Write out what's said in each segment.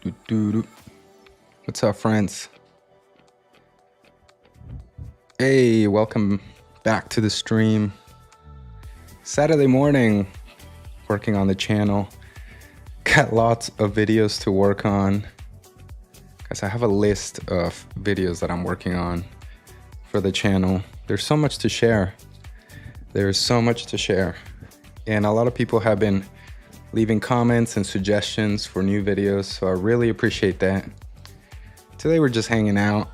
Doo-doo-doo. What's up, friends? Hey, welcome back to the stream. Saturday morning, working on the channel. Got lots of videos to work on. Guys, I have a list of videos that I'm working on for the channel. There's so much to share. There's so much to share. And a lot of people have been leaving comments and suggestions for new videos, so I really appreciate that. Today we're just hanging out.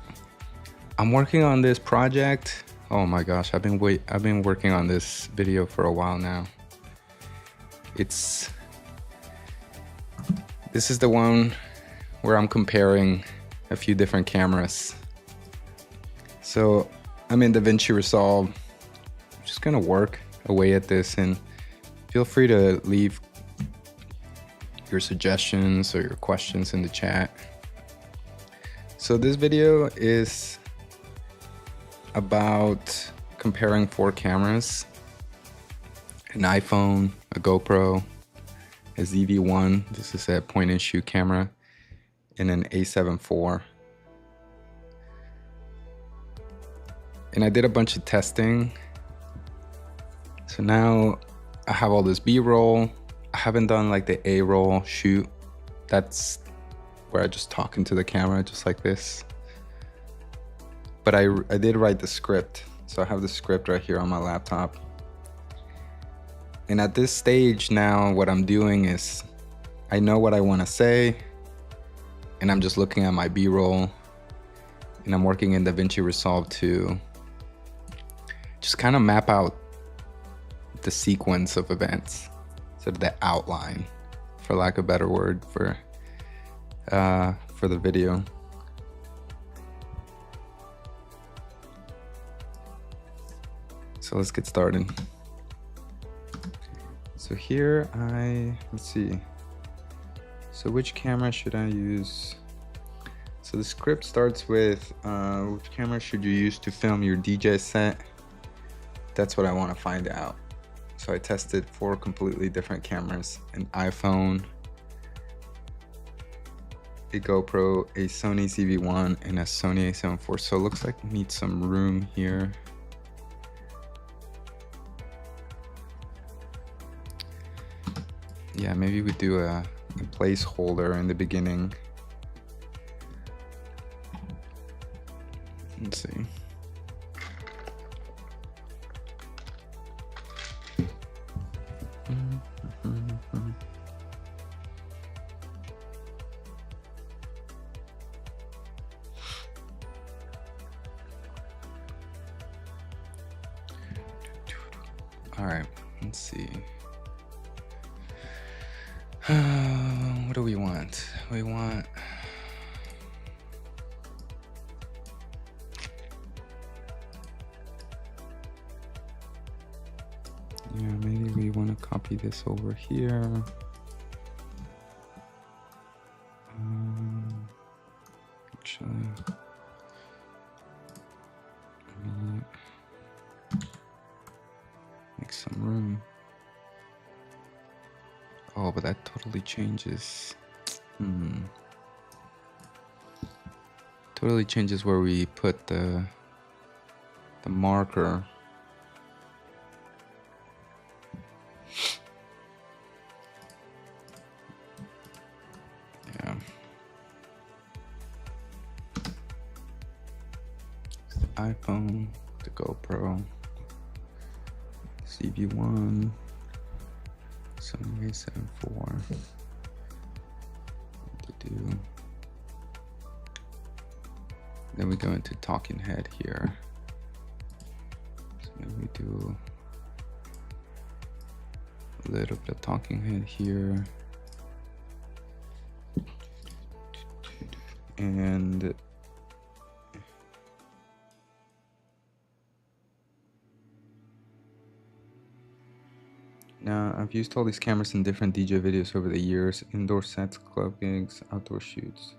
I'm working on this project. Oh my gosh, I've been working on this video for a while now. This is the one where I'm comparing a few different cameras. So I'm in DaVinci Resolve. I'm just gonna work away at this, and feel free to leave your suggestions or your questions in the chat. So this video is about comparing 4 cameras: an iPhone, a GoPro, a ZV-1, this is a point and shoot camera, and an A7 IV. And I did a bunch of testing. So now I have all this B-roll. I haven't done like the A-roll shoot. That's where I just talk into the camera just like this. But I did write the script. So I have the script right here on my laptop. And at this stage now, what I'm doing is I know what I want to say, and I'm just looking at my B-roll, and I'm working in DaVinci Resolve to just kind of map out the sequence of events, sort of the outline, for lack of a better word, for the video. So let's get started. So here let's see. So which camera should I use? So the script starts with which camera should you use to film your DJ set? That's what I want to find out. So I tested 4 completely different cameras: an iPhone, a GoPro, a Sony ZV-1, and a Sony A7 IV. So it looks like we need some room here. Yeah, maybe we do a placeholder in the beginning. Let's see. All right, let's see. What do we want? We want maybe we want to copy this over here. Actually, make some room. Oh, but that totally changes. Totally changes where we put the marker. Yeah. The iPhone, the GoPro, ZV-1. Sony A7 IV. What to do? Then we go into talking head here. So maybe we do a little bit of talking head here. And now, I've used all these cameras in different DJ videos over the years: indoor sets, club gigs, outdoor shoots.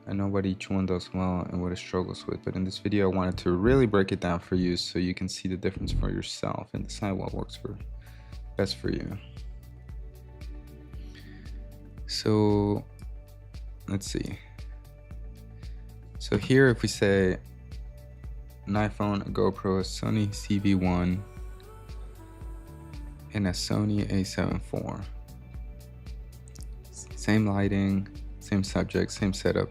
I know what each one does well and what it struggles with, but in this video I wanted to really break it down for you so you can see the difference for yourself and decide what works best for you. So let's see. So here, if we say an iPhone, a GoPro, a Sony CV1, and a Sony a7 IV. Same lighting, same subject, same setup.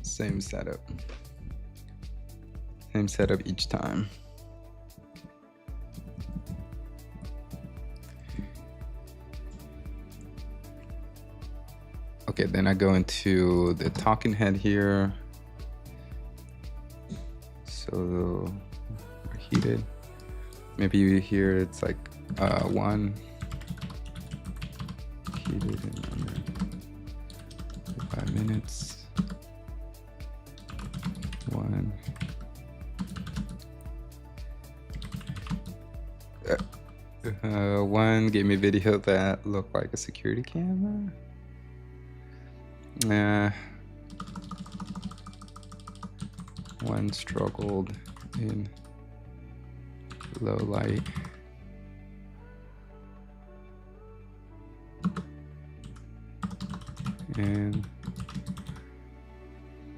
Same setup. Same setup each time. Okay, then I go into the talking head here. So heated. Maybe you hear it's like 1 heated in under 5 minutes. 1 one gave me video that looked like a security camera. One struggled in low light. And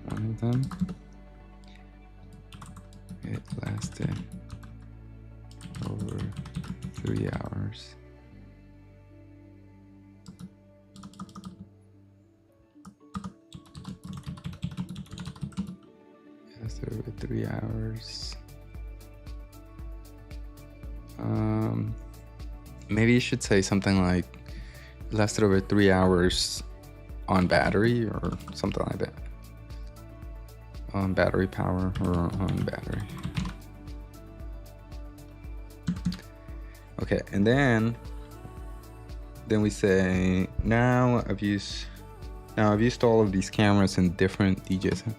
one of them, it lasted over 3 hours. Lasted over 3 hours. Maybe you should say something like it lasted over 3 hours on battery or something like that. On battery power or on battery. Okay, and then we say now I've used all of these cameras in different DJs.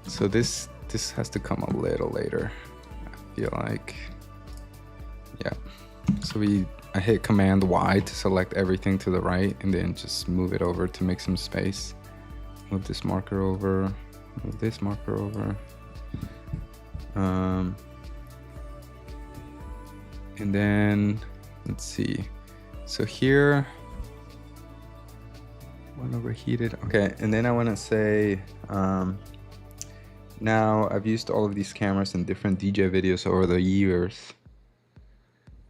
So this has to come a little later, I feel like. Yeah. So I hit Command Y to select everything to the right and then just move it over to make some space. Move this marker over, move this marker over. And then let's see. So here, one overheated. Okay, and then I want to say, now I've used all of these cameras in different DJ videos over the years.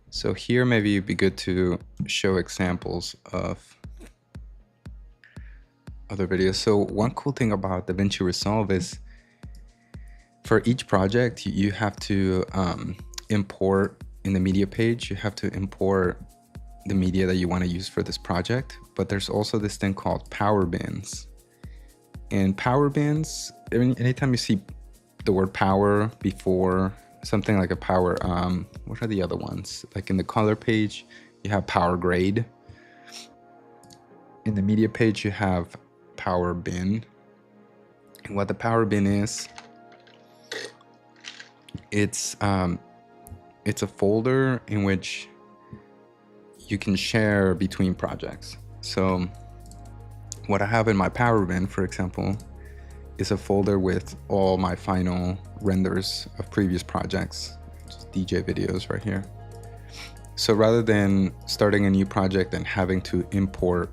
So here maybe it'd be good to show examples of other videos. So one cool thing about DaVinci Resolve is for each project, you have to import in the media page, you have to import the media that you want to use for this project. But there's also this thing called power bins. And power bins, anytime you see the word power before something like a power, what are the other ones? Like in the color page, you have power grade. In the media page, you have power bin. And what the power bin is, it's a folder in which you can share between projects. So what I have in my power bin, for example, is a folder with all my final renders of previous projects, just DJ videos right here. So rather than starting a new project and having to import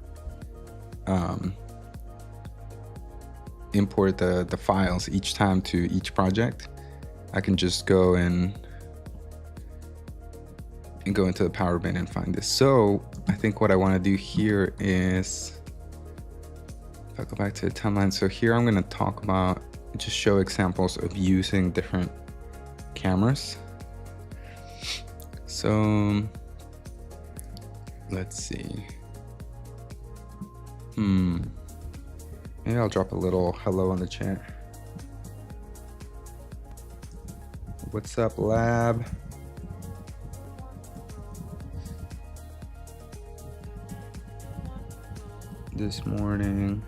the files each time to each project, I can just go and go into the power bin and find this. So I think what I want to do here is, if I go back to the timeline, so here I'm going to talk about, just show examples of using different cameras. So let's see. Maybe I'll drop a little hello in the chat. What's up, lab? This morning.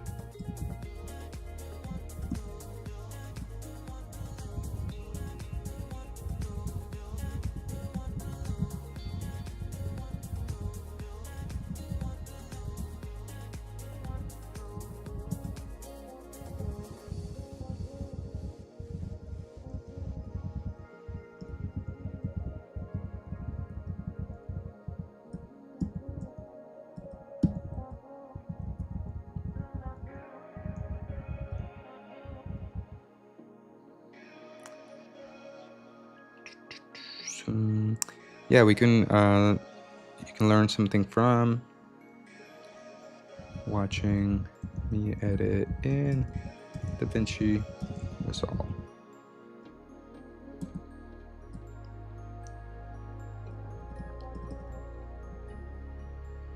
Yeah, we can you can learn something from watching me edit in DaVinci Resolve.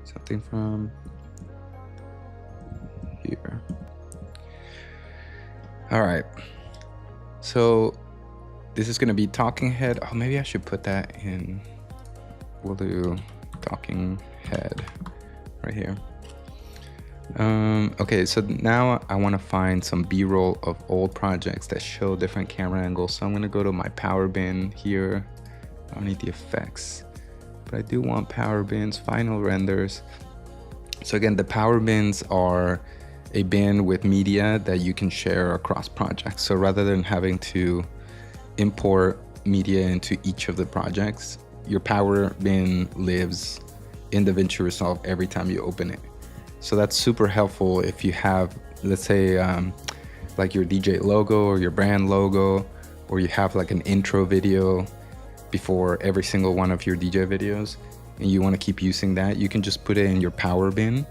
Something from here. All right, so this is gonna be talking head. Oh, maybe I should put that in. We'll do talking head right here. Okay, so now I want to find some b-roll of old projects that show different camera angles. So I'm going to go to my power bin here. I don't need the effects, but I do want power bins, final renders. So again, the power bins are a bin with media that you can share across projects. So rather than having to import media into each of the projects, your power bin lives in DaVinci Resolve every time you open it. So that's super helpful if you have, let's say, like your DJ logo or your brand logo, or you have like an intro video before every single one of your DJ videos, and you want to keep using that, you can just put it in your power bin,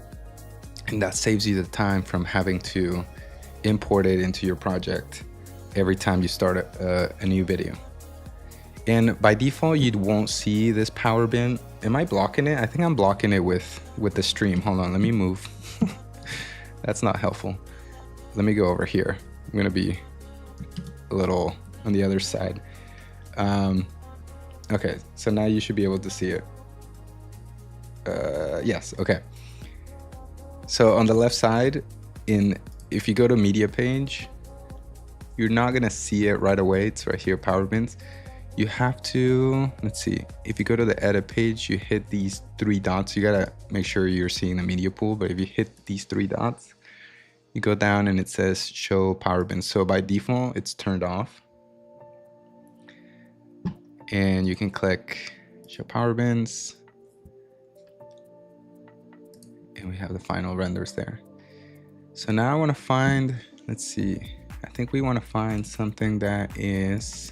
and that saves you the time from having to import it into your project every time you start a new video. And by default, you won't see this power bin. Am I blocking it? I think I'm blocking it with the stream. Hold on, let me move. That's not helpful. Let me go over here. I'm gonna be a little on the other side. Okay, so now you should be able to see it. Yes, okay. So on the left side, if you go to media page, you're not gonna see it right away. It's right here, power bins. You have to, let's see, if you go to the edit page, you hit these three dots. You gotta make sure you're seeing the media pool, but if you hit these three dots, you go down and it says show power bins. So by default, it's turned off. And you can click show power bins. And we have the final renders there. So now I wanna find, let's see, I think we wanna find something that is,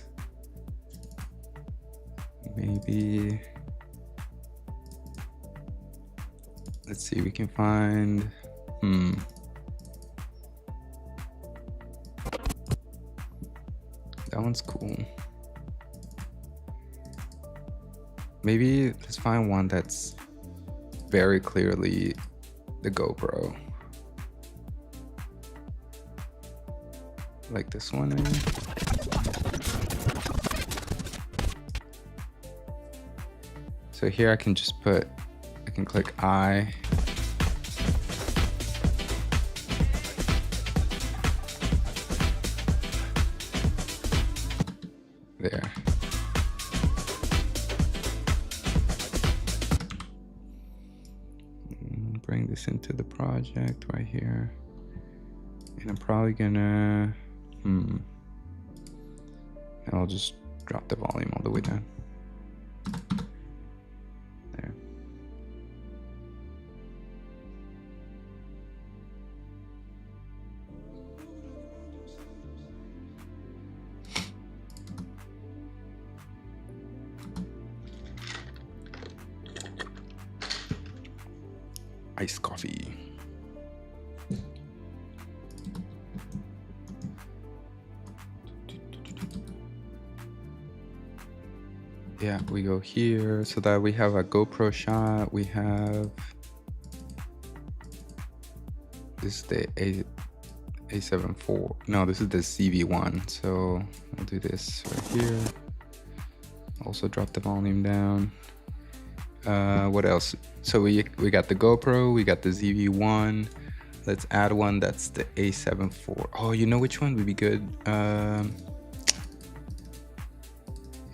maybe, let's see, we can find, that one's cool. Maybe let's find one that's very clearly the GoPro. Like this one, maybe? So here I can just I can click I. There. Bring this into the project right here. And I'm probably gonna, I'll just drop the volume all the way down. There. Iced coffee. Yeah, we go here so that we have a GoPro shot. We have this is the A7 IV. No, this is the CV1. So I'll do this right here. Also drop the volume down. What else? So we got the GoPro, we got the ZV-1. Let's add one that's the A7 IV. Oh, you know which one would be good?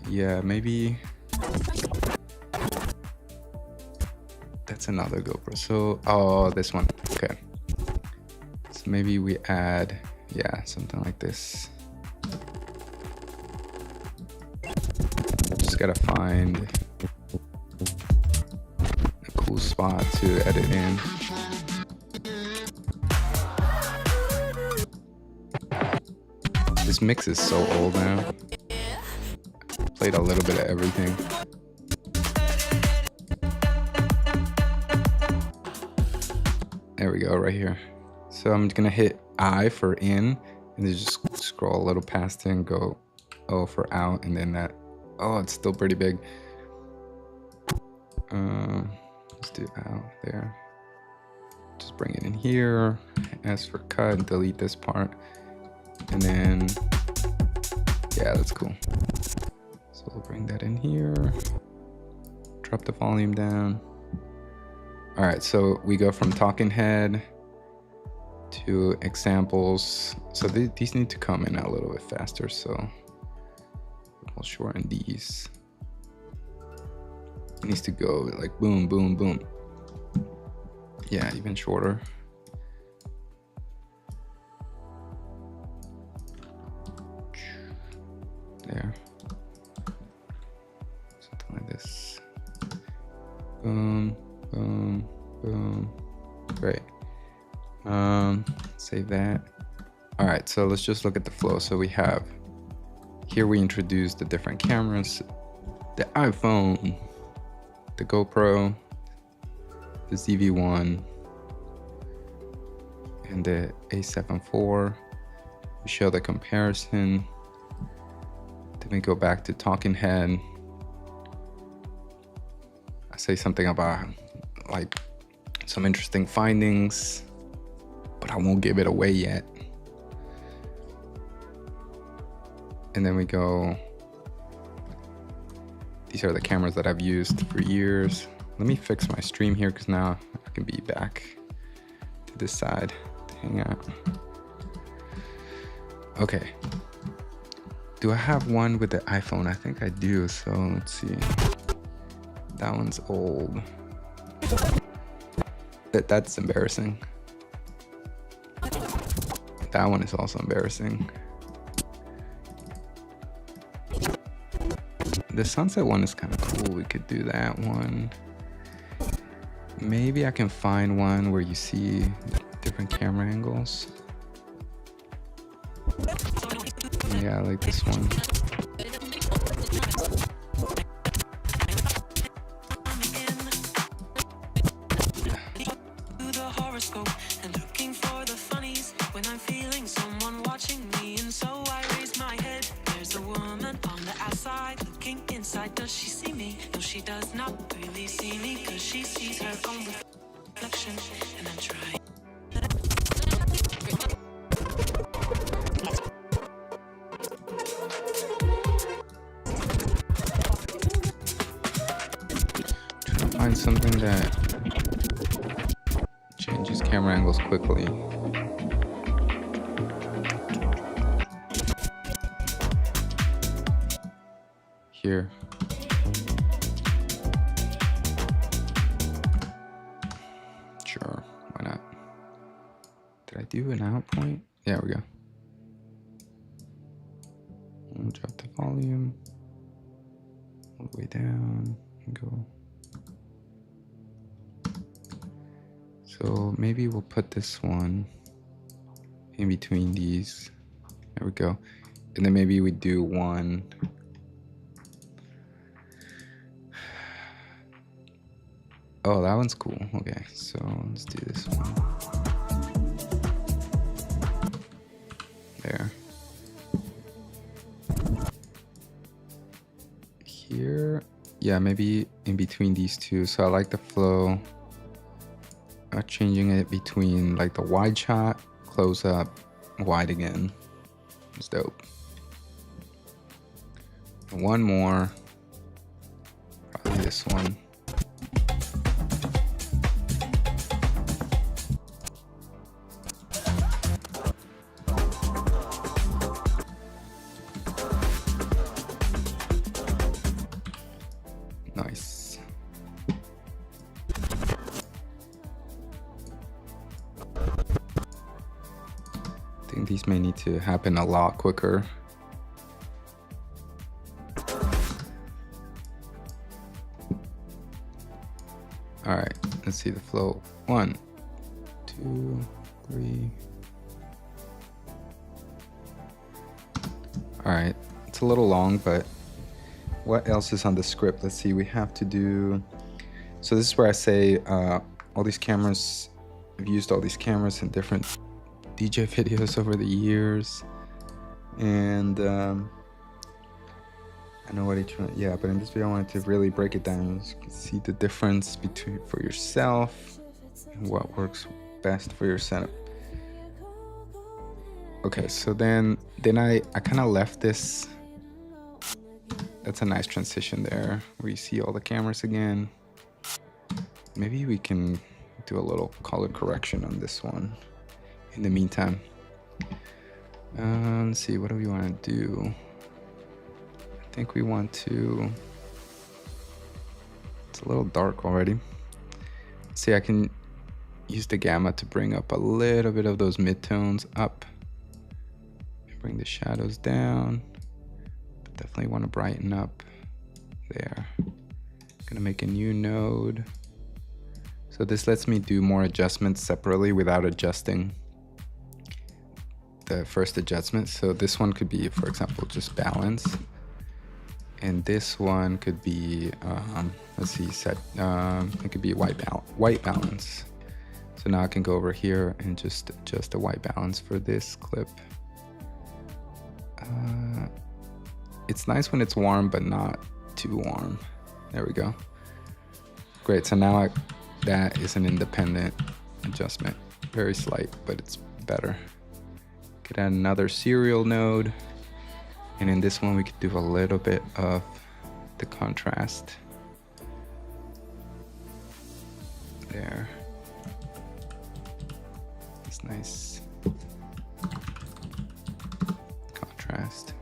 Yeah, maybe that's another GoPro. So, oh, this one. Okay. So maybe we add, yeah, something like this. Just gotta find a cool spot to edit in. This mix is so old now. played a little bit of everything. There we go, right here. So I'm gonna hit I for in, and then just scroll a little past it and go O for out, and then that, oh, it's still pretty big. Let's do out there. Just bring it in here, S for cut, delete this part, and then, yeah, that's cool. So we'll bring that in here, drop the volume down. All right, so we go from talking head to examples. So these need to come in a little bit faster, so we'll shorten these. It needs to go like boom, boom, boom. Yeah, even shorter. There. Something like this. Boom, boom, boom. Great. Save that. All right, so let's just look at the flow. So we have, here we introduce the different cameras, the iPhone, the GoPro, the ZV-1, and the A7 IV. We show the comparison. Then we go back to talking head. I say something about like some interesting findings, but I won't give it away yet. And then we go, these are the cameras that I've used for years. Let me fix my stream here, because now I can be back to this side to hang out. Okay. Do I have one with the iPhone? I think I do, so let's see. That one's old. That's embarrassing. That one is also embarrassing. The sunset one is kind of cool. We could do that one. Maybe I can find one where you see different camera angles. Yeah, I like this one. Does she see me? No, she does not really see me, cause she sees her own reflection, and I'm trying. Trying to find something that changes camera angles quickly. Here. Sure, why not? Did I do an out point? There we go. We'll drop the volume all the way down and go. So maybe we'll put this one in between these. There we go. And then maybe we do one. Oh, that one's cool. Okay, so let's do this one. There. Here, yeah, maybe in between these two. So I like the flow. Changing it between like the wide shot, close up, wide again. It's dope. And one more. Probably this one. Nice. I think these may need to happen a lot quicker. All right, let's see the flow. 1, 2, 3. All right, it's a little long, but what else is on the script? Let's see, we have to do, so this is where I say all these cameras, I've used all these cameras in different DJ videos over the years, and I know what each one, yeah, but in this video I wanted to really break it down. You can see the difference between for yourself and what works best for your setup. Okay, so then I kind of left this. That's a nice transition there where you see all the cameras again. Maybe we can do a little color correction on this one in the meantime. Let's see, what do we want to do? I think we want to, it's a little dark already. See, I can use the gamma to bring up a little bit of those midtones up. Bring the shadows down. But definitely want to brighten up there. Gonna make a new node. So this lets me do more adjustments separately without adjusting the first adjustment. So this one could be, for example, just balance. And this one could be, let's see, set, it could be white balance. So now I can go over here and just adjust the white balance for this clip. It's nice when it's warm, but not too warm. There we go. Great, so now that is an independent adjustment. Very slight, but it's better. Could add another serial node. And in this one, we could do a little bit of the contrast. There. It's nice contrast.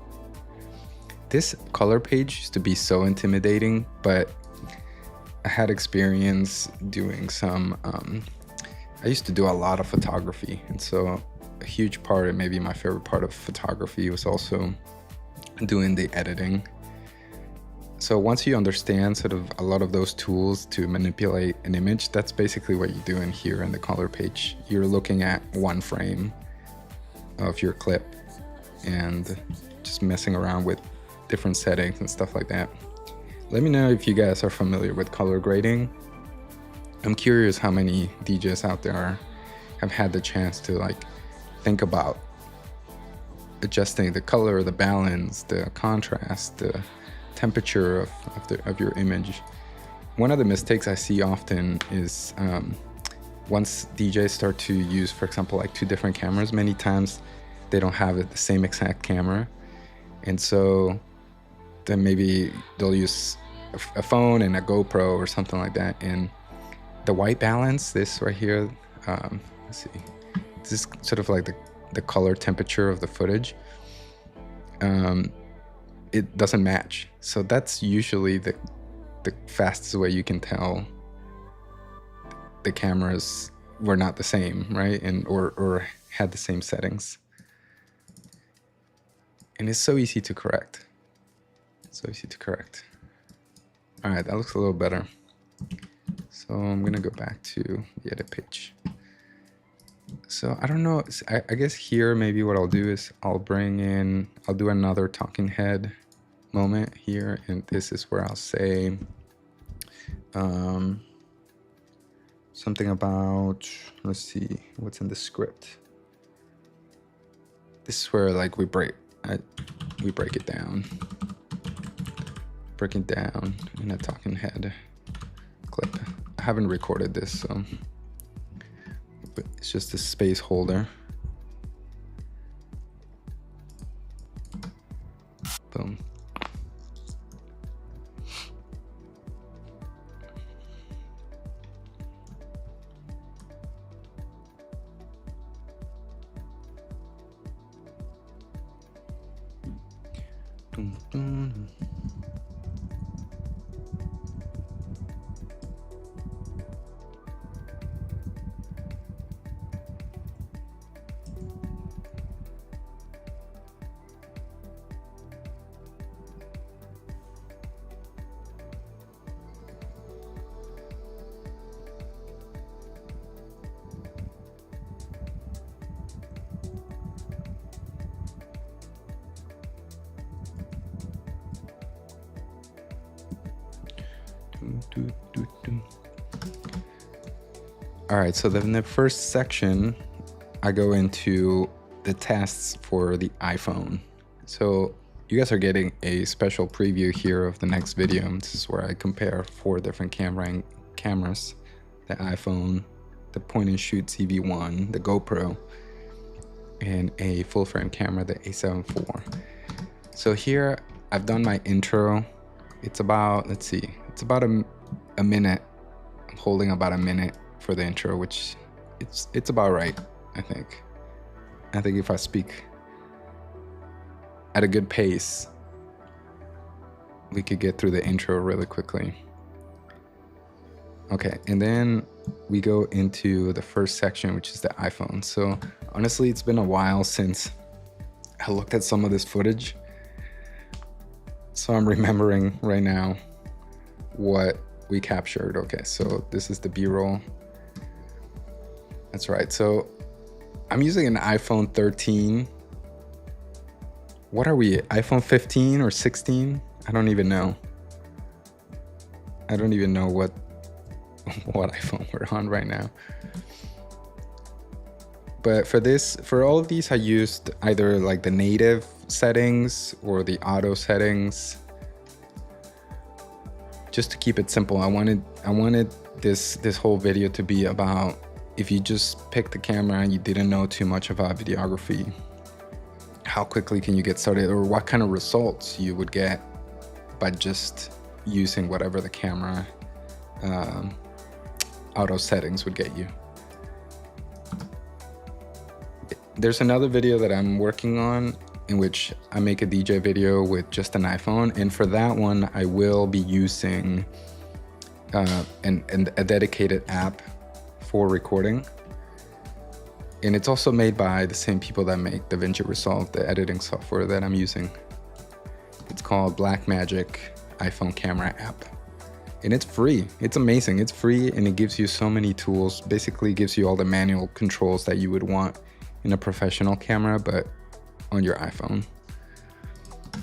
This color page used to be so intimidating, but I had experience doing some, I used to do a lot of photography. And so a huge part, and maybe my favorite part of photography, was also doing the editing. So once you understand sort of a lot of those tools to manipulate an image, that's basically what you're doing here in the color page. You're looking at one frame of your clip and just messing around with different settings and stuff like that. Let me know if you guys are familiar with color grading. I'm curious how many DJs out there have had the chance to like think about adjusting the color, the balance, the contrast, the temperature of your image. One of the mistakes I see often is once DJs start to use, for example, like two different cameras, many times they don't have the same exact camera. And so then maybe they'll use a phone and a GoPro or something like that. And the white balance, this right here, let's see, this is sort of like the color temperature of the footage, it doesn't match. So that's usually the fastest way you can tell the cameras were not the same, right? And or had the same settings. And it's so easy to correct. So easy to correct. All right, that looks a little better. So I'm gonna go back to the edit page. So I don't know, I guess here maybe what I'll do is I'll do another talking head moment here, and this is where I'll say something about, let's see, what's in the script. This is where like we break it down. Break it down in a talking head clip. I haven't recorded this, so but it's just a space holder. Boom. Dun, dun. All right, so then the first section, I go into the tests for the iPhone. So you guys are getting a special preview here of the next video. This is where I compare 4 different cameras, the iPhone, the point and shoot CV1, the GoPro, and a full frame camera, the A7 IV. So here I've done my intro. It's about, let's see, it's about a minute. I'm holding about a minute for the intro, which it's about right, I think. I think if I speak at a good pace, we could get through the intro really quickly. Okay, and then we go into the first section, which is the iPhone. So honestly, it's been a while since I looked at some of this footage. So I'm remembering right now what we captured. Okay, so this is the B-roll. That's right. So I'm using an iPhone 13. What are we, iPhone 15 or 16? I don't even know. I don't even know what iPhone we're on right now. But for all of these, I used either like the native settings or the auto settings, just to keep it simple. I wanted this whole video to be about, if you just pick the camera and you didn't know too much about videography, how quickly can you get started, or what kind of results you would get by just using whatever the camera auto settings would get you. There's another video that I'm working on in which I make a DJ video with just an iPhone, and for that one I will be using a dedicated app for recording. And it's also made by the same people that make DaVinci Resolve, the editing software that I'm using. It's called Blackmagic iPhone Camera App. And it's free. It's amazing. It's free, and it gives you so many tools. Basically gives you all the manual controls that you would want in a professional camera, but on your iPhone.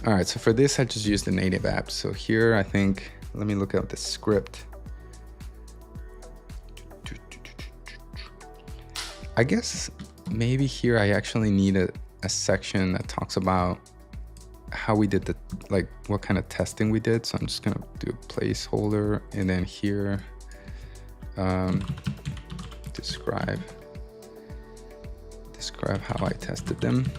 All right, so for this, I just used the native app. So here, I think, let me look up the script. I guess maybe here I actually need a section that talks about how we did what kind of testing we did. So I'm just gonna do a placeholder, and then here, describe how I tested them.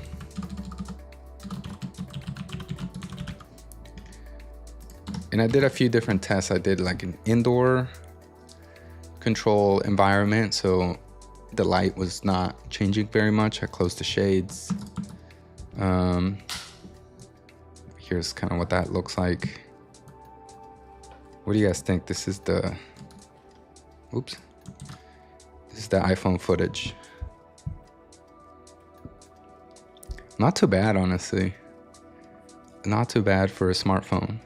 And I did a few different tests. I did like an indoor control environment, so the light was not changing very much. I closed the shades. Here's kind of what that looks like. What do you guys think? This is the iPhone footage. Not too bad, honestly. Not too bad for a smartphone.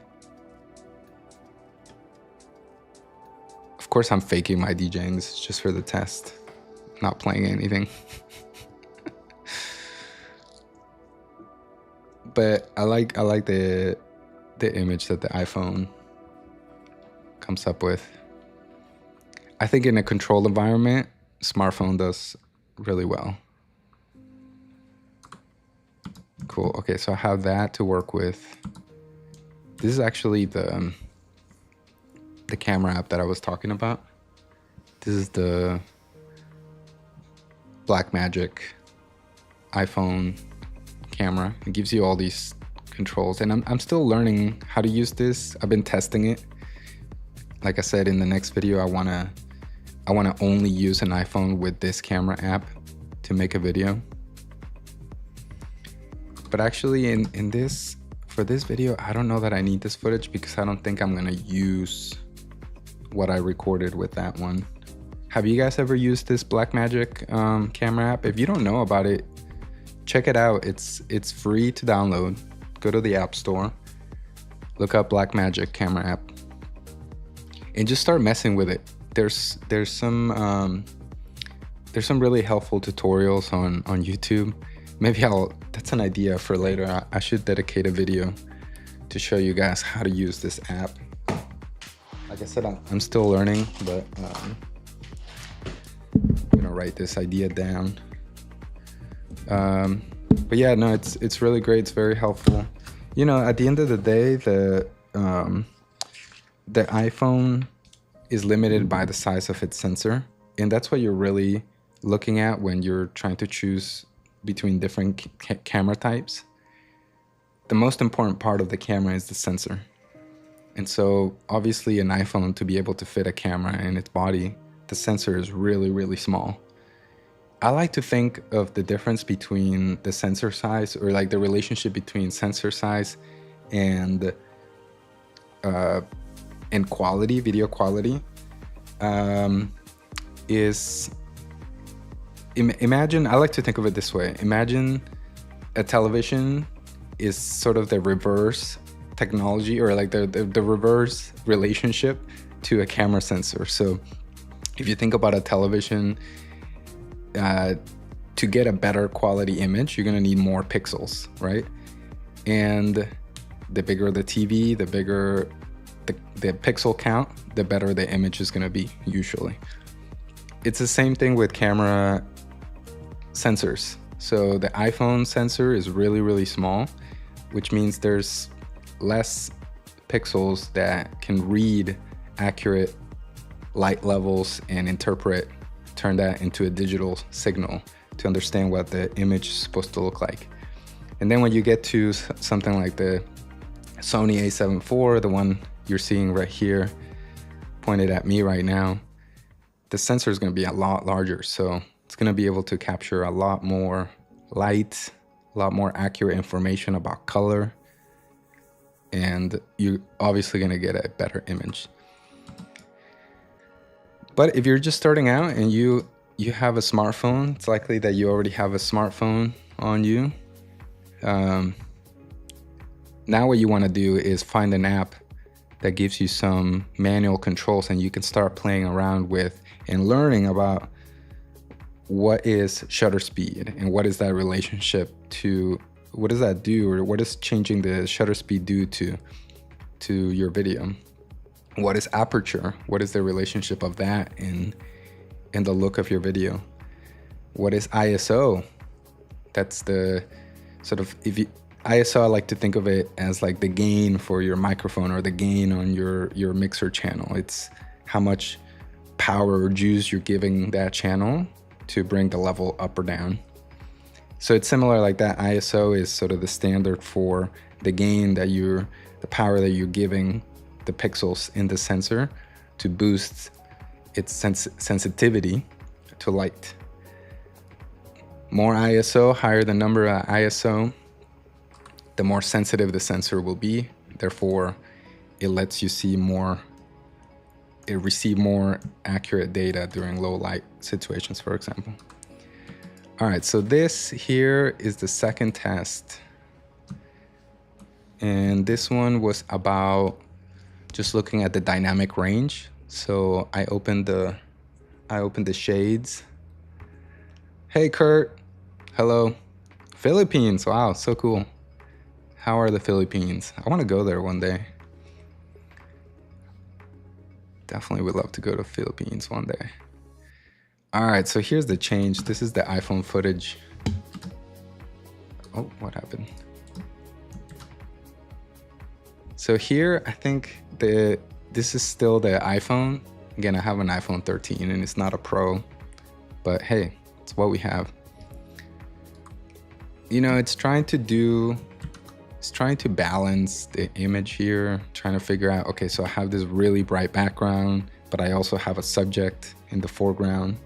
Of course, I'm faking my DJing. This is just for the test. Not playing anything. But I like the image that the iPhone comes up with. I think in a controlled environment, smartphone does really well. Cool. Okay, so I have that to work with. This is actually the camera app that I was talking about. This is the Blackmagic iPhone camera. It gives you all these controls, and I'm still learning how to use this. I've been testing it. Like I said, in the next video, I wanna only use an iPhone with this camera app to make a video. But actually, for this video, I don't know that I need this footage, because I don't think I'm gonna use what I recorded with that one. Have you guys ever used this Blackmagic camera app? If you don't know about it, check it out. It's free to download. Go to the App Store, look up Blackmagic camera app, and just start messing with it. There's some really helpful tutorials on YouTube. Maybe that's an idea for later. I should dedicate a video to show you guys how to use this app. I like I said, I'm still learning, but I'm gonna write this idea down. But yeah, no, it's really great. It's very helpful. You know, at the end of the day, the iPhone is limited by the size of its sensor, and that's what you're really looking at when you're trying to choose between different camera types. The most important part of the camera is the sensor. And so obviously an iPhone, to be able to fit a camera in its body, the sensor is really, really small. I like to think of the difference between the sensor size, or like the relationship between sensor size and quality, video quality, is imagine, I like to think of it this way. Imagine a television is sort of the reverse technology, or like the reverse relationship to a camera sensor. So if you think about a television, to get a better quality image, you're gonna need more pixels, right? And the bigger the TV, the bigger the pixel count, the better the image is gonna be, usually. It's the same thing with camera sensors. So the iPhone sensor is really, really small, which means there's less pixels that can read accurate light levels and turn that into a digital signal to understand what the image is supposed to look like. And then when you get to something like the Sony a7 IV, the one you're seeing right here, pointed at me right now, the sensor is going to be a lot larger. So it's going to be able to capture a lot more light, a lot more accurate information about color, and you're obviously going to get a better image. But if you're just starting out and you have a smartphone, it's likely that you already have a smartphone on you. Now what you want to do is find an app that gives you some manual controls, and you can start playing around with and learning about what is shutter speed and what is that relationship to, what does that do, or what does changing the shutter speed do to your video? What is aperture? What is the relationship of that in the look of your video? What is ISO? That's the sort of, ISO, I like to think of it as like the gain for your microphone, or the gain on your mixer channel. It's how much power or juice you're giving that channel to bring the level up or down. So it's similar like that. ISO is sort of the standard for the gain that the power that you're giving the pixels in the sensor to boost its sensitivity to light. More ISO, higher the number of ISO, the more sensitive the sensor will be. Therefore, it lets you see more, it receive more accurate data during low light situations, for example. All right, so this here is the second test. And this one was about just looking at the dynamic range. So I opened the shades. Hey, Kurt. Hello. Philippines. Wow, so cool. How are the Philippines? I want to go there one day. Definitely would love to go to Philippines one day. All right, so here's the change. This is the iPhone footage. Oh, what happened? So here, I think this is still the iPhone. Again, I have an iPhone 13 and it's not a Pro, but hey, it's what we have. You know, it's trying to balance the image here, trying to figure out, okay, so I have this really bright background, but I also have a subject in the foreground.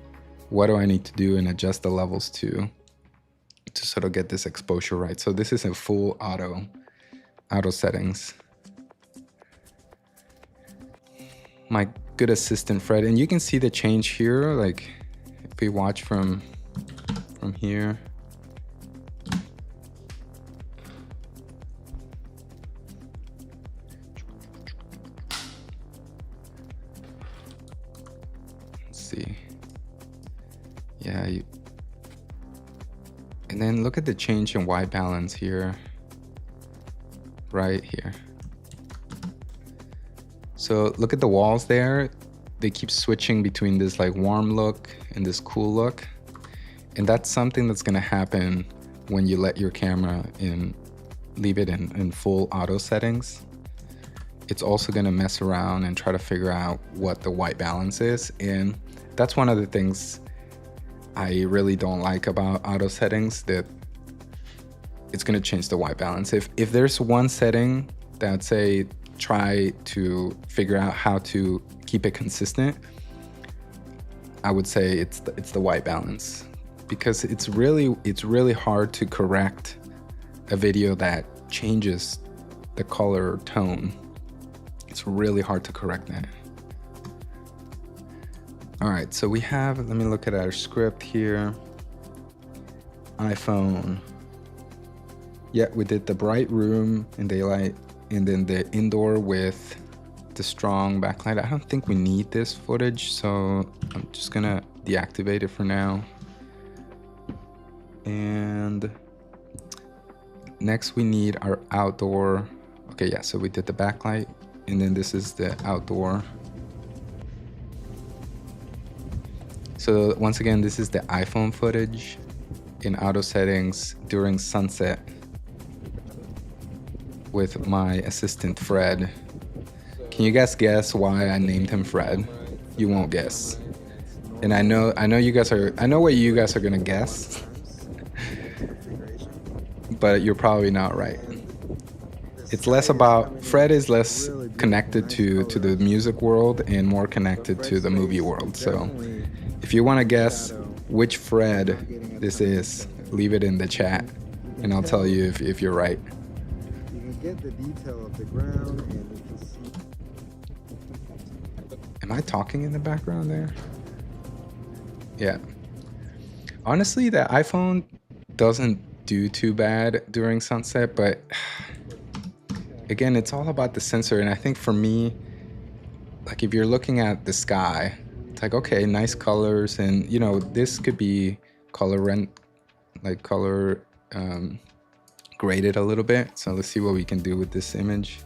What do I need to do and adjust the levels to sort of get this exposure right? So this is a full auto settings. My good assistant, Fred, and you can see the change here, like if we watch from here. See, yeah, and then look at the change in white balance here, right here. So look at the walls there. They keep switching between this like warm look and this cool look. And that's something that's gonna happen when you let your camera leave it in full auto settings. It's also gonna mess around and try to figure out what the white balance is. And that's one of the things I really don't like about auto settings, that it's gonna change the white balance. If there's one setting that say try to figure out how to keep it consistent, I would say it's the white balance, because it's really hard to correct a video that changes the color tone. It's really hard to correct that. All right, so we have, let me look at our script here. iPhone. Yeah, we did the bright room and daylight, and then the indoor with the strong backlight. I don't think we need this footage, so I'm just gonna deactivate it for now. And next we need our outdoor. Okay, yeah, so we did the backlight, and then this is the outdoor. So once again, this is the iPhone footage in auto settings during sunset with my assistant Fred. Can you guys guess why I named him Fred? You won't guess. And I know you guys are, I know what you guys are gonna guess, but you're probably not right. It's less about, Fred is less connected to the music world and more connected to the movie world. So if you want to guess which Fred this is, leave it in the chat and I'll tell you if you're right. You can get the detail of the ground and you can see. Am I talking in the background there? Yeah. Honestly, the iPhone doesn't do too bad during sunset, but again, it's all about the sensor. And I think for me, like if you're looking at the sky, it's like, okay, nice colors, and you know, this could be color graded a little bit. So let's see what we can do with this image.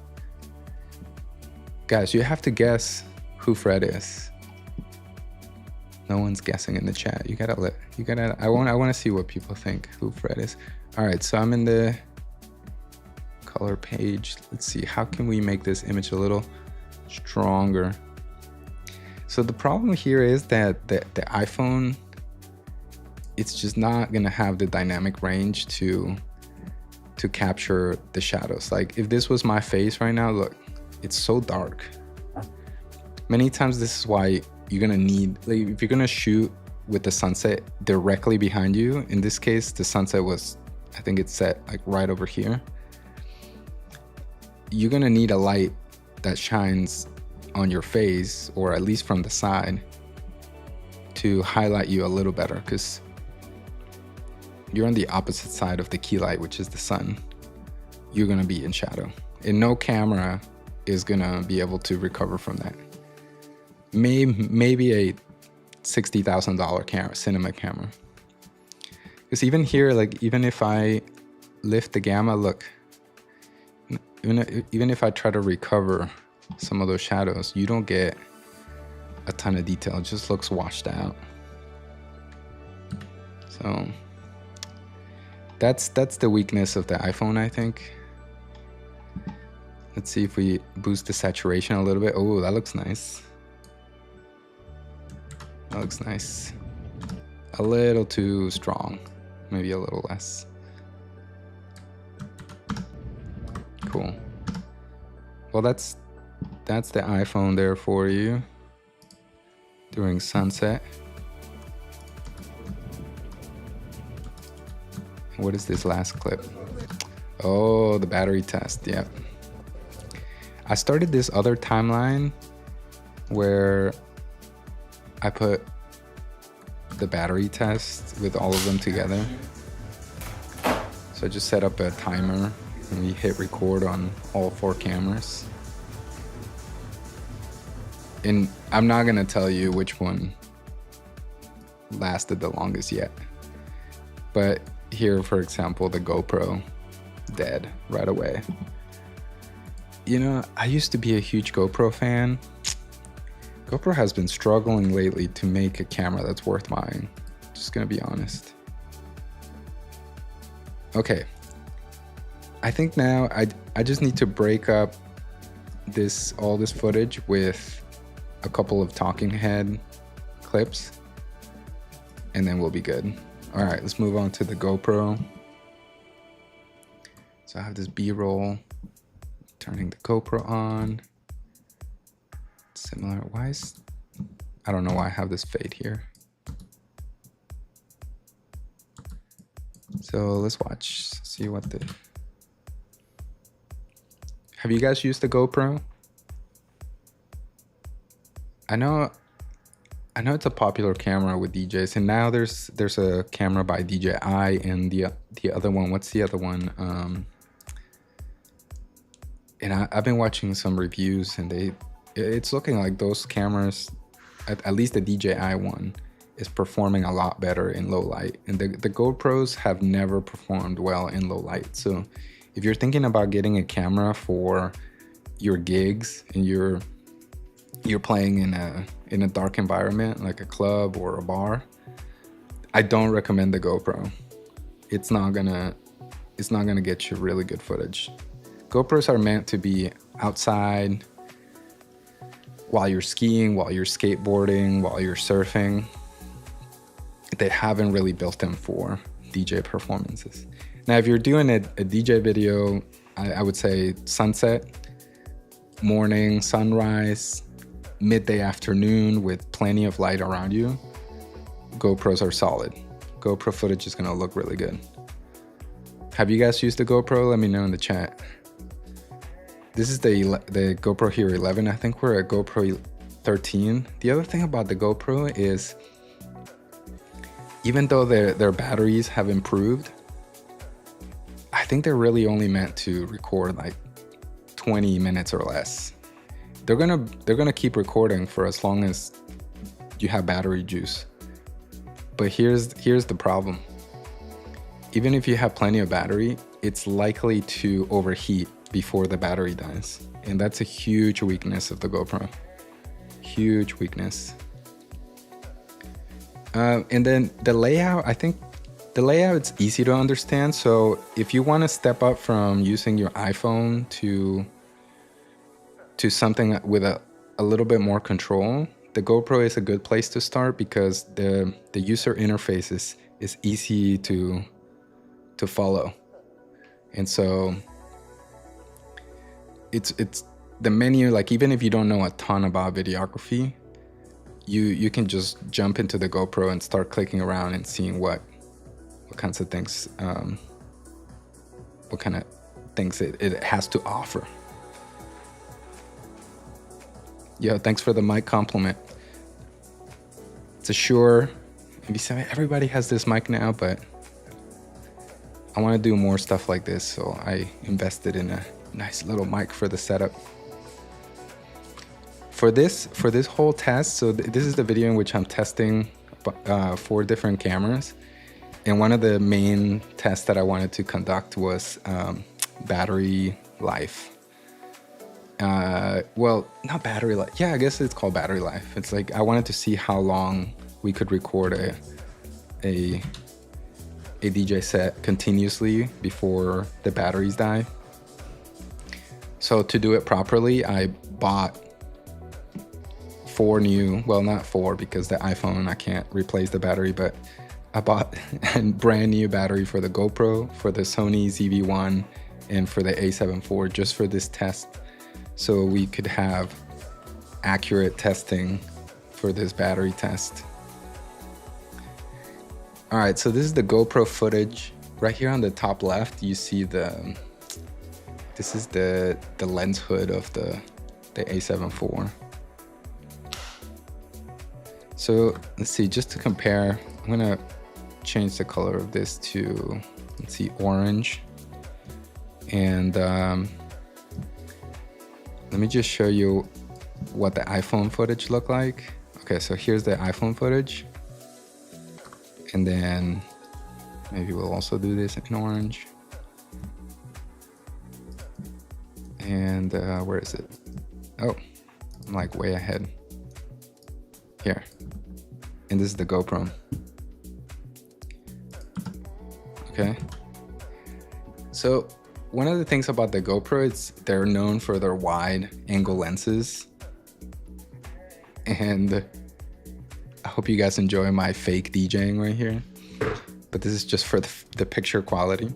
Guys, you have to guess who Fred is. No one's guessing in the chat. I want to see what people think who Fred is. All right, so I'm in the color page. Let's see, how can we make this image a little stronger? So the problem here is that the iPhone, it's just not gonna have the dynamic range to capture the shadows. Like if this was my face right now, look, it's so dark. Many times this is why you're gonna need, like, if you're gonna shoot with the sunset directly behind you, in this case the sunset was, I think it's set like right over here, you're gonna need a light that shines on your face, or at least from the side, to highlight you a little better, because you're on the opposite side of the key light, which is the sun. You're gonna be in shadow, and no camera is gonna be able to recover from that. Maybe a $60,000 camera, cinema camera. Because even here, like even if I lift the gamma, look, even if I try to recover some of those shadows, you don't get a ton of detail. It just looks washed out. So that's the weakness of the iPhone, I think. Let's see if we boost the saturation a little bit. Oh, that looks nice. That looks nice. A little too strong, maybe a little less. Cool. Well, that's the iPhone there for you during sunset. What is this last clip? Oh, the battery test. Yep. I started this other timeline where I put the battery test with all of them together. So I just set up a timer and we hit record on all 4 cameras. And I'm not gonna tell you which one lasted the longest yet. But here, for example, the GoPro dead right away. You know, I used to be a huge GoPro fan. GoPro has been struggling lately to make a camera that's worth buying. Just gonna be honest. Okay. I think now I just need to break up all this footage with a couple of talking head clips, and then we'll be good. All right, let's move on to the GoPro. So I have this B-roll, turning the GoPro on. Similar, I don't know why I have this fade here. So let's watch, see what have you guys used the GoPro? I know it's a popular camera with DJs, and now there's a camera by DJI, and the other one, what's the other one? And I've been watching some reviews, and it's looking like those cameras, at least the DJI one, is performing a lot better in low light. And the GoPros have never performed well in low light. So if you're thinking about getting a camera for your gigs and you're playing in a dark environment like a club or a bar, I don't recommend the GoPro. It's not gonna get you really good footage. GoPros are meant to be outside while you're skiing, while you're skateboarding, while you're surfing. They haven't really built them for DJ performances. Now, if you're doing a DJ video, I would say sunset, morning, sunrise, midday, afternoon with plenty of light around you, GoPros are solid. GoPro footage is gonna look really good. Have you guys used the GoPro? Let me know in the chat. This is the GoPro Hero 11. I think we're at GoPro 13. The other thing about the GoPro is, even though their batteries have improved, I think they're really only meant to record like 20 minutes or less. They're gonna keep recording for as long as you have battery juice. But here's the problem. Even if you have plenty of battery, it's likely to overheat before the battery dies. And that's a huge weakness of the GoPro. Huge weakness. And then the layout, I think the layout is easy to understand. So if you want to step up from using your iPhone to something with a little bit more control, the GoPro is a good place to start, because the user interface is easy to follow. And so it's the menu, like even if you don't know a ton about videography, you can just jump into the GoPro and start clicking around and seeing what kinds of things, what kind of things it has to offer. Yo, thanks for the mic compliment. It's a Shure. Everybody has this mic now, but I want to do more stuff like this, so I invested in a nice little mic for the setup. For this whole test, so this is the video in which I'm testing 4 different cameras. And one of the main tests that I wanted to conduct was battery life. Well, not battery life. Yeah, I guess it's called battery life. It's like I wanted to see how long we could record a DJ set continuously before the batteries die. So to do it properly, I bought 4 new, well, not 4 because the iPhone, I can't replace the battery, but I bought a brand new battery for the GoPro, for the Sony ZV-1, and for the A7 IV, just for this test, so we could have accurate testing for this battery test. All right, so this is the GoPro footage. Right here on the top left, you see this is the lens hood of the A7 IV. So let's see, just to compare, I'm gonna change the color of this to, let's see, orange. And let me just show you what the iPhone footage looked like. Okay, so here's the iPhone footage. And then maybe we'll also do this in orange. And where is it? Oh, I'm like way ahead. Here. And this is the GoPro. Okay. So one of the things about the GoPro is they're known for their wide angle lenses. And I hope you guys enjoy my fake DJing right here. But this is just for the picture quality.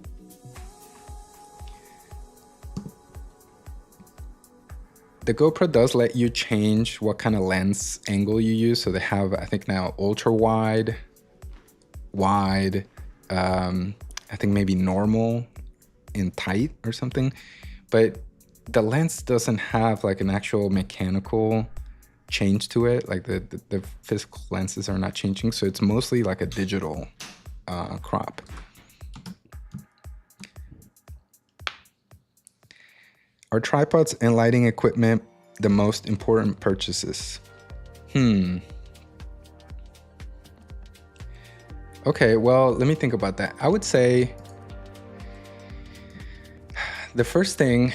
The GoPro does let you change what kind of lens angle you use. So they have, I think now, ultra wide, wide, I think maybe normal and tight or something. But the lens doesn't have like an actual mechanical change to it. Like the physical lenses are not changing. So it's mostly like a digital crop. Are tripods and lighting equipment the most important purchases? Okay, well, let me think about that. I would say the first thing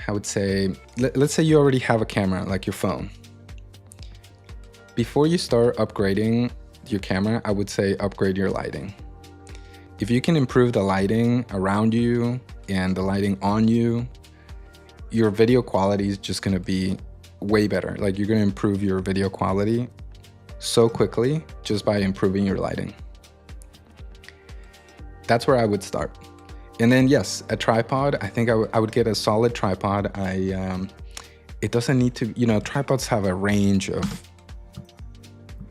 I would say, let's say you already have a camera, like your phone. Before you start upgrading your camera, I would say upgrade your lighting. If you can improve the lighting around you and the lighting on you, your video quality is just gonna be way better. Like you're gonna improve your video quality so quickly just by improving your lighting. That's where I would start. And then yes, a tripod. I think I would get a solid tripod. It doesn't need to, tripods have a range of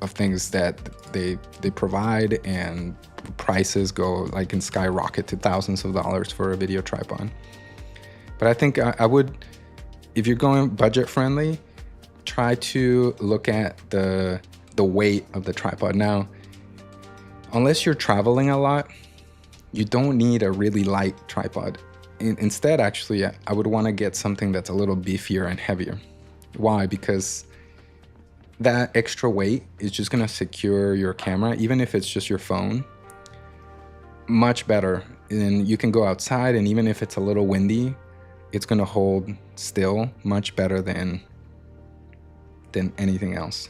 things that they provide, and prices go like can skyrocket to thousands of dollars for a video tripod. But I think I would, if you're going budget friendly, try to look at the weight of the tripod. Now, unless you're traveling a lot, you don't need a really light tripod. Instead, actually, I would want to get something that's a little beefier and heavier. Why? Because that extra weight is just going to secure your camera, even if it's just your phone, much better. And you can go outside, and even if it's a little windy, it's going to hold still much better than anything else.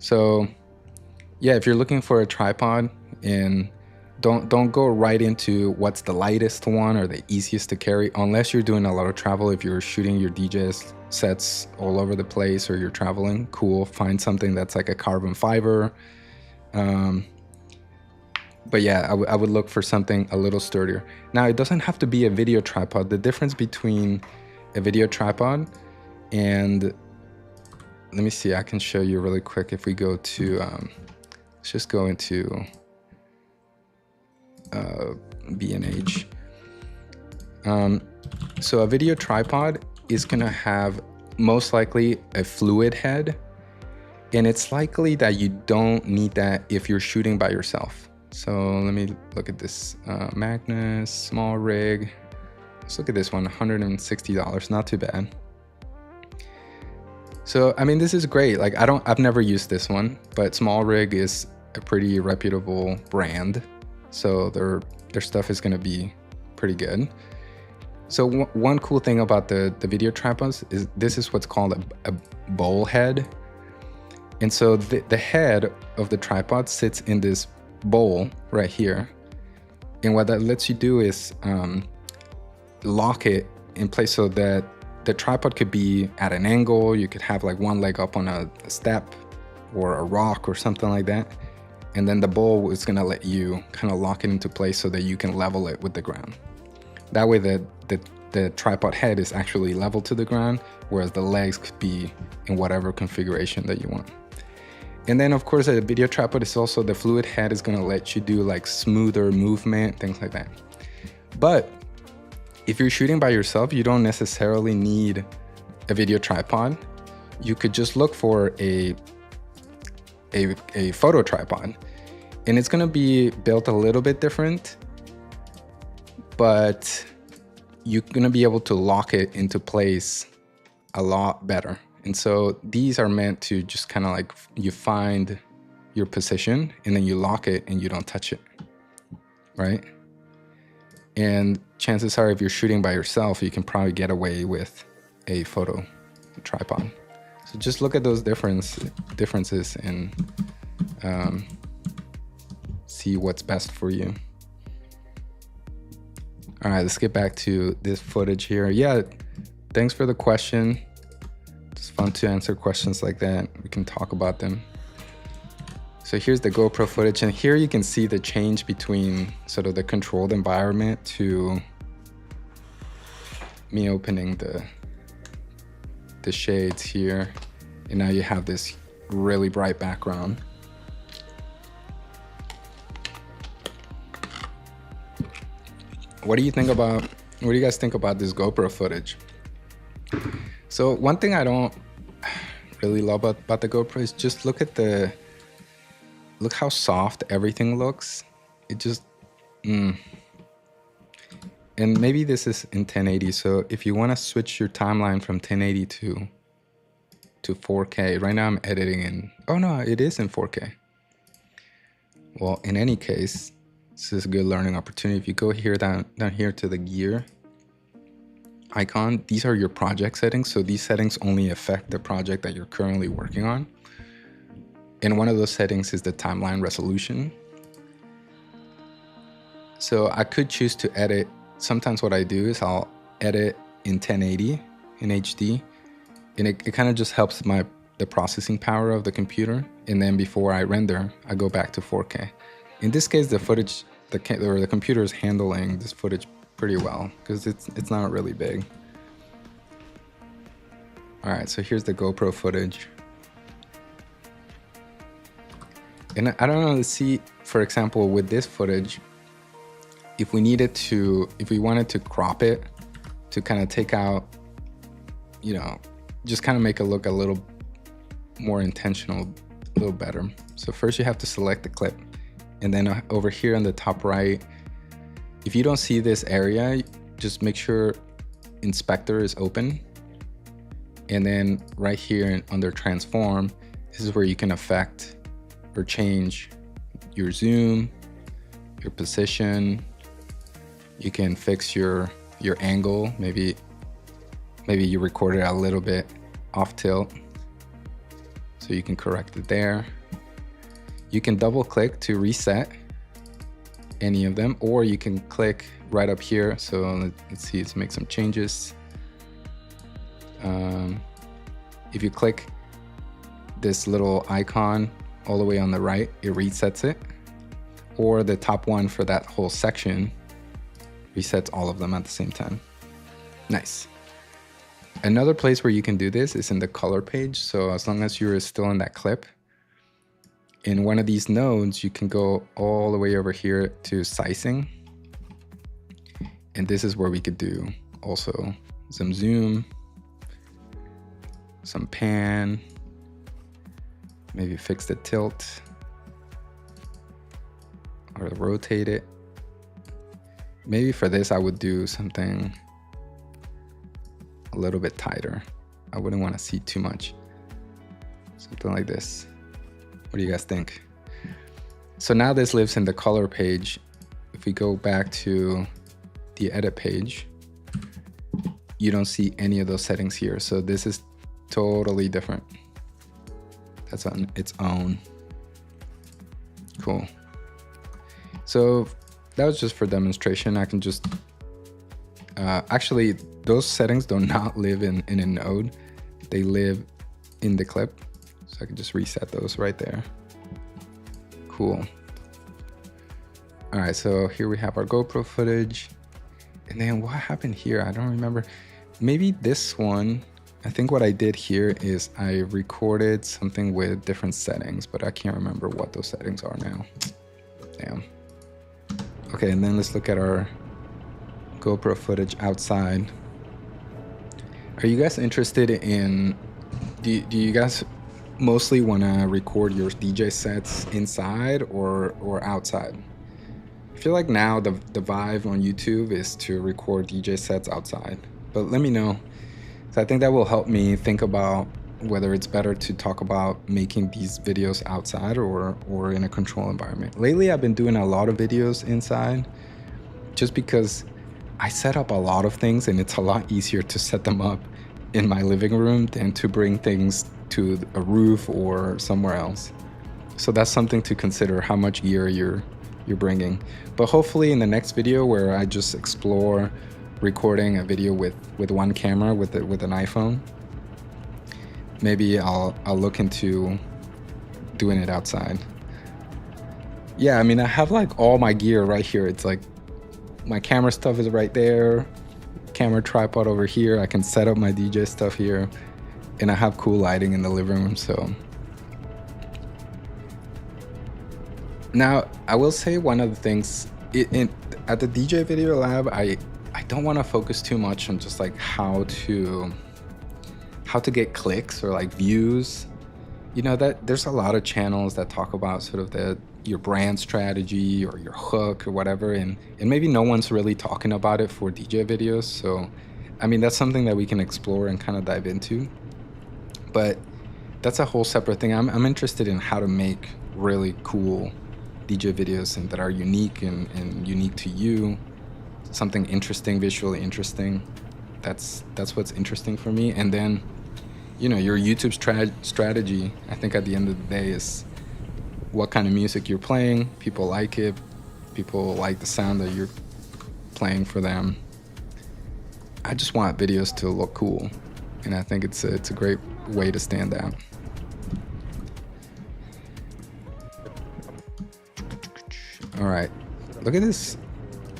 So yeah, if you're looking for a tripod, and don't go right into what's the lightest one or the easiest to carry, unless you're doing a lot of travel. If you're shooting your DJ sets all over the place or you're traveling, cool, find something that's like a carbon fiber. But yeah, I would look for something a little sturdier. Now, it doesn't have to be a video tripod. The difference between a video tripod and, let me see, I can show you really quick. If we go to, let's just go into B&H. So a video tripod is gonna have most likely a fluid head, and it's likely that you don't need that if you're shooting by yourself. So let me look at this Magnus small rig. Let's look at this one, $160, not too bad. So I mean, this is great. Like I've never used this one, but Small Rig is a pretty reputable brand, so their stuff is gonna be pretty good. So one cool thing about the video tripods is this is what's called a bowl head. And so the head of the tripod sits in this bowl right here. And what that lets you do is lock it in place so that the tripod could be at an angle. You could have like one leg up on a step or a rock or something like that. And then the bowl is gonna let you kind of lock it into place so that you can level it with the ground. That way the tripod head is actually level to the ground, whereas the legs could be in whatever configuration that you want. And then of course a video tripod is also, the fluid head is gonna let you do like smoother movement, things like that. But if you're shooting by yourself, you don't necessarily need a video tripod. You could just look for a photo tripod, and it's gonna be built a little bit different, but you're gonna be able to lock it into place a lot better. And so these are meant to just kind of like, you find your position and then you lock it and you don't touch it, right? And chances are if you're shooting by yourself, you can probably get away with a photo tripod. So just look at those differences and see what's best for you. All right, let's get back to this footage here. Yeah, thanks for the question. It's fun to answer questions like that. We can talk about them. So here's the GoPro footage, and here you can see the change between sort of the controlled environment to me opening the shades here. And now you have this really bright background. What do you guys think about this GoPro footage? So one thing I don't really love about the GoPro is just look how soft everything looks. It just, and maybe this is in 1080. So if you want to switch your timeline from 1080 to 4K, right now I'm editing in, oh no, it is in 4K. Well, in any case, this is a good learning opportunity. If you go here down here to the gear icon, these are your project settings. So these settings only affect the project that you're currently working on. And one of those settings is the timeline resolution. So I could choose to edit. Sometimes what I do is I'll edit in 1080 in HD, and it kind of just helps the processing power of the computer. And then before I render, I go back to 4K. In this case, the computer is handling this footage pretty well because it's not really big. All right, so here's the GoPro footage. And I don't know, let's see, for example, with this footage, if we wanted to crop it to kind of take out, just kind of make it look a little more intentional, a little better. So first you have to select the clip. And then over here on the top right, if you don't see this area, just make sure inspector is open. And then right here under transform, this is where you can affect or change your zoom, your position. You can fix your angle. Maybe you recorded it a little bit off tilt, so you can correct it there. You can double click to reset any of them, or you can click right up here. So let's see, let's make some changes. If you click this little icon all the way on the right, it resets it, or the top one for that whole section resets all of them at the same time. Nice. Another place where you can do this is in the color page. So as long as you're still in that clip, in one of these nodes, you can go all the way over here to sizing. And this is where we could do also some zoom, some pan, maybe fix the tilt or rotate it. Maybe for this, I would do something a little bit tighter. I wouldn't want to see too much. Something like this. What do you guys think? So now this lives in the color page. If we go back to the edit page, you don't see any of those settings here. So this is totally different. That's on its own. Cool. So that was just for demonstration. I can just, actually those settings do not live in a node. They live in the clip. So I can just reset those right there. Cool. All right, so here we have our GoPro footage. And then what happened here? I don't remember. Maybe this one, I think what I did here is I recorded something with different settings, but I can't remember what those settings are now. Damn. Okay, and then let's look at our GoPro footage outside. Are you guys interested in, do you guys mostly want to record your DJ sets inside or outside? I feel like now the vibe on YouTube is to record DJ sets outside, but let me know. So I think that will help me think about whether it's better to talk about making these videos outside or in a controlled environment. Lately, I've been doing a lot of videos inside just because I set up a lot of things, and it's a lot easier to set them up in my living room than to bring things to a roof or somewhere else. So that's something to consider, how much gear you're bringing. But hopefully in the next video, where I just explore recording a video with one camera with an iPhone, maybe I'll look into doing it outside. Yeah, I mean, I have like all my gear right here. It's like my camera stuff is right there, camera tripod over here. I can set up my DJ stuff here, and I have cool lighting in the living room. So now I will say one of the things at the DJ Video Lab, I don't want to focus too much on just like how to get clicks or like views. You know, that there's a lot of channels that talk about sort of your brand strategy or your hook or whatever, and maybe no one's really talking about it for DJ videos. So I mean, that's something that we can explore and kind of dive into, but that's a whole separate thing. I'm interested in how to make really cool DJ videos and that are unique and unique to you, something interesting, visually interesting. That's what's interesting for me. And then, you know, your YouTube strategy, I think at the end of the day, is what kind of music you're playing. People like it. People like the sound that you're playing for them. I just want videos to look cool, and I think it's a great way to stand out. All right, look at this.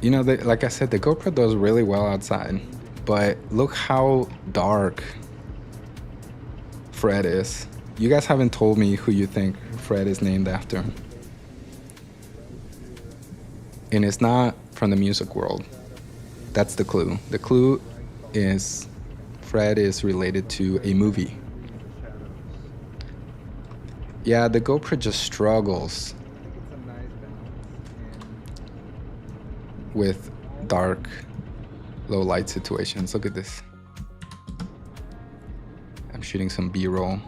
You know, like I said, the GoPro does really well outside, but look how dark Fred is. You guys haven't told me who you think Fred is named after. And it's not from the music world. That's the clue. The clue is Fred is related to a movie. Yeah, the GoPro just struggles with dark, low light situations. Look at this. I'm shooting some B-roll.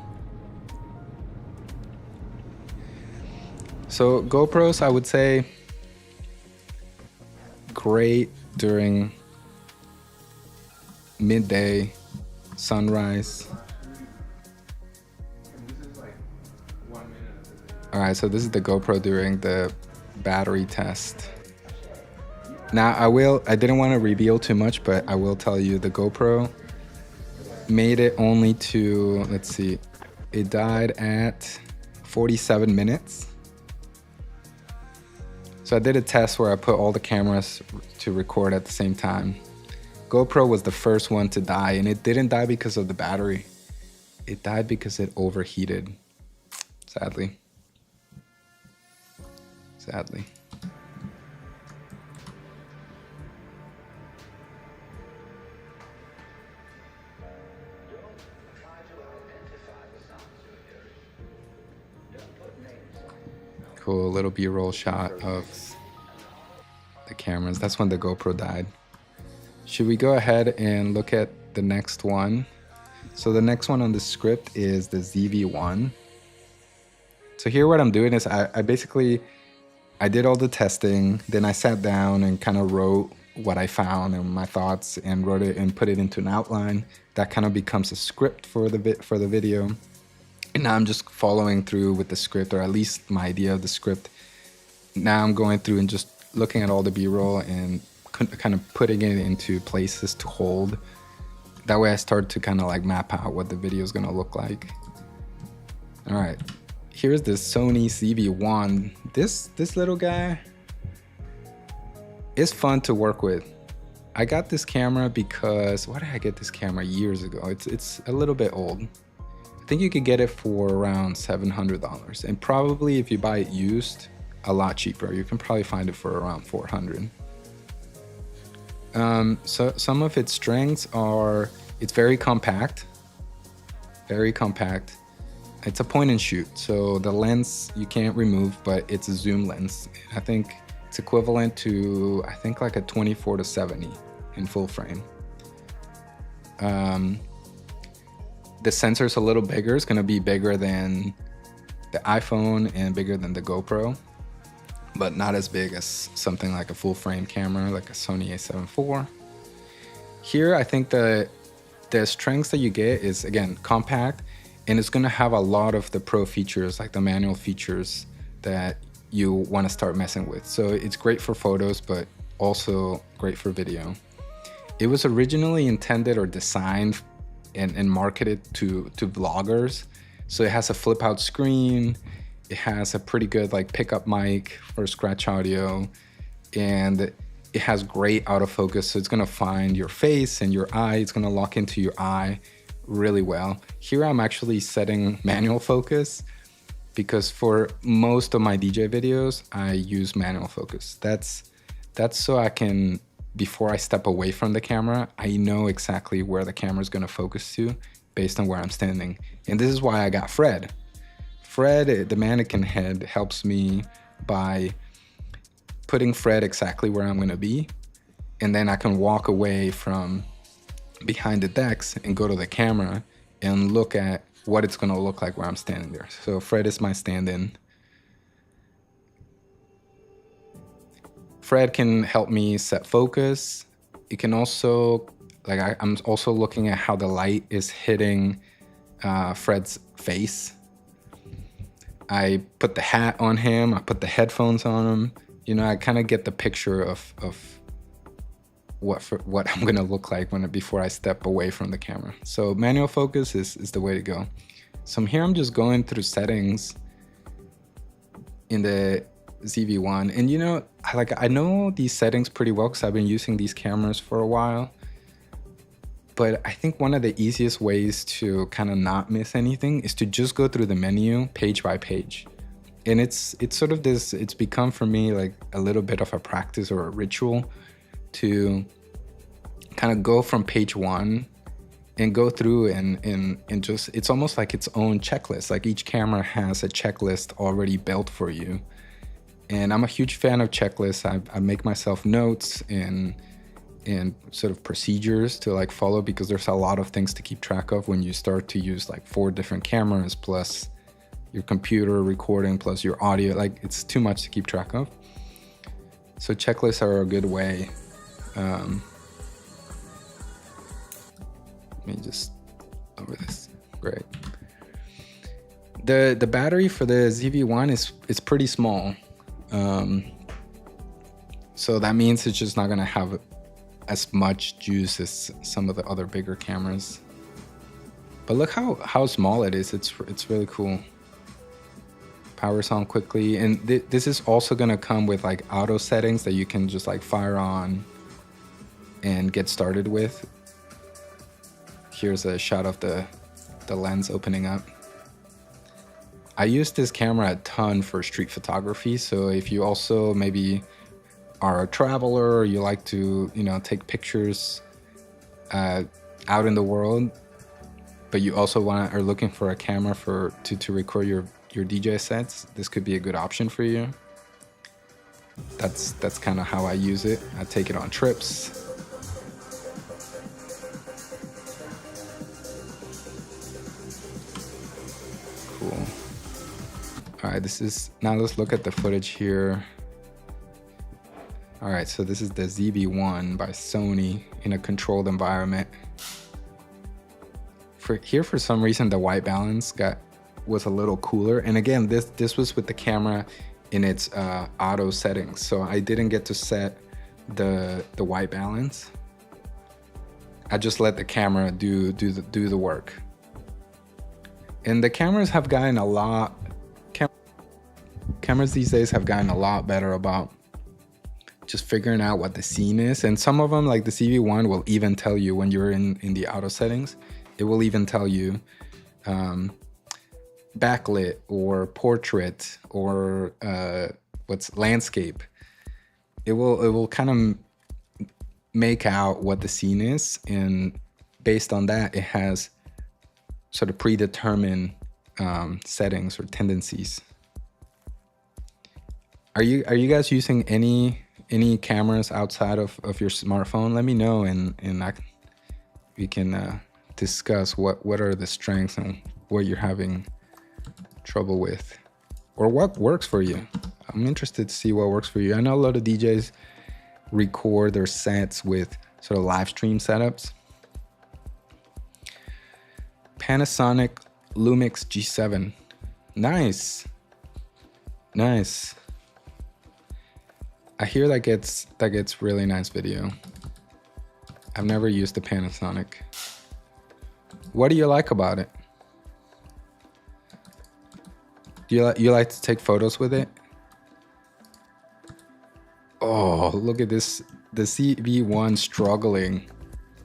So GoPros, I would say, great during midday, sunrise. All right, so this is the GoPro during the battery test. Now I didn't want to reveal too much, but I will tell you the GoPro made it only to, let's see, it died at 47 minutes. So I did a test where I put all the cameras to record at the same time. GoPro was the first one to die, and it didn't die because of the battery. It died because it overheated, sadly. Sadly. Cool little B-roll shot of the cameras. That's when the GoPro died. Should we go ahead and look at the next one? So the next one on the script is the ZV-1. So here what I'm doing is I did all the testing, then I sat down and kind of wrote what I found and my thoughts and wrote it and put it into an outline. That kind of becomes a script for the video. And now I'm just following through with the script, or at least my idea of the script. Now I'm going through and just looking at all the B-roll and kind of putting it into places to hold. That way I start to kind of like map out what the video is going to look like. All right, here's the Sony ZV-1. This little guy is fun to work with. I got this camera because, why did I get this camera? Years ago. It's a little bit old. I think you could get it for around $700, and probably if you buy it used, a lot cheaper. You can probably find it for around $400. So some of its strengths are, it's very compact. It's a point and shoot, so the lens you can't remove, but it's a zoom lens. I think it's equivalent to, I think, like a 24-70 in full frame. The sensor's a little bigger. It's gonna be bigger than the iPhone and bigger than the GoPro, but not as big as something like a full frame camera like a Sony A7 IV. Here, I think the strengths that you get is, again, compact, and it's gonna have a lot of the pro features, like the manual features that you wanna start messing with. So it's great for photos, but also great for video. It was originally intended or designed and marketed to vloggers. So it has a flip out screen. It has a pretty good like pickup mic for scratch audio, and it has great autofocus. So it's gonna find your face and your eye. It's gonna lock into your eye really well. Here I'm actually setting manual focus because for most of my DJ videos, I use manual focus. That's so I can, before I step away from the camera, I know exactly where the camera is gonna focus to based on where I'm standing. And this is why I got Fred. Fred, the mannequin head, helps me by putting Fred exactly where I'm gonna be. And then I can walk away from behind the decks and go to the camera and look at what it's gonna look like where I'm standing there. So Fred is my stand-in. Fred can help me set focus. It can also, like I'm also looking at how the light is hitting Fred's face. I put the hat on him, I put the headphones on him. You know, I kind of get the picture of what I'm gonna look like before I step away from the camera. So manual focus is the way to go. So here I'm just going through settings in the ZV-1, and you know, I know these settings pretty well because I've been using these cameras for a while. But I think one of the easiest ways to kind of not miss anything is to just go through the menu page by page. And it's sort of this, it's become for me like a little bit of a practice or a ritual to kind of go from page one and go through and just, it's almost like its own checklist. Like each camera has a checklist already built for you. And I'm a huge fan of checklists. I make myself notes and sort of procedures to like follow, because there's a lot of things to keep track of when you start to use like 4 different cameras plus your computer recording plus your audio. Like it's too much to keep track of. So checklists are a good way. Let me just over this. Great. The battery for the ZV-1 is pretty small. So that means it's just not gonna have as much juice as some of the other bigger cameras. But look how small it is. It's really cool. Powers on quickly, and this is also gonna come with like auto settings that you can just like fire on and get started with. Here's a shot of the lens opening up. I use this camera a ton for street photography, so if you also maybe are a traveler or you like to, you know, take pictures out in the world, but you also are looking for a camera to record your DJ sets, this could be a good option for you. That's kind of how I use it. I take it on trips. Cool. All right, now let's look at the footage here. All right, so this is the ZV-1 by Sony in a controlled environment. For some reason, the white balance was a little cooler. And again, this was with the camera in its auto settings. So I didn't get to set the white balance. I just let the camera do the work. And the cameras have gotten cameras these days have gotten a lot better about just figuring out what the scene is. And some of them, like the ZV-1, will even tell you when you're in the auto settings, it will even tell you backlit or portrait or what's landscape. It will kind of make out what the scene is, and based on that, it has sort of predetermined settings or tendencies. Are you guys using any cameras outside of your smartphone? Let me know, and we can discuss what are the strengths and what you're having trouble with, or what works for you. I'm interested to see what works for you. I know a lot of DJs record their sets with sort of live stream setups. Panasonic Lumix G7. Nice. Nice. I hear that gets really nice video. I've never used the Panasonic. What do you like about it? Do you like to take photos with it? Oh, look at this. The CV1 struggling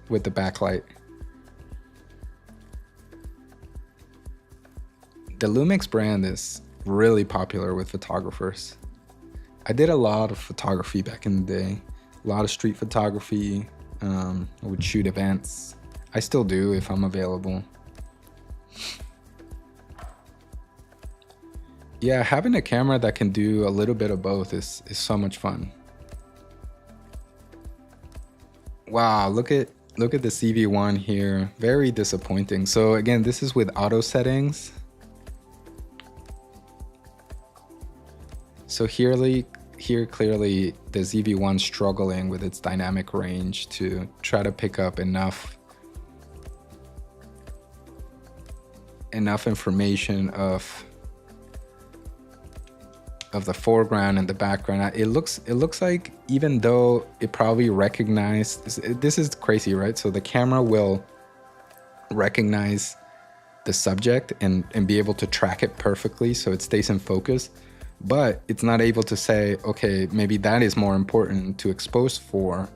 with the backlight. The Lumix brand is really popular with photographers. I did a lot of photography back in the day. A lot of street photography. I would shoot events. I still do if I'm available. Yeah, having a camera that can do a little bit of both is so much fun. Wow, look at the CV1 here. Very disappointing. So again, this is with auto settings. So here clearly the CV1 struggling with its dynamic range to try to pick up enough information of the foreground and the background. It looks like, even though it probably recognized, this is crazy, right? So the camera will recognize the subject and be able to track it perfectly so it stays in focus, but it's not able to say, okay, maybe that is more important to expose for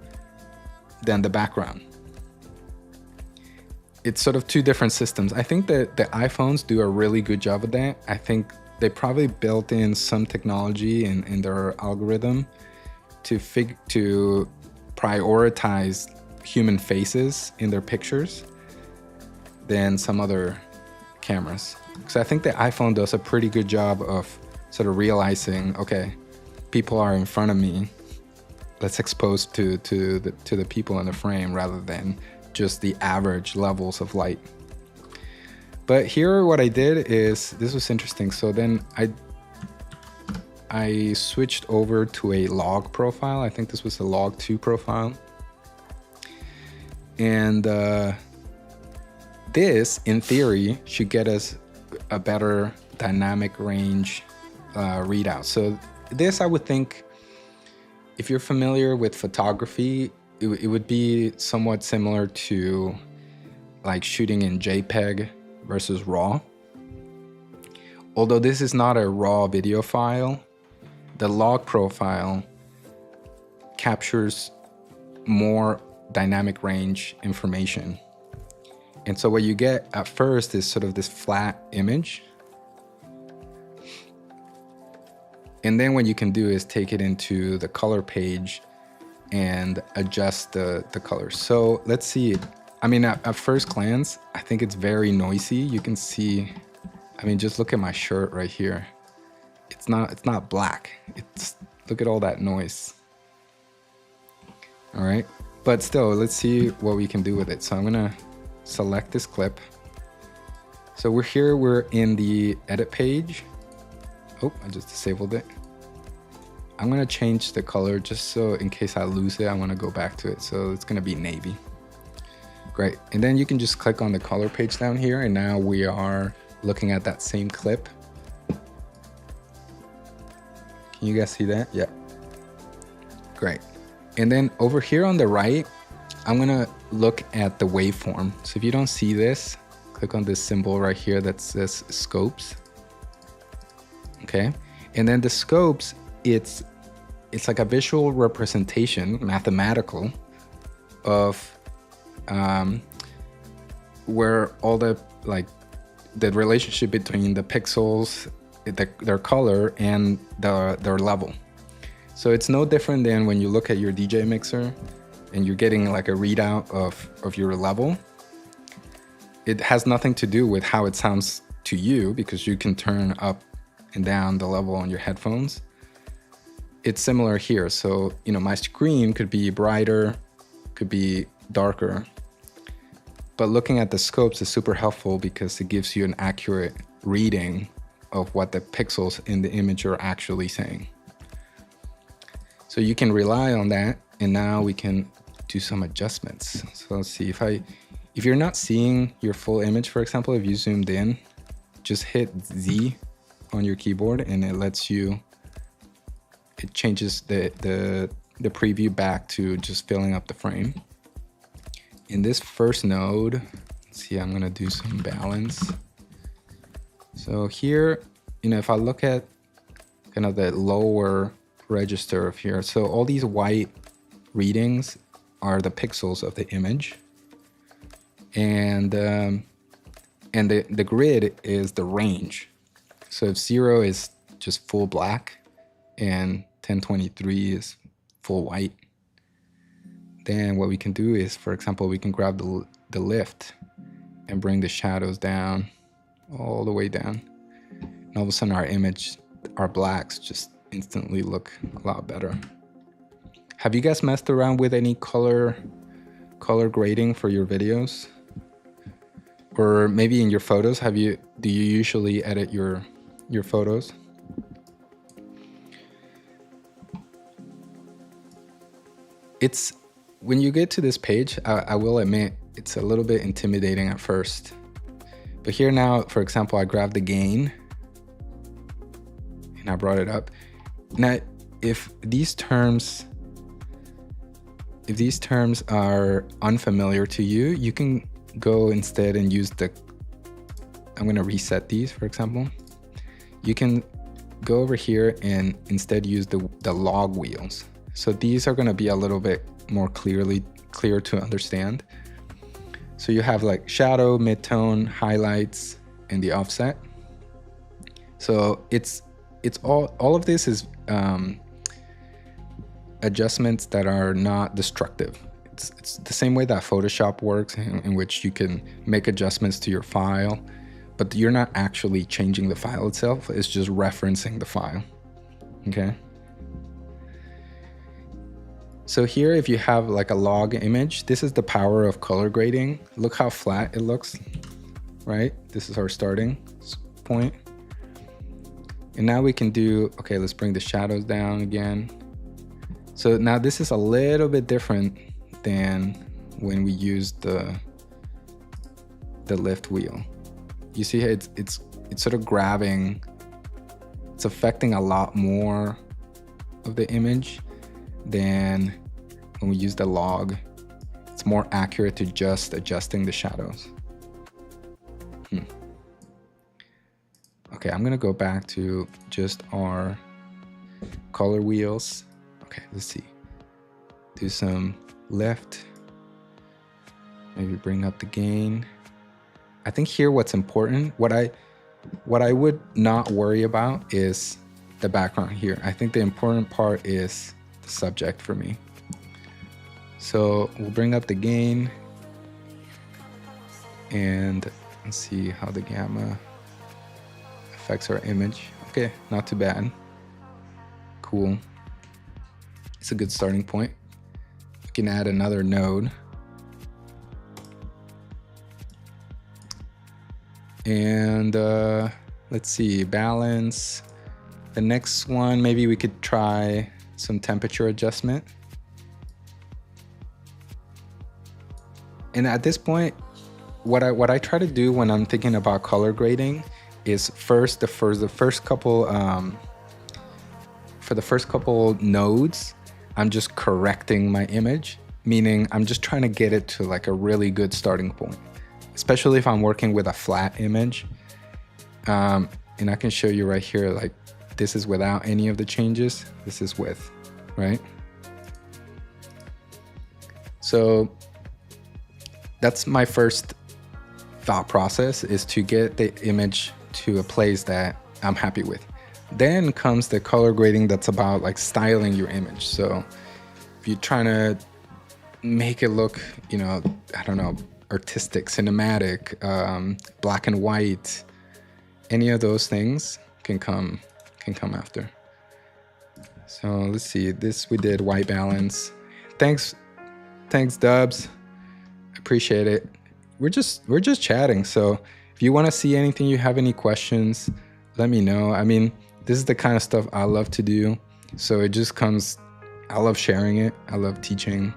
than the background. It's sort of two different systems. I think that the iPhones do a really good job of that. I think they probably built in some technology in their algorithm to prioritize human faces in their pictures than some other cameras. So I think the iPhone does a pretty good job of sort of realizing, okay, people are in front of me. Let's expose to the people in the frame rather than just the average levels of light. But here what I did is, this was interesting. So then I switched over to a log profile. I think this was a log 2 profile. And this, in theory, should get us a better dynamic range readout. So this, I would think, if you're familiar with photography, it would be somewhat similar to like shooting in JPEG versus RAW. Although this is not a RAW video file, the log profile captures more dynamic range information. And so what you get at first is sort of this flat image. And then what you can do is take it into the color page and adjust the colors. So let's see. I mean, at first glance, I think it's very noisy. You can see, I mean, just look at my shirt right here. It's not black. Look at all that noise. All right, but still, let's see what we can do with it. So I'm gonna select this clip. So we're in the edit page. Oh, I just disabled it. I'm gonna change the color just so in case I lose it, I wanna go back to it. So it's gonna be navy. Great, and then you can just click on the color page down here, and now we are looking at that same clip. Can you guys see that? Yeah. Great. And then over here on the right, I'm gonna look at the waveform. So if you don't see this, click on this symbol right here that says scopes. Okay, and then the scopes, it's like a visual representation, mathematical, of where all the relationship between the pixels, their color, and their level. So it's no different than when you look at your DJ mixer and you're getting like a readout of your level. It has nothing to do with how it sounds to you, because you can turn up and down the level on your headphones. It's similar here. So, you know, my screen could be brighter, could be darker, but looking at the scopes is super helpful because it gives you an accurate reading of what the pixels in the image are actually saying. So you can rely on that, and now we can do some adjustments. So let's see, if you're not seeing your full image, for example, if you zoomed in, just hit Z on your keyboard and it changes the preview back to just filling up the frame. In this first node, let's see, I'm gonna do some balance. So here, if I look at kind of the lower register of here, so all these white readings are the pixels of the image, and the grid is the range. So if 0 is just full black and 1023 is full white, then what we can do is, for example, we can grab the lift and bring the shadows down, all the way down. And all of a sudden our blacks just instantly look a lot better. Have you guys messed around with any color grading for your videos? Or maybe in your photos, do you usually edit your photos? When you get to this page, I will admit, it's a little bit intimidating at first. But here now, for example, I grabbed the gain and I brought it up. Now, if these terms are unfamiliar to you, you can go instead and use I'm gonna reset these, for example. You can go over here and instead use the log wheels. So these are gonna be a little bit more clear to understand. So you have like shadow, midtone, highlights, and the offset. So it's all of this is adjustments that are not destructive. It's the same way that Photoshop works, in which you can make adjustments to your file, but you're not actually changing the file itself. It's just referencing the file. Okay. So here, if you have like a log image, this is the power of color grading. Look how flat it looks, right? This is our starting point. And now we can do, okay, let's bring the shadows down again. So now this is a little bit different than when we used the lift wheel. You see it's sort of grabbing, it's affecting a lot more of the image than when we use the log. It's more accurate to just adjusting the shadows. Okay, I'm gonna go back to just our color wheels. Okay, let's see. Do some lift. Maybe bring up the gain. I think here what's important, what I would not worry about is the background here. I think the important part is the subject for me. So we'll bring up the gain and let's see how the gamma affects our image. Okay, not too bad. Cool. It's a good starting point. We can add another node. And let's see, balance. The next one, maybe we could try some temperature adjustment. And at this point, what I try to do when I'm thinking about color grading is for the first couple nodes, I'm just correcting my image, meaning I'm just trying to get it to like a really good starting point, especially if I'm working with a flat image. And I can show you right here, like this is without any of the changes. This is with, right? So that's my first thought process, is to get the image to a place that I'm happy with. Then comes the color grading that's about like styling your image. So if you're trying to make it look, I don't know, artistic, cinematic, black and white, any of those things can come after. So let's see, we did white balance. Thanks Dubs, appreciate it. We're just chatting. So if you want to see anything, you have any questions, let me know. I mean, this is the kind of stuff I love to do. So it just comes, I love sharing it. I love teaching.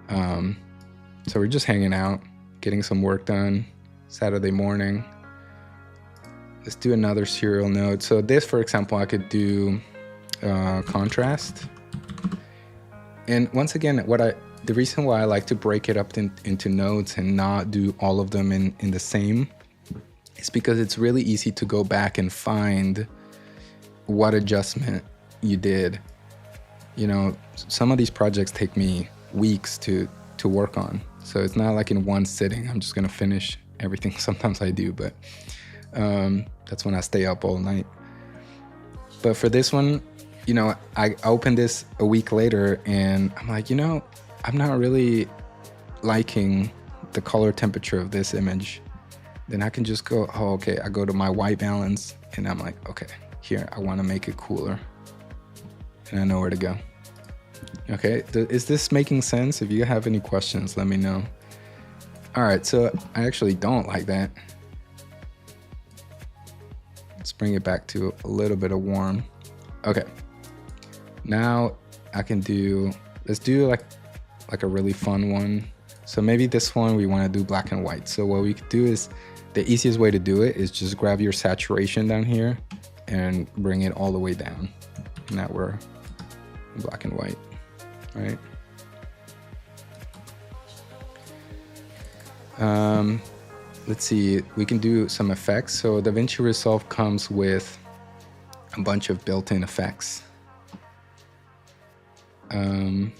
So we're just hanging out, getting some work done. Saturday morning. Let's do another serial node. So this, for example, I could do contrast. And once again, the reason why I like to break it up into nodes and not do all of them in the same is because it's really easy to go back and find what adjustment you did. You know, some of these projects take me weeks to work on. So it's not like in one sitting, I'm just gonna finish everything. Sometimes I do, but that's when I stay up all night. But for this one, you know, I opened this a week later and I'm like, you know, I'm not really liking the color temperature of this image. Then I can just go, oh, okay, I go to my white balance and I'm like, okay, here, I wanna make it cooler. And I know where to go. Okay, is this making sense? If you have any questions, let me know. All right, so I actually don't like that. Let's bring it back to a little bit of warm. Okay, now I can do, let's do like a really fun one. So maybe this one we want to do black and white. So what we could do is, the easiest way to do it is just grab your saturation down here and bring it all the way down. Now we're in black and white, right? Let's see, we can do some effects. So DaVinci Resolve comes with a bunch of built-in effects. And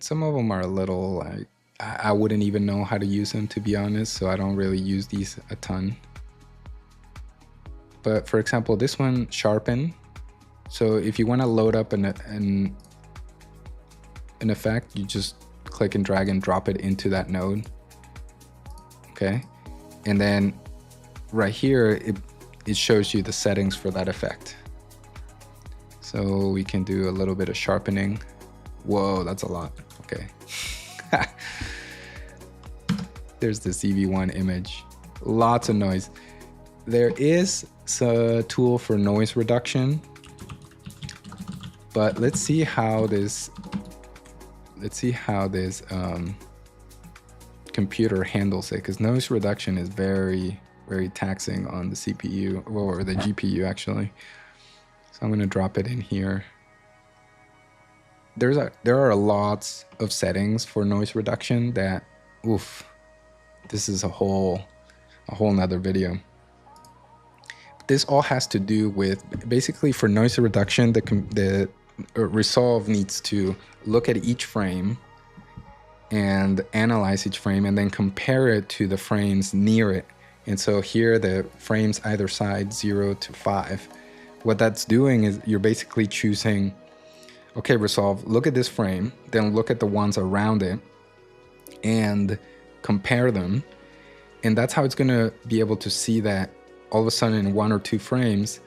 some of them are a little like, I wouldn't even know how to use them, to be honest, so I don't really use these a ton. But for example, this one, sharpen. So if you want to load up an effect, you just click and drag and drop it into that node. Okay, and then right here, it shows you the settings for that effect. So we can do a little bit of sharpening. Whoa, that's a lot. Okay. There's the CV1 image. Lots of noise. There is a tool for noise reduction, but let's see how this computer handles it, because noise reduction is very, very taxing on the CPU, or the GPU actually. So I'm going to drop it in here. There are lots of settings for noise reduction that, oof, this is a whole nother video. This all has to do with, basically for noise reduction, the Resolve needs to look at each frame and analyze each frame and then compare it to the frames near it. And so here the frames either side 0 to 5. What that's doing is you're basically choosing, okay, Resolve, look at this frame, then look at the ones around it and compare them. And that's how it's gonna be able to see that all of a sudden in 1 or 2 frames,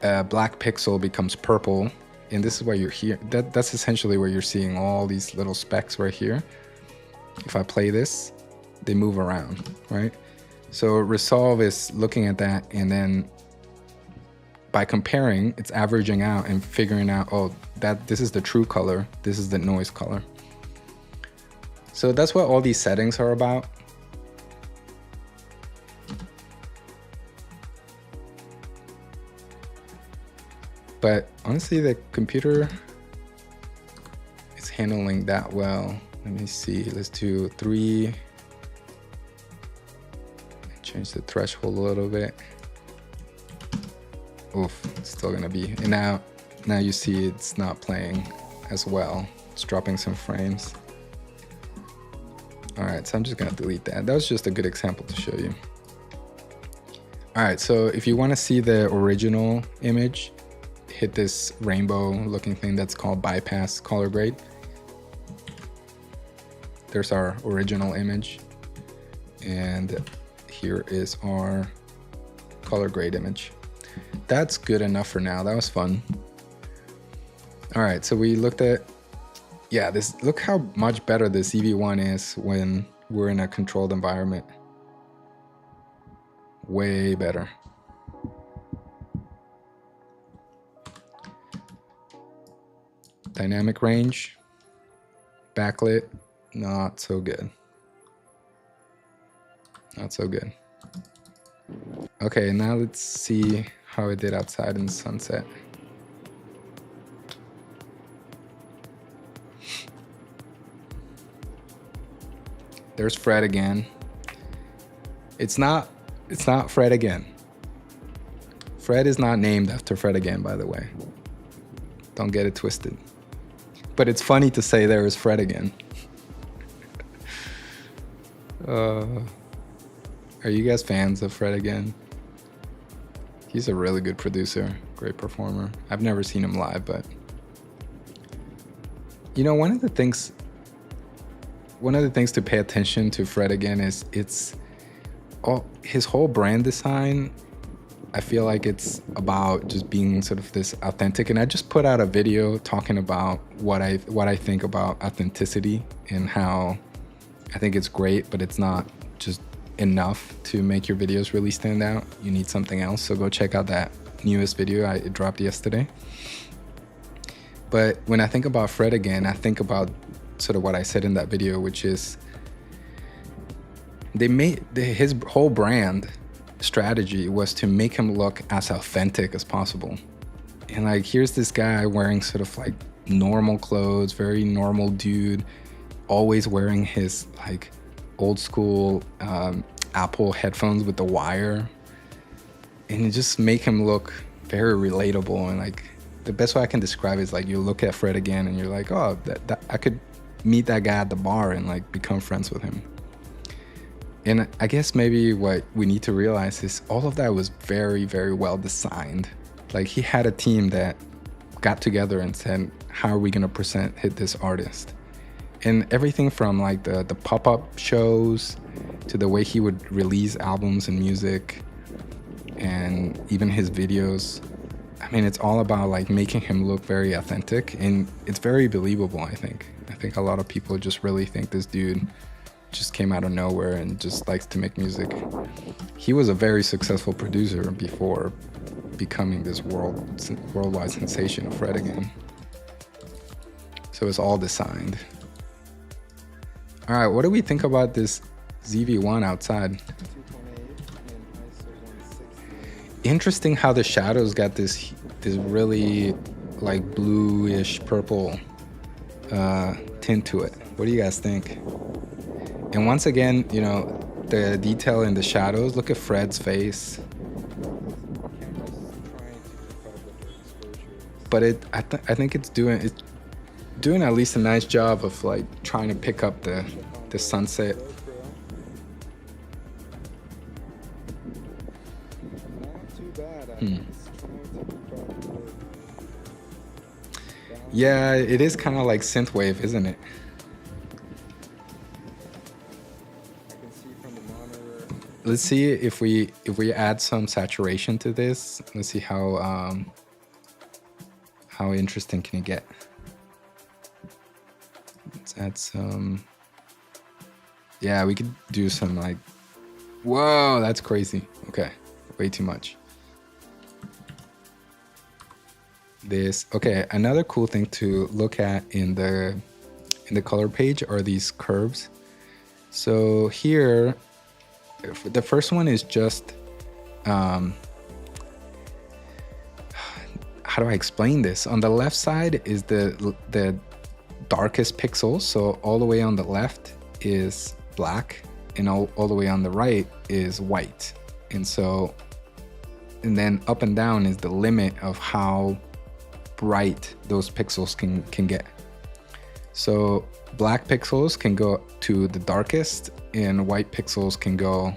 a black pixel becomes purple. And this is why you're here. That's essentially where you're seeing all these little specks right here. If I play this, they move around, right? So Resolve is looking at that, and then by comparing, it's averaging out and figuring out, oh, this is the true color, this is the noise color. So that's what all these settings are about. But honestly, the computer is handling that well. Let me see, let's do 3. Change the threshold a little bit. Oof, it's still gonna be, and now you see it's not playing as well. It's dropping some frames. All right, so I'm just gonna delete that. That was just a good example to show you. All right, so if you wanna see the original image, hit this rainbow looking thing that's called bypass color grade. There's our original image, and here is our color grade image. That's good enough for now. That was fun. All right, so we looked at, yeah, look how much better the CV1 is when we're in a controlled environment. Way better. Dynamic range. Backlit, not so good. Not so good. Okay, now let's see how it did outside in the sunset. There's Fred again. It's not Fred again. Fred is not named after Fred again, by the way. Don't get it twisted. But it's funny to say there is Fred again. Are you guys fans of Fred again? He's a really good producer, great performer. I've never seen him live, but you know, one of the things to pay attention to Fred again is his whole brand design. I feel like it's about just being sort of this authentic, and I just put out a video talking about what I think about authenticity and how I think it's great, but it's not just enough to make your videos really stand out. You need something else. So go check out that newest video it dropped yesterday. But when I think about Fred again, I think about sort of what I said in that video, which is his whole brand strategy was to make him look as authentic as possible. And like, here's this guy wearing sort of like normal clothes, very normal dude, always wearing his like old school Apple headphones with the wire, and it just make him look very relatable. And like, the best way I can describe it is like, you look at Fred again and you're like, oh, that I could meet that guy at the bar and like become friends with him. And I guess maybe what we need to realize is all of that was very, very well designed. Like, he had a team that got together and said, how are we gonna hit this artist? And everything from like the pop-up shows to the way he would release albums and music and even his videos. I mean, it's all about like making him look very authentic, and it's very believable, I think. I think a lot of people just really think this dude just came out of nowhere and just likes to make music. He was a very successful producer before becoming this worldwide sensation of Fred again. So it's all designed. All right, what do we think about this ZV-1 outside? 2.8 and ISO 160. Interesting how the shadows got this really like bluish purple tint to it. What do you guys think? And once again, you know, the detail in the shadows. Look at Fred's face. But I think it's doing at least a nice job of like trying to pick up the sunset. Not too bad. Yeah, it is kind of like synthwave, isn't it? I can see from the monitor. Let's see if we add some saturation to this. Let's see how interesting can it get. Let's add some. Yeah, we could do some like. Whoa, that's crazy. Okay, way too much. Okay, another cool thing to look at in the color page are these curves. So here, the first one is just how do I explain this? On the left side is the darkest pixels, so all the way on the left is black, and all the way on the right is white. And then up and down is the limit of how bright those pixels can get. So black pixels can go to the darkest, and white pixels can go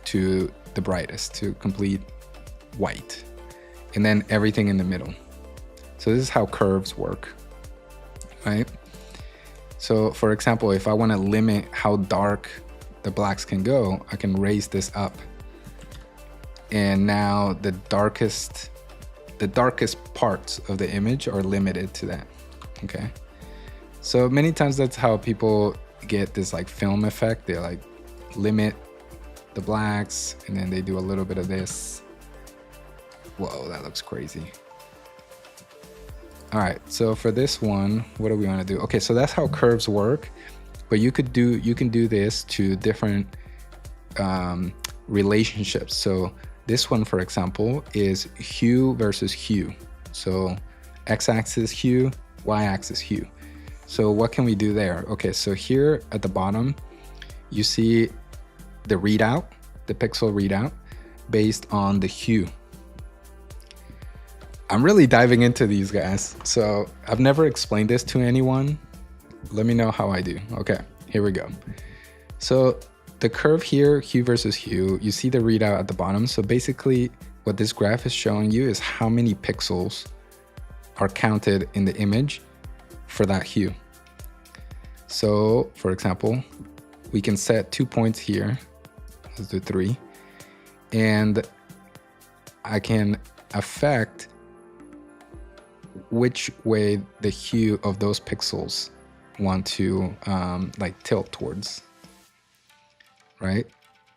to the brightest, to complete white, and then everything in the middle. So this is how curves work, right? So for example, if I want to limit how dark the blacks can go, I can raise this up, and now the darkest parts of the image are limited to that. Okay, so many times that's how people get this like film effect. They like limit the blacks, and then they do a little bit of this. Whoa, that looks crazy. All right, so for this one, what do we want to do? Okay, so that's how curves work, but you can do this to different relationships. So this one, for example, is hue versus hue. So x-axis hue, y-axis hue. So what can we do there? Okay, so here at the bottom, you see the readout, the pixel readout based on the hue. I'm really diving into these guys. So I've never explained this to anyone. Let me know how I do. Okay, here we go. So the curve here, hue versus hue, you see the readout at the bottom. So basically what this graph is showing you is how many pixels are counted in the image for that hue. So for example, we can set 2 points here. Let's do 3. And I can affect which way the hue of those pixels want to like tilt towards, right?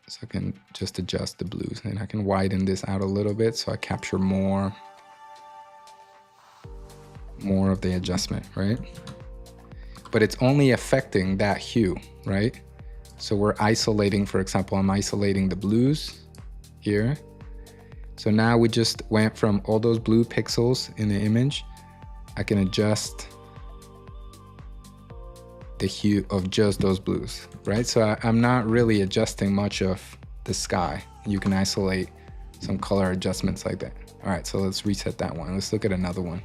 So I can just adjust the blues, and I can widen this out a little bit so I capture more of the adjustment, right? But it's only affecting that hue, right? So we're isolating, for example, I'm isolating the blues here. So now we just went from all those blue pixels in the image. I can adjust the hue of just those blues, right? So I'm not really adjusting much of the sky. You can isolate some color adjustments like that. All right, so let's reset that one. Let's look at another one.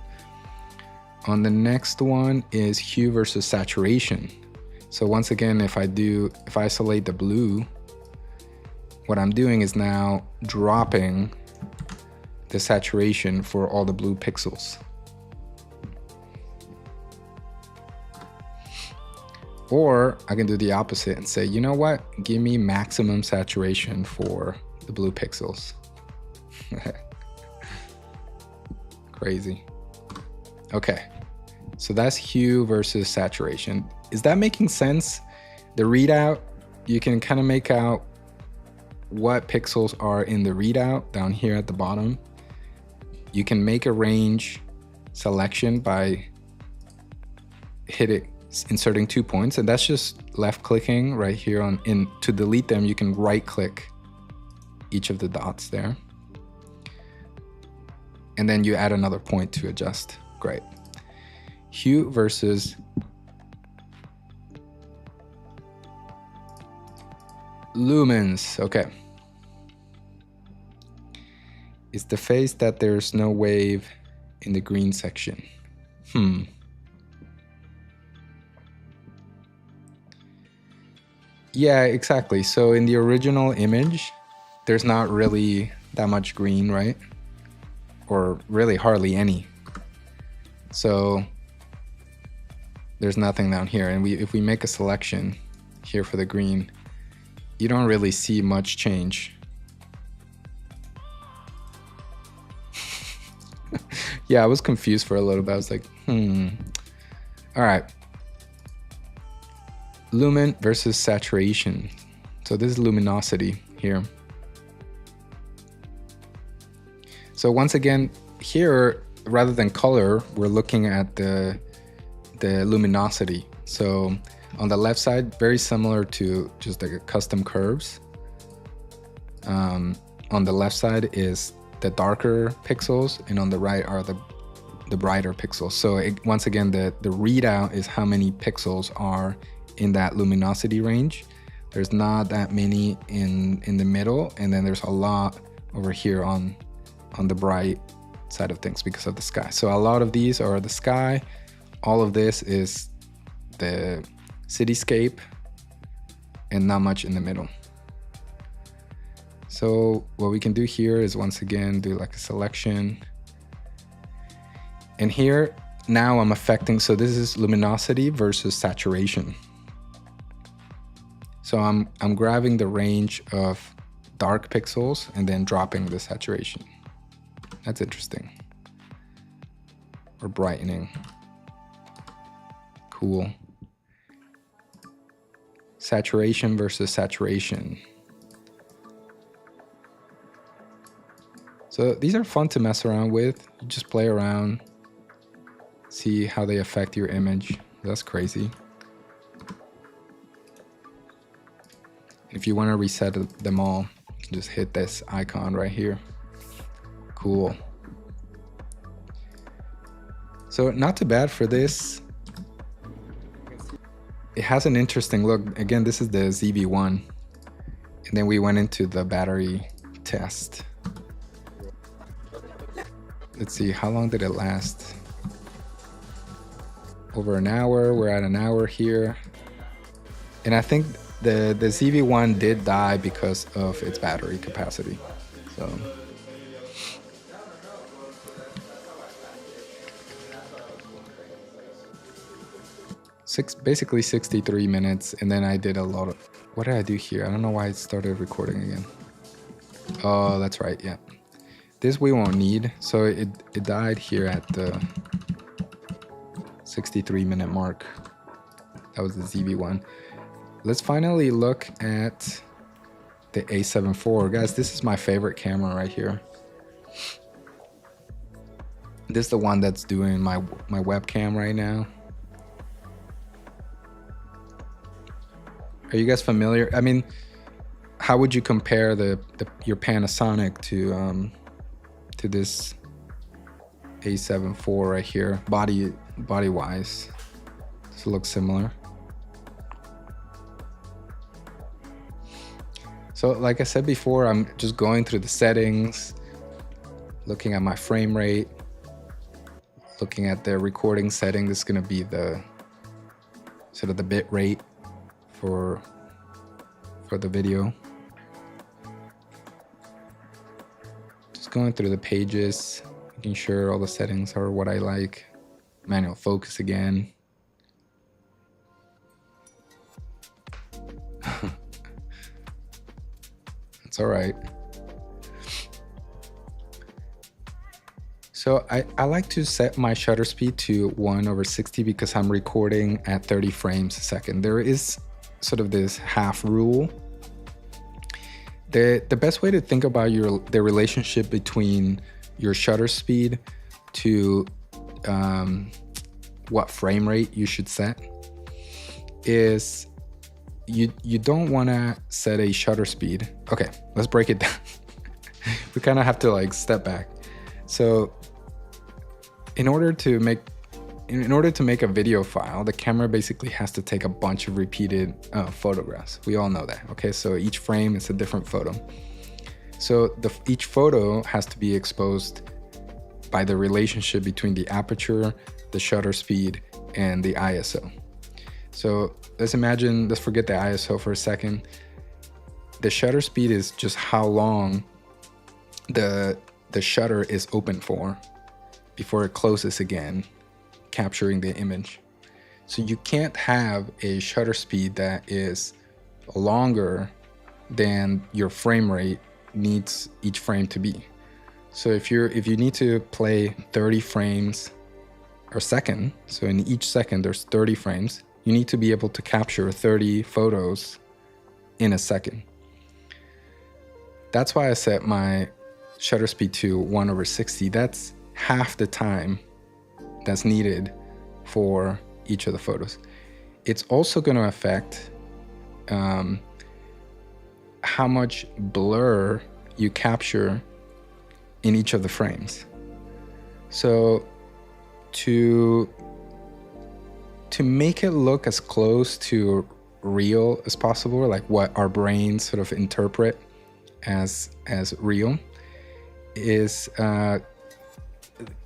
On the next one is hue versus saturation. So once again, if I isolate the blue, what I'm doing is now dropping the saturation for all the blue pixels. Or I can do the opposite and say, you know what? Give me maximum saturation for the blue pixels. Crazy. Okay, so that's hue versus saturation. Is that making sense? The readout, you can kind of make out what pixels are in the readout down here at the bottom. You can make a range selection by inserting 2 points, and that's just left clicking right here to delete them. You can right click each of the dots there, and then you add another point to adjust. Great. Hue versus lumens. Okay. It's the phase that there's no wave in the green section. Yeah, exactly. So in the original image, there's not really that much green, right? Or really hardly any. So there's nothing down here. And if we make a selection here for the green, you don't really see much change. Yeah, I was confused for a little bit. I was like, All right. Lumen versus saturation. So this is luminosity here. So once again, here, rather than color, we're looking at the luminosity. So on the left side, very similar to just like custom curves. On the left side is the darker pixels, and on the right are the brighter pixels. So once again, the readout is how many pixels are in that luminosity range. There's not that many in the middle, and then there's a lot over here on the bright side of things because of the sky. So a lot of these are the sky. All of this is the cityscape, and not much in the middle. So what we can do here is once again do like a selection. And here now I'm affecting, so this is luminosity versus saturation. So I'm grabbing the range of dark pixels and then dropping the saturation. That's interesting. Or brightening. Cool. Saturation versus saturation. So these are fun to mess around with. You just play around. See how they affect your image. That's crazy. If you want to reset them all, just hit this icon right here. Cool. So not too bad for this. It has an interesting look. Again, this is the ZV-1. And then we went into the battery test. Let's see, how long did it last? Over an hour. We're at an hour here. And I think the ZV-1 did die because of its battery capacity. So basically 63 minutes, and then I did a lot of, what did I do here? I don't know why it started recording again. Oh, that's right, yeah. This we won't need, so it died here at the 63-minute mark. That was the ZV-1. Let's finally look at the A7 IV. Guys, this is my favorite camera right here. This is the one that's doing my webcam right now. Are you guys familiar? I mean, how would you compare your Panasonic to this A7 IV right here, body wise? Does it look similar? So like I said before, I'm just going through the settings, looking at my frame rate, looking at the recording setting. This is going to be the sort of the bit rate for the video. Just going through the pages, making sure all the settings are what I like. Manual focus again. It's all right. So I like to set my shutter speed to 1/60 because I'm recording at 30 frames a second. There is sort of this half rule. The best way to think about the relationship between your shutter speed to what frame rate you should set is you don't want to set a shutter speed. Okay, let's break it down. We kind of have to like step back. So in order to make a video file, the camera basically has to take a bunch of repeated photographs. We all know that, okay? So each frame is a different photo. So each photo has to be exposed by the relationship between the aperture, the shutter speed, and the ISO. So let's forget the ISO for a second. The shutter speed is just how long the shutter is open for before it closes again, capturing the image. So you can't have a shutter speed that is longer than your frame rate needs each frame to be. So if you need to play 30 frames a second, so in each second there's 30 frames, you need to be able to capture 30 photos in a second. That's why I set my shutter speed to 1/60. That's half the time that's needed for each of the photos. It's also going to affect how much blur you capture in each of the frames. So to make it look as close to real as possible, like what our brains sort of interpret as real, is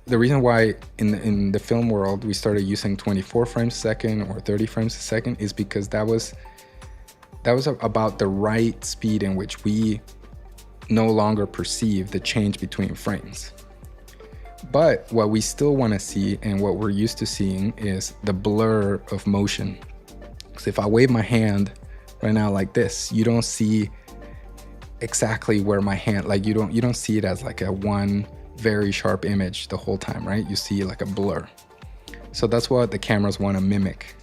the reason why in the film world we started using 24 frames a second or 30 frames a second is because that was about the right speed in which we no longer perceive the change between frames. But what we still want to see and what we're used to seeing is the blur of motion. So if I wave my hand right now like this, you don't see exactly where my hand, like you don't see it as like a one very sharp image the whole time, right? You see like a blur. So that's what the cameras want to mimic.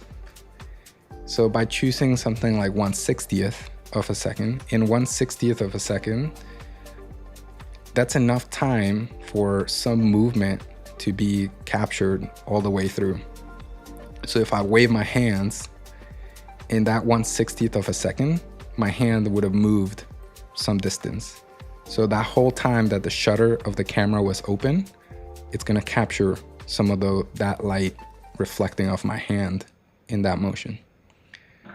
So by choosing something like 1/60th of a second, in 1/60th of a second, that's enough time for some movement to be captured all the way through. So if I wave my hands, in that 1/60th of a second, my hand would have moved some distance. So that whole time that the shutter of the camera was open, it's gonna capture some of that light reflecting off my hand in that motion.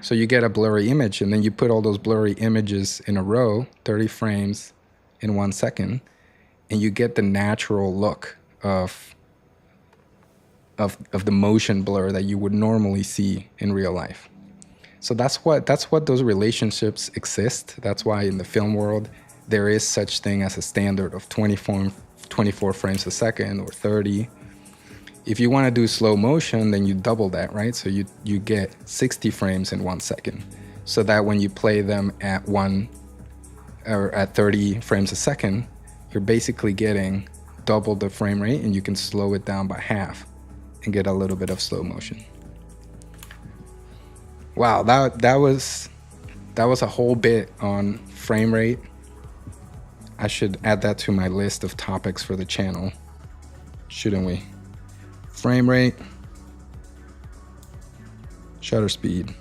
So you get a blurry image, and then you put all those blurry images in a row, 30 frames in 1 second, and you get the natural look of the motion blur that you would normally see in real life. So that's what those relationships exist. That's why in the film world, there is such thing as a standard of 24 frames a second or 30. If you want to do slow motion, then you double that, right? So you get 60 frames in 1 second, so that when you play them at 30 frames a second, you're basically getting double the frame rate, and you can slow it down by half and get a little bit of slow motion. Wow, that was a whole bit on frame rate. I should add that to my list of topics for the channel, shouldn't we? Frame rate, shutter speed.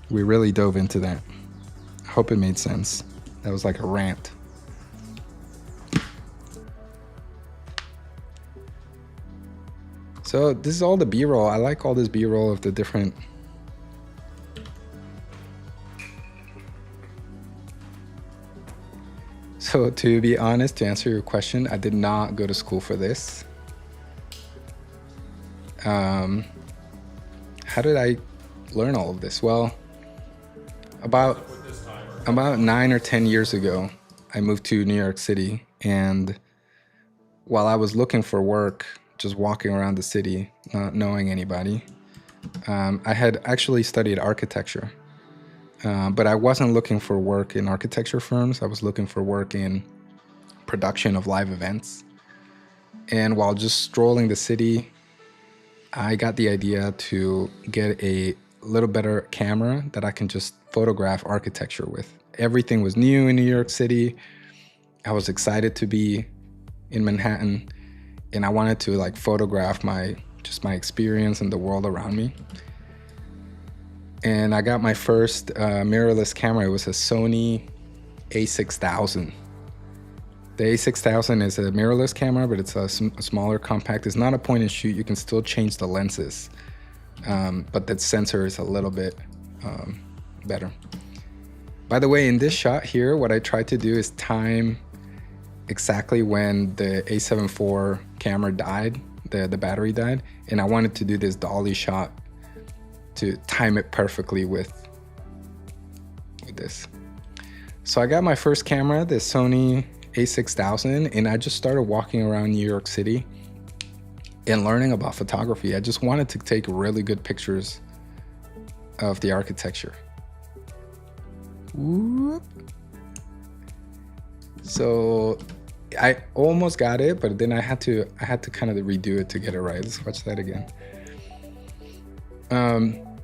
We really dove into that. I hope it made sense. That was like a rant. So this is all the B-roll. I like all this B-roll of the different. So to be honest, to answer your question, I did not go to school for this. How did I learn all of this? Well, about 9 or 10 years ago, I moved to New York City, and while I was looking for work, just walking around the city, not knowing anybody, I had actually studied architecture, but I wasn't looking for work in architecture firms. I was looking for work in production of live events. And while just strolling the city, I got the idea to get a little better camera that I can just photograph architecture with. Everything was new in New York City. I was excited to be in Manhattan, and I wanted to like photograph my experience and the world around me. And I got my first mirrorless camera. It was a Sony a6000. The a6000 is a mirrorless camera, but it's a smaller compact. It's not a point and shoot. You can still change the lenses, but the sensor is a little bit better. By the way, in this shot here, what I tried to do is time exactly when the A7 IV camera died, the battery died, and I wanted to do this dolly shot to time it perfectly with this. So I got my first camera, the Sony a6000, and I just started walking around New York City and learning about photography. I just wanted to take really good pictures of the architecture. Whoop. So I almost got it, but then I had to kind of redo it to get it right. Let's watch that again.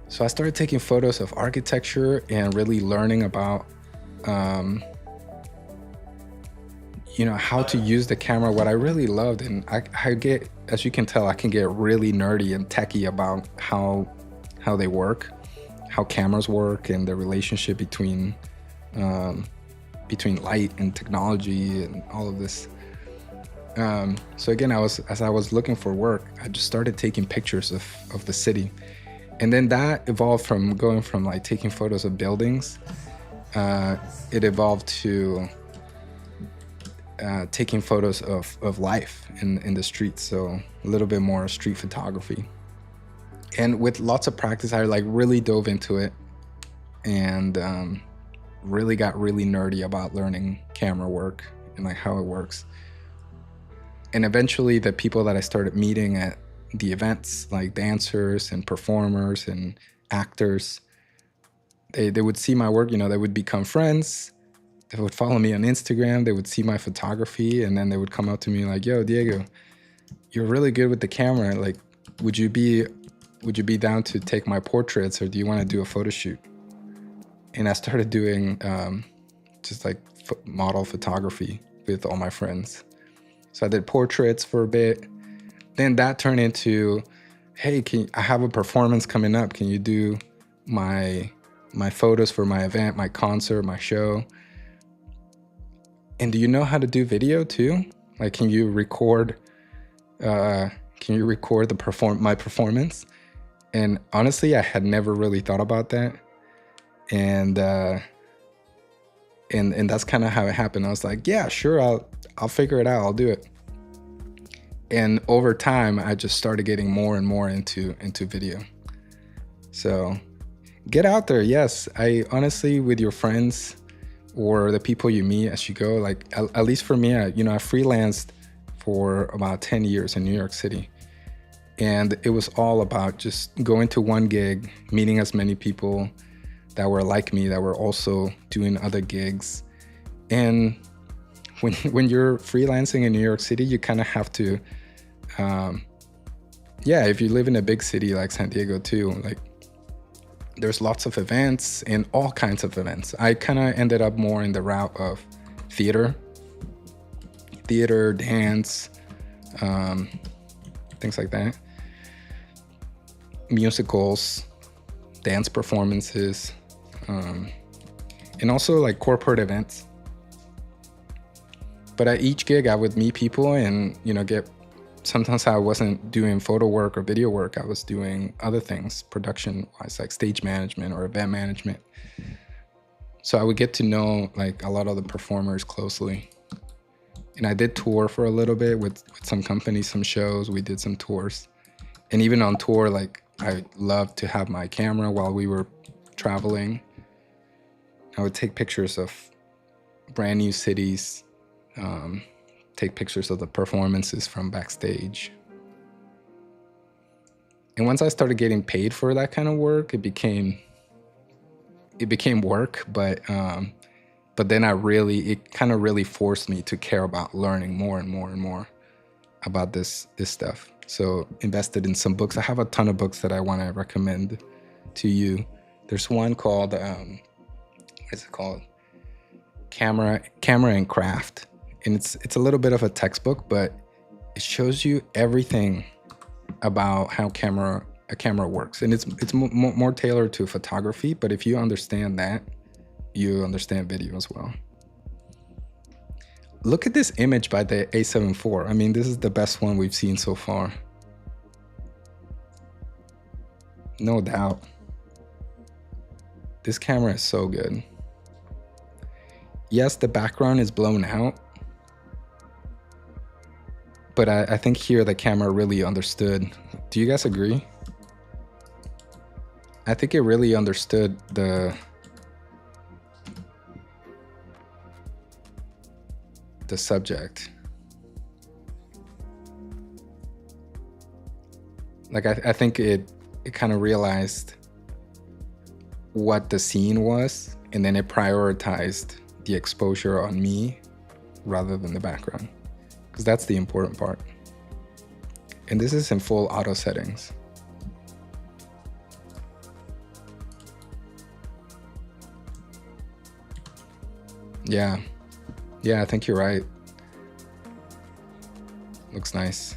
So I started taking photos of architecture and really learning about how to use the camera. What I really loved, and I get, as you can tell, I can get really nerdy and techie about how they work, how cameras work, and the relationship between light and technology and all of this. So again, as I was looking for work, I just started taking pictures of the city. And then that evolved from going from like taking photos of buildings, it evolved to taking photos of life in the streets. So a little bit more street photography. And with lots of practice, I like really dove into it and really got really nerdy about learning camera work and like how it works. And eventually the people that I started meeting at the events, like dancers and performers and actors, they would see my work, they would become friends. They would follow me on Instagram. They would see my photography, and then they would come up to me like, "Yo, Diego, you're really good with the camera. Like, would you be down to take my portraits, or do you want to do a photo shoot?" And I started doing just like model photography with all my friends. So I did portraits for a bit. Then that turned into, hey, I have a performance coming up. Can you do my photos for my event, my concert, my show? And do you know how to do video too? Like, can you record my performance? And honestly, I had never really thought about that. And that's kind of how it happened. I was like, yeah, sure, I'll figure it out. I'll do it. And over time, I just started getting more and more into video. So get out there. Yes, I honestly, with your friends or the people you meet as you go, like at least for me, I freelanced for about 10 years in New York City. And it was all about just going to one gig, meeting as many people that were like me, that were also doing other gigs. And when you're freelancing in New York City, you kind of have to, if you live in a big city like San Diego too, like there's lots of events and all kinds of events. I kind of ended up more in the route of theater, dance, things like that. Musicals, dance performances, and also like corporate events. But at each gig, I would meet people and, sometimes I wasn't doing photo work or video work. I was doing other things, production-wise, like stage management or event management. So I would get to know like a lot of the performers closely. And I did tour for a little bit with some companies, some shows. We did some tours. And even on tour, like I loved to have my camera while we were traveling. I would take pictures of brand new cities, take pictures of the performances from backstage. And once I started getting paid for that kind of work, it became work, but then it kind of really forced me to care about learning more and more and more about this stuff. So invested in some books. I have a ton of books that I want to recommend to you. There's one called, what is it called? Camera and Craft. And it's a little bit of a textbook, but it shows you everything about how a camera works. And it's more tailored to photography, but if you understand that, you understand video as well. Look at this image by the A7 IV. I mean, this is the best one we've seen so far. No doubt. This camera is so good. Yes, the background is blown out, but I think here the camera really understood. Do you guys agree? I think it really understood the subject. Like I think it kind of realized what the scene was, and then it prioritized the exposure on me rather than the background, because that's the important part. And this is in full auto settings. Yeah, I think you're right. Looks nice.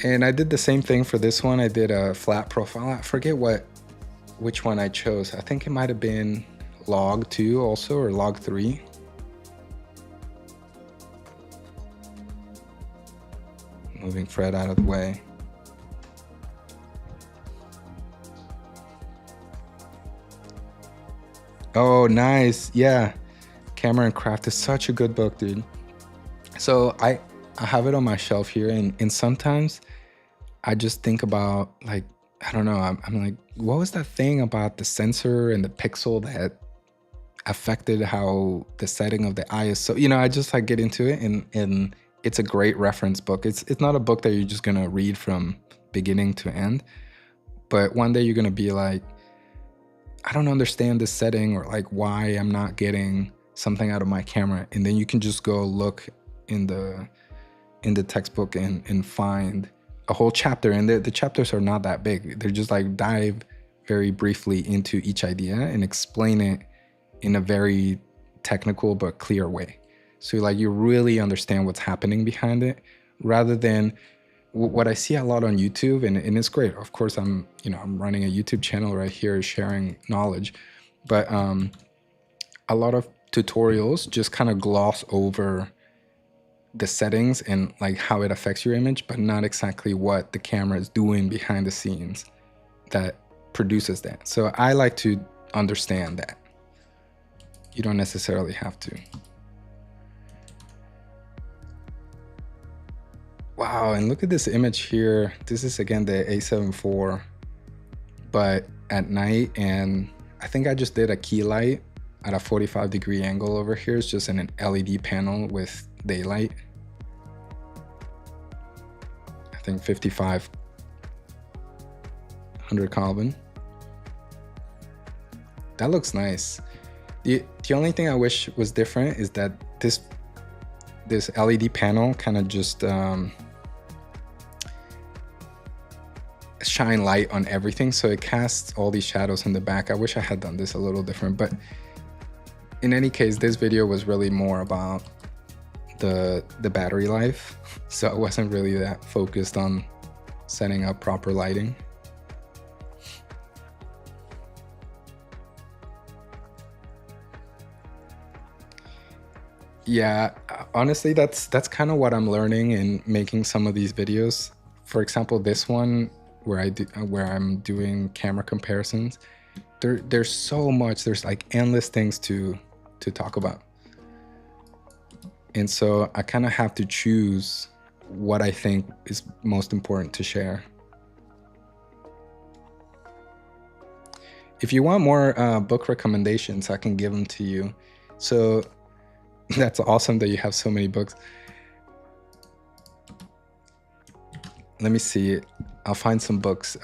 And I did the same thing for this one. I did a flat profile. I forget which one I chose. I think it might have been log 2 also, or log 3. Moving Fred out of the way. Oh, nice. Yeah. Camera and Craft is such a good book, dude. So I have it on my shelf here, and sometimes I just think about, like, I don't know, I'm like, what was that thing about the sensor and the pixel that affected how the setting of the ISO, I just like get into it, and it's a great reference book. It's not a book that you're just gonna read from beginning to end, but one day you're gonna be like, I don't understand this setting, or like why I'm not getting something out of my camera. And then you can just go look in the textbook and find a whole chapter. And the chapters are not that big. They're just like dive very briefly into each idea and explain it in a very technical but clear way. So like you really understand what's happening behind it, rather than what I see a lot on YouTube, and it's great. Of course, I'm running a YouTube channel right here, sharing knowledge, but a lot of tutorials just kind of gloss over the settings and like how it affects your image, but not exactly what the camera is doing behind the scenes that produces that. So I like to understand that. You don't necessarily have to. Wow, and look at this image here. This is again the A7 IV, but at night, and I think I just did a key light at a 45-degree angle over here. It's just an LED panel with daylight. I think 5500 Kelvin. That looks nice. The only thing I wish was different is that this LED panel kind of just shine light on everything, so it casts all these shadows in the back. I wish I had done this a little different, but in any case, this video was really more about the battery life, so I wasn't really that focused on setting up proper lighting. Yeah, honestly, that's kind of what I'm learning in making some of these videos. For example, this one where I'm doing camera comparisons, there's so much, there's like endless things to talk about. And so I kind of have to choose what I think is most important to share. If you want more book recommendations, I can give them to you. So that's awesome that you have so many books. Let me see. I'll find some books.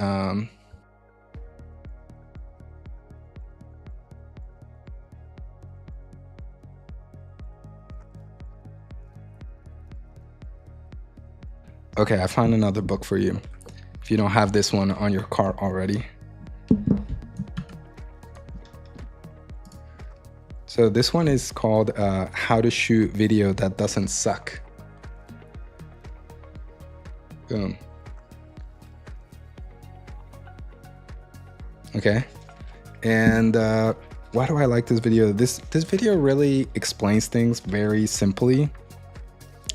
Okay, I found another book for you, if you don't have this one on your cart already. So this one is called How to Shoot Video That Doesn't Suck. Boom. Okay, and why do I like this video? This video really explains things very simply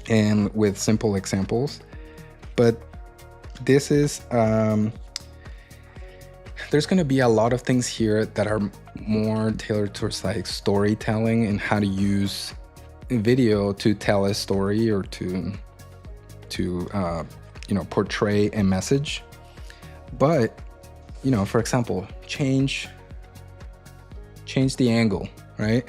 and with simple examples. But this is there's going to be a lot of things here that are more tailored towards like storytelling and how to use video to tell a story or to portray a message. But for example, change the angle, right?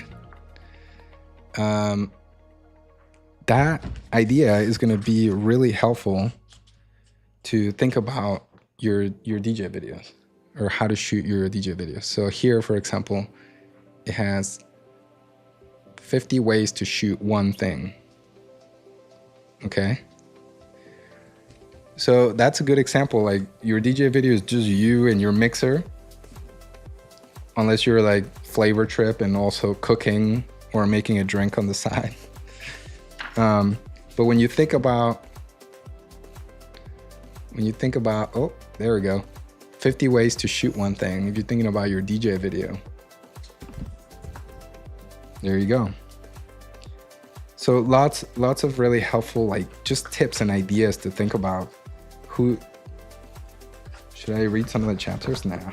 That idea is going to be really helpful to think about your DJ videos, or how to shoot your DJ videos. So here, for example, it has 50 ways to shoot one thing. Okay. So that's a good example. Like your DJ video is just you and your mixer, unless you're like flavor trip and also cooking or making a drink on the side. But when you think about, oh, there we go. 50 ways to shoot one thing. If you're thinking about your DJ video, there you go. So lots of really helpful, like just tips and ideas to think about. Should I read some of the chapters? Nah.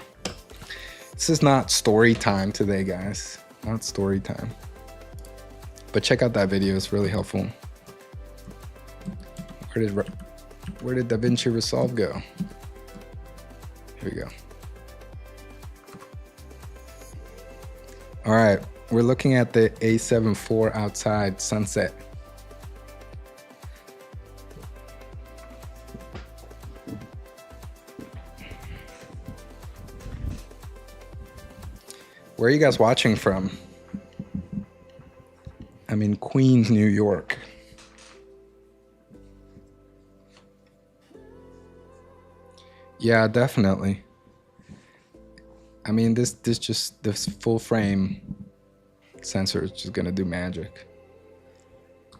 This is not story time today, guys. Not story time. But check out that video, it's really helpful. Where did DaVinci Resolve go? Here we go. All right, we're looking at the A7 IV outside sunset. Where are you guys watching from? I'm in Queens, New York. Yeah, definitely. I mean, this full frame sensor is just gonna do magic.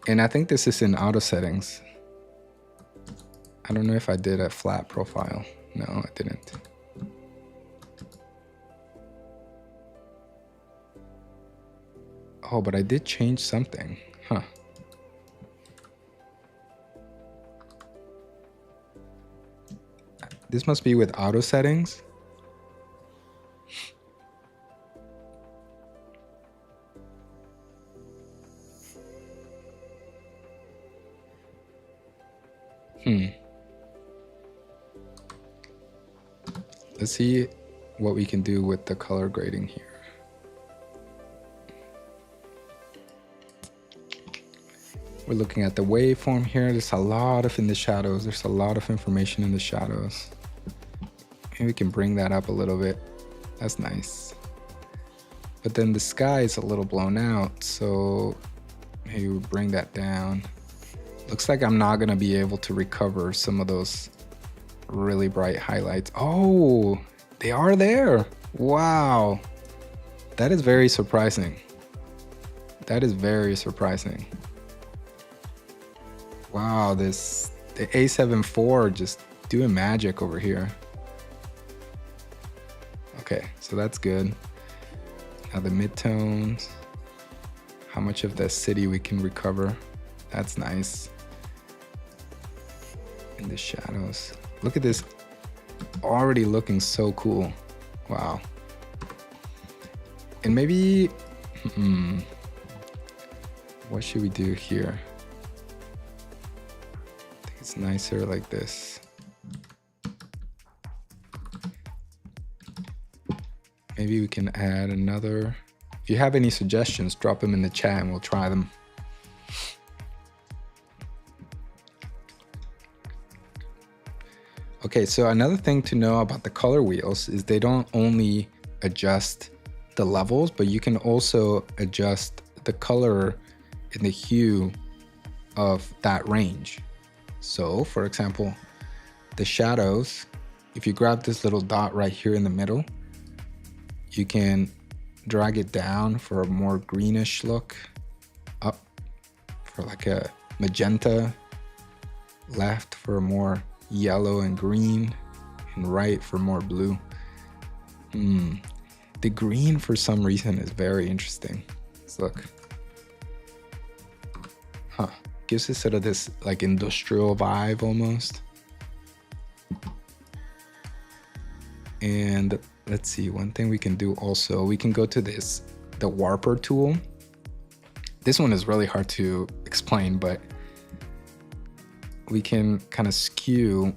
And I think this is in auto settings. I don't know if I did a flat profile. No, I didn't. Oh, but I did change something. Huh. This must be with auto settings. Let's see what we can do with the color grading here. We're looking at the waveform here. There's a lot of in the shadows. There's a lot of information in the shadows. Maybe we can bring that up a little bit. That's nice. But then the sky is a little blown out, so maybe we'll bring that down. Looks like I'm not gonna be able to recover some of those really bright highlights. Oh, they are there. Wow. That is very surprising. That is very surprising. Wow, the A7 IV just doing magic over here. Okay, so that's good. Now the midtones, how much of the city we can recover. That's nice. In the shadows. Look at this, already looking so cool. Wow. And maybe, what should we do here? I think it's nicer like this. Maybe we can add another. If you have any suggestions, drop them in the chat and we'll try them. Okay, so another thing to know about the color wheels is they don't only adjust the levels, but you can also adjust the color and the hue of that range. So for example, the shadows, if you grab this little dot right here in the middle, you can drag it down for a more greenish look, up for like a magenta, left for a more yellow and green, and right for more blue. The green for some reason is very interesting. Let's look. Huh. Gives us sort of this like industrial vibe almost. And let's see, one thing we can do also, we can go to this, the warper tool. This one is really hard to explain, but we can kind of skew.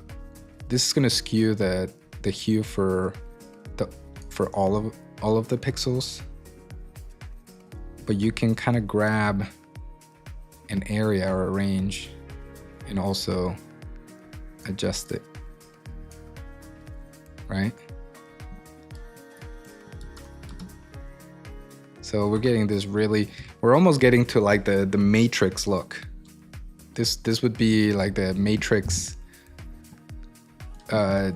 This is going to skew the hue for all of the pixels, but you can kind of grab an area or a range and also adjust it, right? So we're getting this really, we're almost getting to like the Matrix look. This would be like the Matrix DJ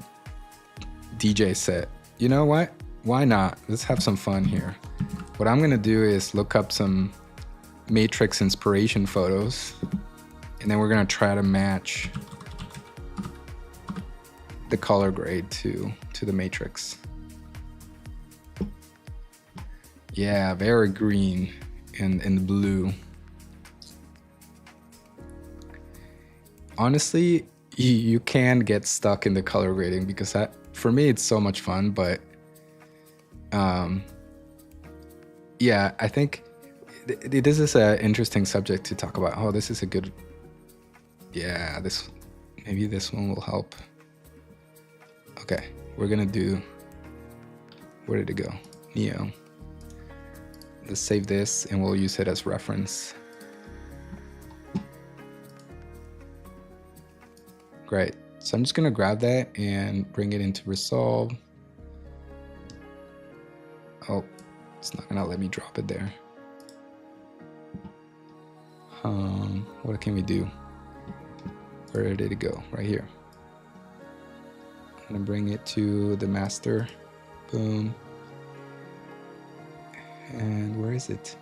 set. You know what? Why not? Let's have some fun here. What I'm gonna do is look up some Matrix inspiration photos, and then we're gonna try to match the color grade to the Matrix. Yeah, very green and blue. Honestly, you can get stuck in the color grading because for me it's so much fun, but yeah, I think this is an interesting subject to talk about. Oh, this is a good, yeah, maybe this one will help. Okay, we're gonna do, where did it go? Neo. Let's save this and we'll use it as reference. Great. So I'm just gonna grab that and bring it into Resolve. Oh, it's not gonna let me drop it there. What can we do? Where did it go? Right here. I'm gonna bring it to the master. Boom. And where is it?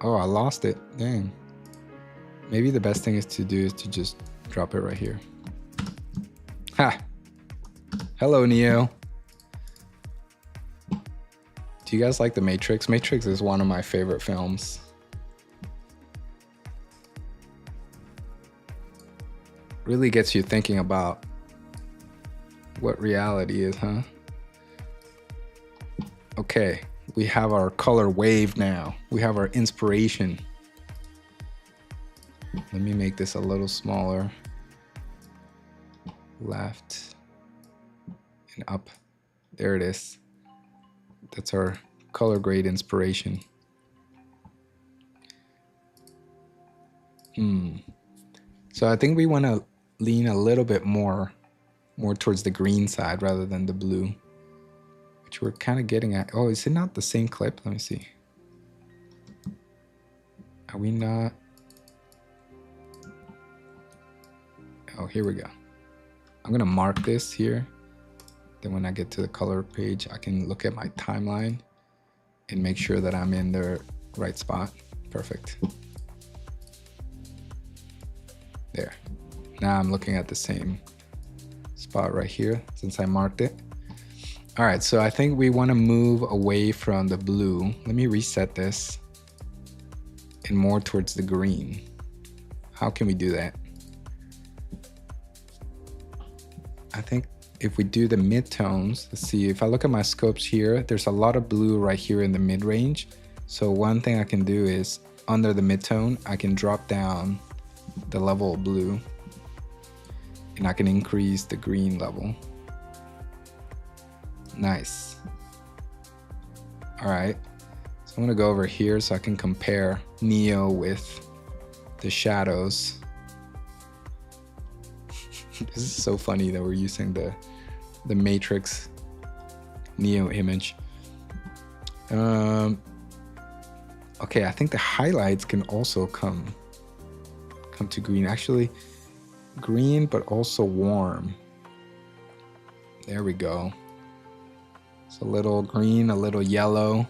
Oh, I lost it. Dang. Maybe the best thing is to do is to just drop it right here. Ha! Hello, Neo. Do you guys like The Matrix? Matrix is one of my favorite films. Really gets you thinking about what reality is, huh? Okay, we have our color wave now. We have our inspiration. Let me make this a little smaller. Left and up. There it is. That's our color grade inspiration. So I think we want to lean a little bit more towards the green side rather than the blue, which we're kind of getting at. Oh, is it not the same clip? Let me see. Are we not? Oh, here we go. I'm going to mark this here. Then when I get to the color page, I can look at my timeline and make sure that I'm in the right spot. Perfect. There. Now I'm looking at the same spot right here since I marked it. All right, so I think we want to move away from the blue. Let me reset this and more towards the green. How can we do that? I think if we do the midtones, let's see, if I look at my scopes here, there's a lot of blue right here in the mid-range. So one thing I can do is under the midtone, I can drop down the level of blue and I can increase the green level. Nice. All right, so I'm gonna go over here so I can compare Neo with the shadows. This is so funny that we're using the Matrix Neo image. Okay, I think the highlights can also come to green. Actually, green, but also warm. There we go. It's a little green, a little yellow.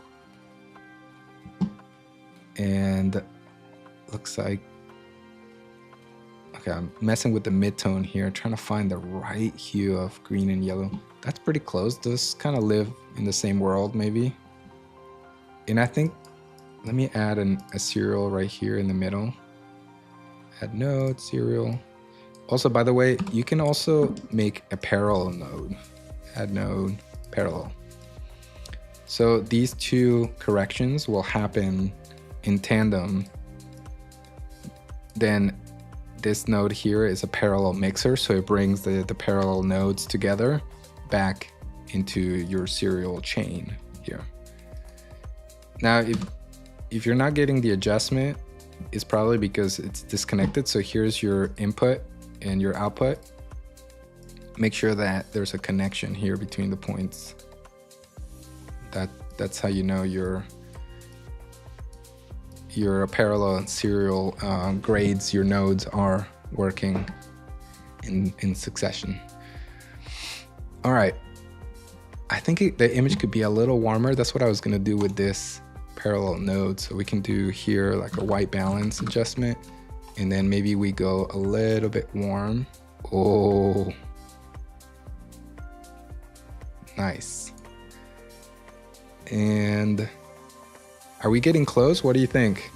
And looks like, okay, I'm messing with the mid-tone here, trying to find the right hue of green and yellow. That's pretty close. Those kind of live in the same world, maybe. And I think, let me add a serial right here in the middle. Add node, serial. Also, by the way, you can also make a parallel node. Add node, parallel. So these two corrections will happen in tandem. Then this node here is a parallel mixer, so it brings the parallel nodes together back into your serial chain here. Now, if you're not getting the adjustment, it's probably because it's disconnected. So here's your input and your output. Make sure that there's a connection here between the points. That's how you know your parallel and serial grades, your nodes are working in succession. All right, I think the image could be a little warmer. That's what I was gonna do with this parallel node. So we can do here like a white balance adjustment, and then maybe we go a little bit warm. Oh, nice. And are we getting close? What do you think?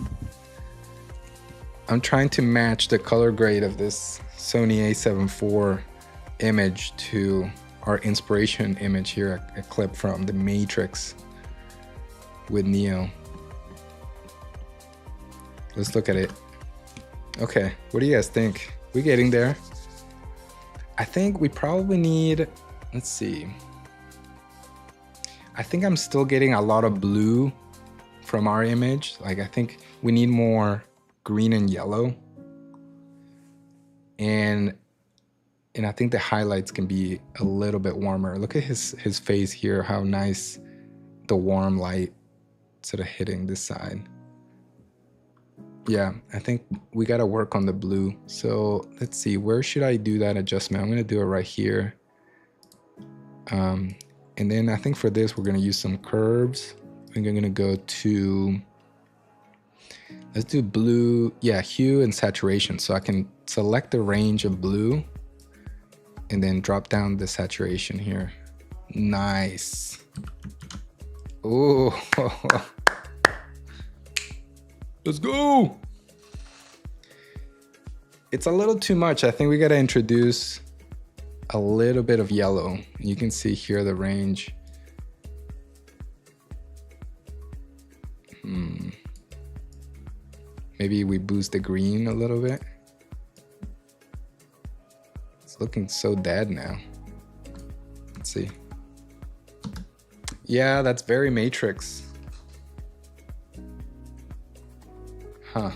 I'm trying to match the color grade of this Sony A7 IV image to our inspiration image here, a clip from The Matrix with Neo. Let's look at it. Okay, what do you guys think? We getting there? I think we probably need, let's see. I think I'm still getting a lot of blue from our image. Like, I think we need more green and yellow. And I think the highlights can be a little bit warmer. Look at his face here, how nice the warm light sort of hitting this side. Yeah, I think we gotta work on the blue. So let's see, where should I do that adjustment? I'm gonna do it right here. And then I think for this, we're gonna use some curves. I'm gonna go to Let's do blue, yeah, hue and saturation. So I can select the range of blue and then drop down the saturation here. Nice. Oh, let's go. It's a little too much. I think we got to introduce a little bit of yellow. You can see here the range. Maybe we boost the green a little bit. It's looking so dead now. Let's see. Yeah, that's very Matrix. Huh.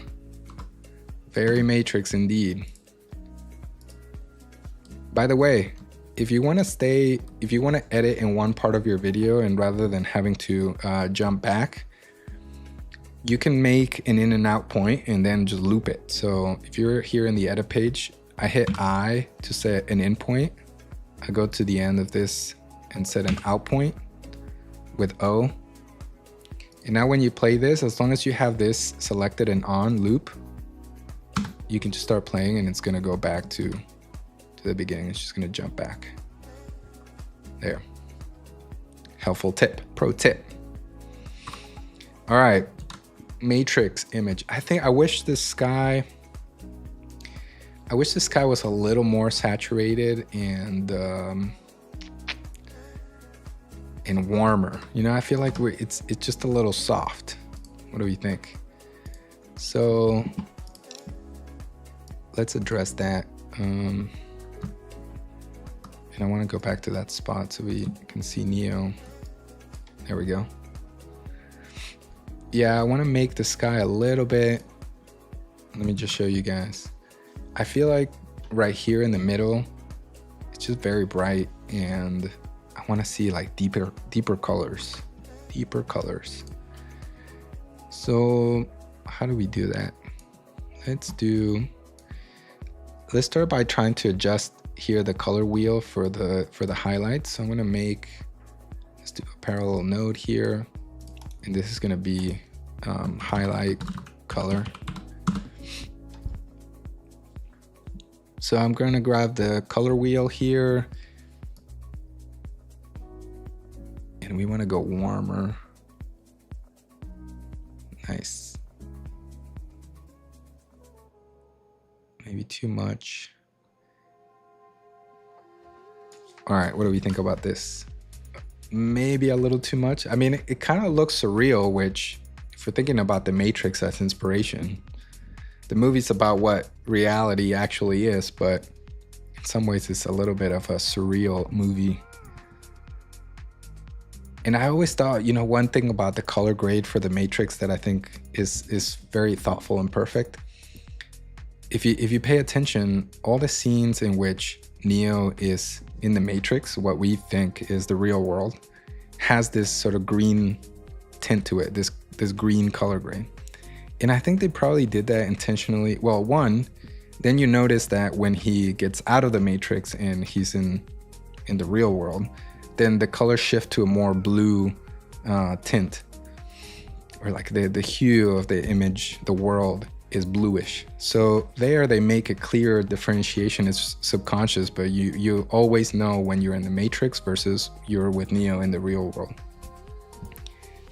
Very Matrix indeed. By the way, if you want to edit in one part of your video and rather than having to jump back, you can make an in and out point and then just loop it. So if you're here in the edit page, I hit I to set an in point. I go to the end of this and set an out point with O. And now when you play this, as long as you have this selected and on loop, you can just start playing and it's gonna go back to the beginning. It's just gonna jump back. There. Helpful tip, pro tip. All right, Matrix image. I wish the sky was a little more saturated and warmer. You know, I feel like it's just a little soft. What do you think? So let's address that. And I want to go back to that spot so we can see Neo. There we go. Yeah, I want to make the sky a little bit. Let me just show you guys. I feel like right here in the middle, it's just very bright, and I want to see like deeper colors. So how do we do that? Let's start by trying to adjust here the color wheel for the highlights. So I'm gonna let's do a parallel node here, and this is gonna be highlight color. So I'm gonna grab the color wheel here, and we wanna go warmer. Nice. Maybe too much. All right, what do we think about this? Maybe a little too much. I mean, it kind of looks surreal, which if we're thinking about the Matrix as inspiration, the movie's about what reality actually is, but in some ways it's a little bit of a surreal movie. And I always thought, you know, one thing about the color grade for the Matrix that I think is very thoughtful and perfect. If you pay attention, all the scenes in which Neo is in the Matrix, what we think is the real world, has this sort of green tint to it, this green color grade. And I think they probably did that intentionally. Well, one, then you notice that when he gets out of the Matrix and he's in the real world, then the colors shift to a more blue tint, or like the hue of the image, the world is bluish. So there they make a clear differentiation. It's subconscious, but you always know when you're in the Matrix versus you're with Neo in the real world.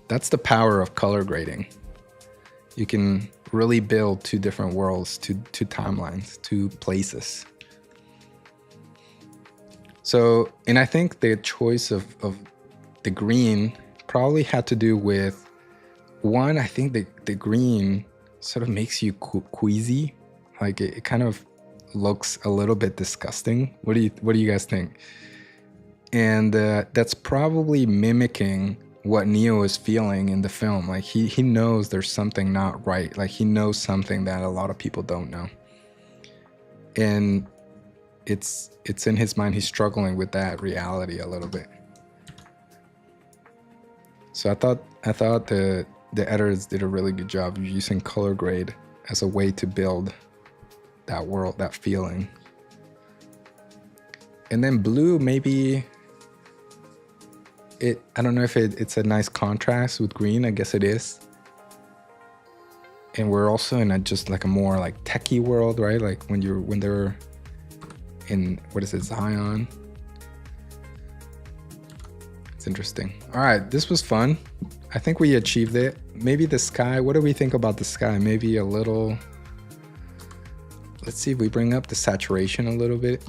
That's the power of color grading. You can really build two different worlds, two timelines, two places. So, and I think the choice of the green probably had to do with, one, I think the green sort of makes you queasy. Like it kind of looks a little bit disgusting. What do you guys think? And that's probably mimicking what Neo is feeling in the film. Like he knows there's something not right. Like he knows something that a lot of people don't know. And it's in his mind. He's struggling with that reality a little bit. So I thought the editors did a really good job of using color grade as a way to build that world, that feeling. And then blue, maybe I don't know if it's a nice contrast with green. I guess it is. and we're also in a just like a more like techie world, right? Like when they're in, what is it, Zion? It's interesting. All right, this was fun. I think we achieved it. Maybe the sky, what do we think about the sky? Maybe a little, let's see if we bring up the saturation a little bit.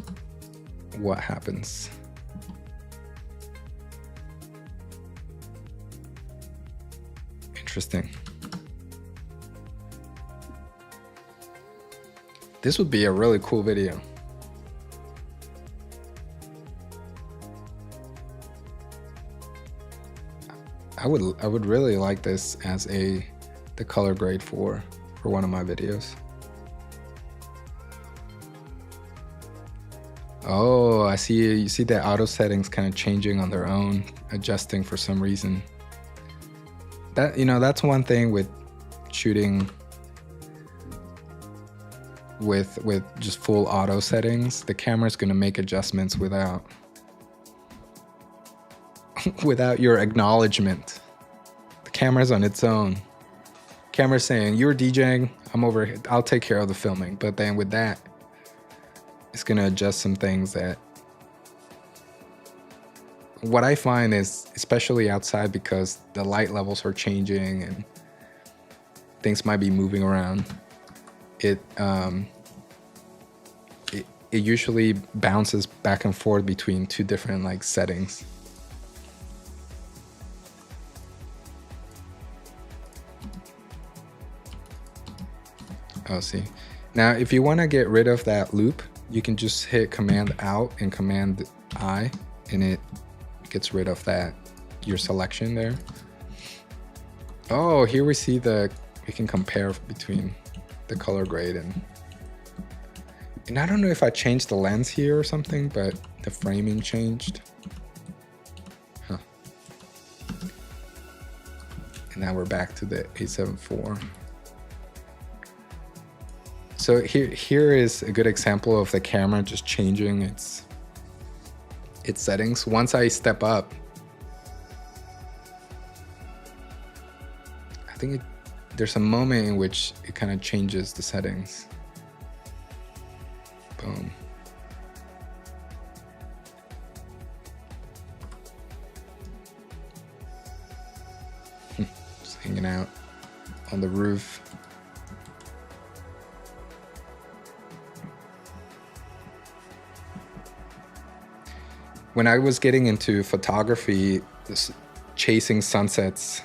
What happens? Interesting. This would be a really cool video. I would really like this as the color grade for one of my videos. Oh, I see. You see the auto settings kind of changing on their own, adjusting for some reason. That, you know, that's one thing with shooting with just full auto settings. The camera's gonna make adjustments without your acknowledgement. The camera's on its own. Camera's saying, you're DJing, I'm over here, I'll take care of the filming. But then with that, it's gonna adjust some things that, what I find is, especially outside, because the light levels are changing and things might be moving around, it usually bounces back and forth between two different like settings. Oh, see. Now, if you want to get rid of that loop, you can just hit Command Out and Command I, and it gets rid of that, your selection there. Oh, here we see we can compare between the color grade and I don't know if I changed the lens here or something, but the framing changed. Huh. And now we're back to the 874. So here is a good example of the camera just changing its settings. Once I step up, I think there's a moment in which it kind of changes the settings. Boom. Just hanging out on the roof. When I was getting into photography, chasing sunsets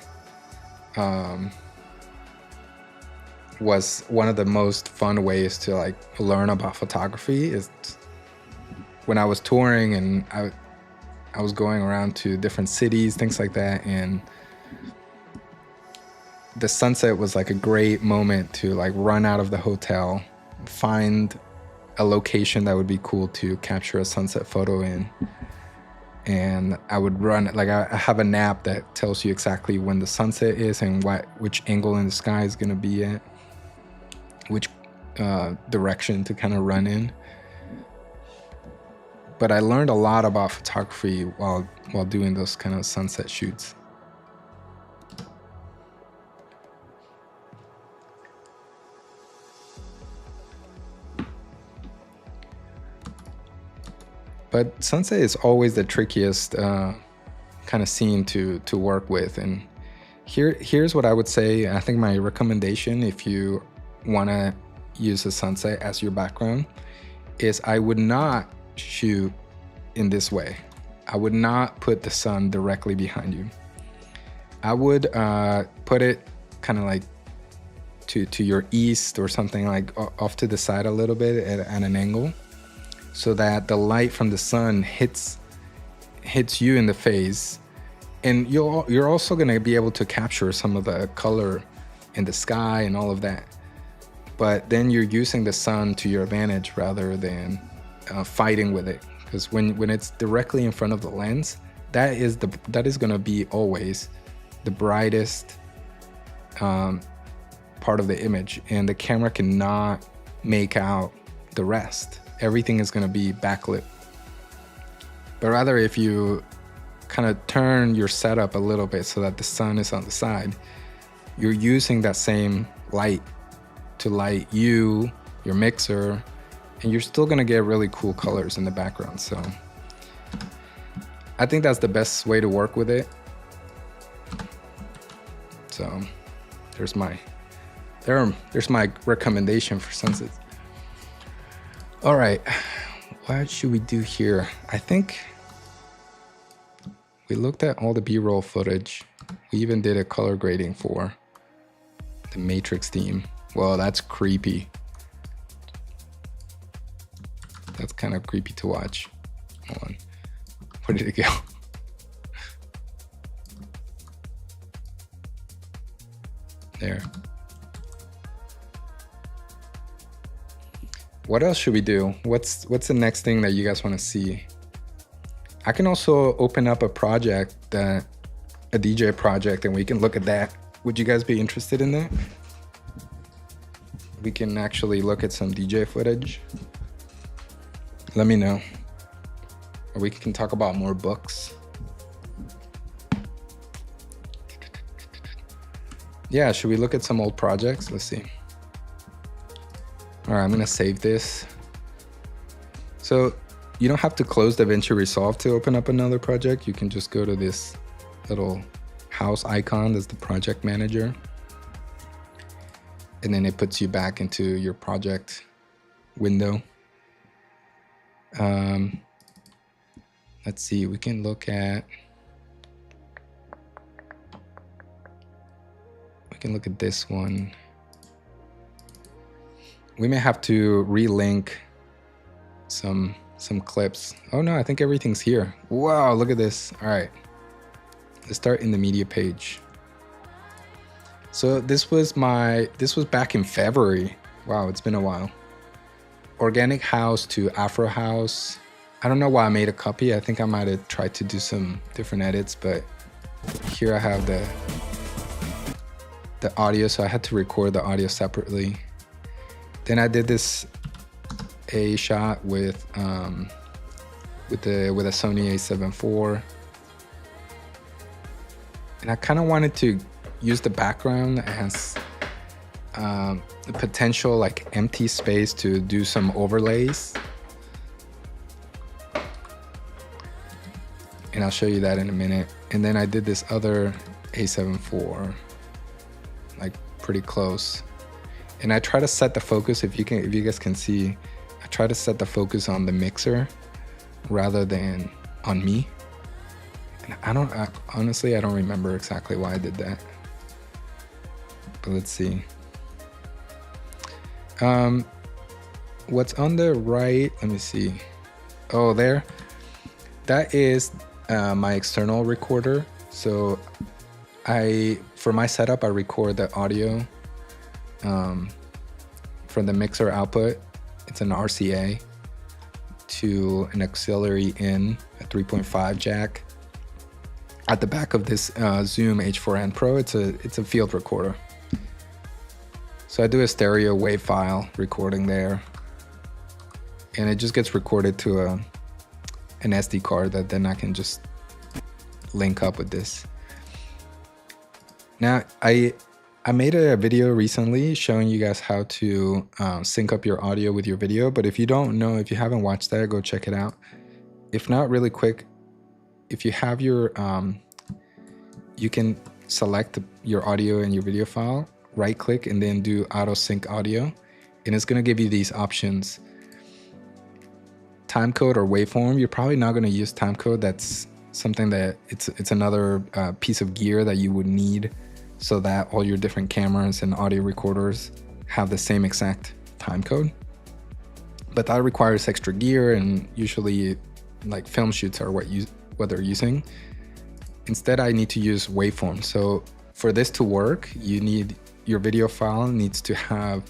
was one of the most fun ways to like learn about photography. Is when I was touring and I was going around to different cities, things like that, and the sunset was like a great moment to like run out of the hotel, find a location that would be cool to capture a sunset photo in. And I would run, like I have an app that tells you exactly when the sunset is and which angle in the sky is gonna be at, which direction to kind of run in. But I learned a lot about photography while doing those kind of sunset shoots. But sunset is always the trickiest kind of scene to work with. And here's what I would say. I think my recommendation, if you want to use a sunset as your background, is I would not shoot in this way. I would not put the sun directly behind you. I would put it kind of like to your east or something, like off to the side a little bit at an angle, so that the light from the sun hits you in the face, and you're also going to be able to capture some of the color in the sky and all of that. But then you're using the sun to your advantage rather than fighting with it, because when it's directly in front of the lens, that is going to be always the brightest part of the image, and the camera cannot make out the rest. Everything is going to be backlit. But rather, if you kind of turn your setup a little bit so that the sun is on the side, you're using that same light to light you, your mixer, and you're still gonna get really cool colors in the background. So I think that's the best way to work with it. So there's my recommendation for sunsets. All right, what should we do here? I think we looked at all the B-roll footage. We even did a color grading for the Matrix theme. Well, that's creepy. That's kind of creepy to watch. Hold on, where did it go? There. What else should we do? What's the next thing that you guys want to see? I can also open up a project, a DJ project, and we can look at that. Would you guys be interested in that? We can actually look at some DJ footage. Let me know. Or we can talk about more books. Yeah, should we look at some old projects? Let's see. All right, I'm gonna save this. So you don't have to close DaVinci Resolve to open up another project. You can just go to this little house icon as the project manager. And then it puts you back into your project window. Let's see, we can look at this one. We may have to relink some clips. Oh no, I think everything's here. Wow, look at this. All right, let's start in the media page. So this was back in February. Wow, it's been a while. Organic house to Afro house. I don't know why I made a copy. I think I might have tried to do some different edits, but here I have the audio, so I had to record the audio separately. Then I did this A shot with a Sony A7 IV, and I kind of wanted to use the background that has the potential like empty space to do some overlays, and I'll show you that in a minute. And then I did this other A7 IV, like pretty close. And I try to set the focus, if you guys can see, I try to set the focus on the mixer rather than on me. And honestly, I don't remember exactly why I did that. But let's see. What's on the right, let me see. Oh, there. That is my external recorder. So for my setup, I record the audio from the mixer output. It's an RCA to an auxiliary in, a 3.5 jack. At the back of this Zoom H4n Pro, it's a field recorder. So I do a stereo wave file recording there, and it just gets recorded to an SD card that then I can just link up with this. Now, I made a video recently showing you guys how to sync up your audio with your video, but if you don't know, if you haven't watched that, go check it out. If not, really quick, if you have your, you can select your audio and your video file, right click, and then do auto sync audio, and it's gonna give you these options. Timecode or waveform, you're probably not gonna use timecode. That's something that it's another piece of gear that you would need so that all your different cameras and audio recorders have the same exact timecode. But that requires extra gear, and usually like film shoots are what they're using. Instead, I need to use waveform. So for this to work, your video file needs to have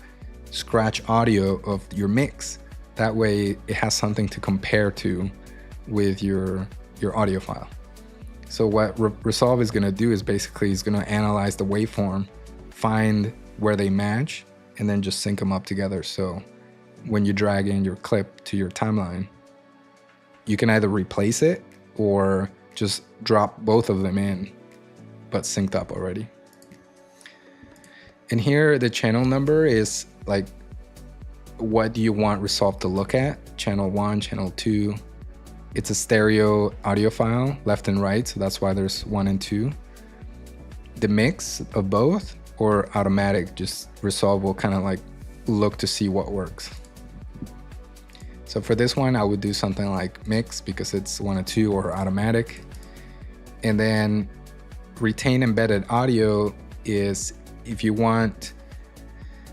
scratch audio of your mix. That way it has something to compare to with your audio file. So what Resolve is gonna do is basically it's gonna analyze the waveform, find where they match, and then just sync them up together. So when you drag in your clip to your timeline, you can either replace it or just drop both of them in, but synced up already. And here the channel number is like what do you want Resolve to look at? Channel 1, channel 2. It's a stereo audio file, left and right, so that's why there's 1 and 2. The mix of both or automatic, just Resolve will kind of like look to see what works. So for this one, I would do something like mix because it's 1 or 2, or automatic. And then retain embedded audio is if you want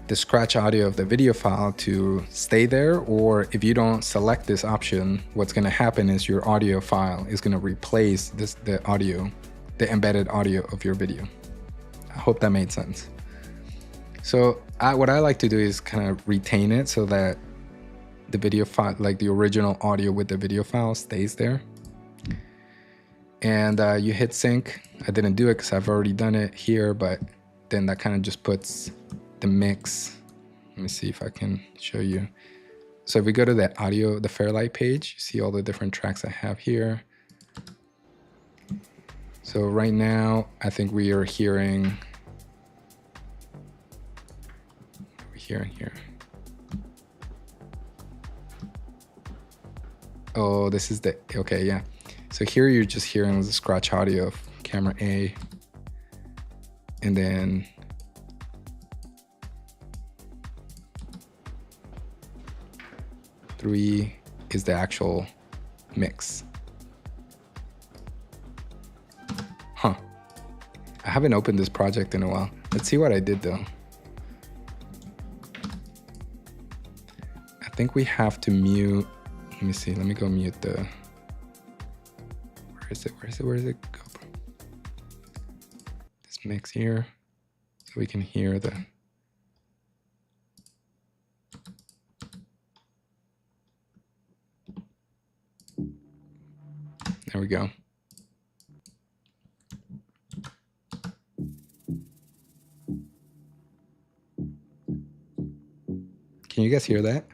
the scratch audio of the video file to stay there, or if you don't select this option, what's going to happen is your audio file is going to replace the embedded audio of your video. I hope that made sense. So what I like to do is kind of retain it so that the video file, like the original audio with the video file, stays there. And you hit sync. I didn't do it because I've already done it here, but then that kind of just puts the mix. Let me see if I can show you. So if we go to the audio, the Fairlight page, you see all the different tracks I have here. So right now, I think we are hearing here and here. Oh, this is the, okay, yeah. So here you're just hearing the scratch audio of camera A. And then three is the actual mix. Huh. I haven't opened this project in a while. Let's see what I did though. I think we have to mute. Let me see. Let me go mute the. Where is it? Where is it? Where does it go? This mix here, so we can hear the. There we go. Can you guys hear that?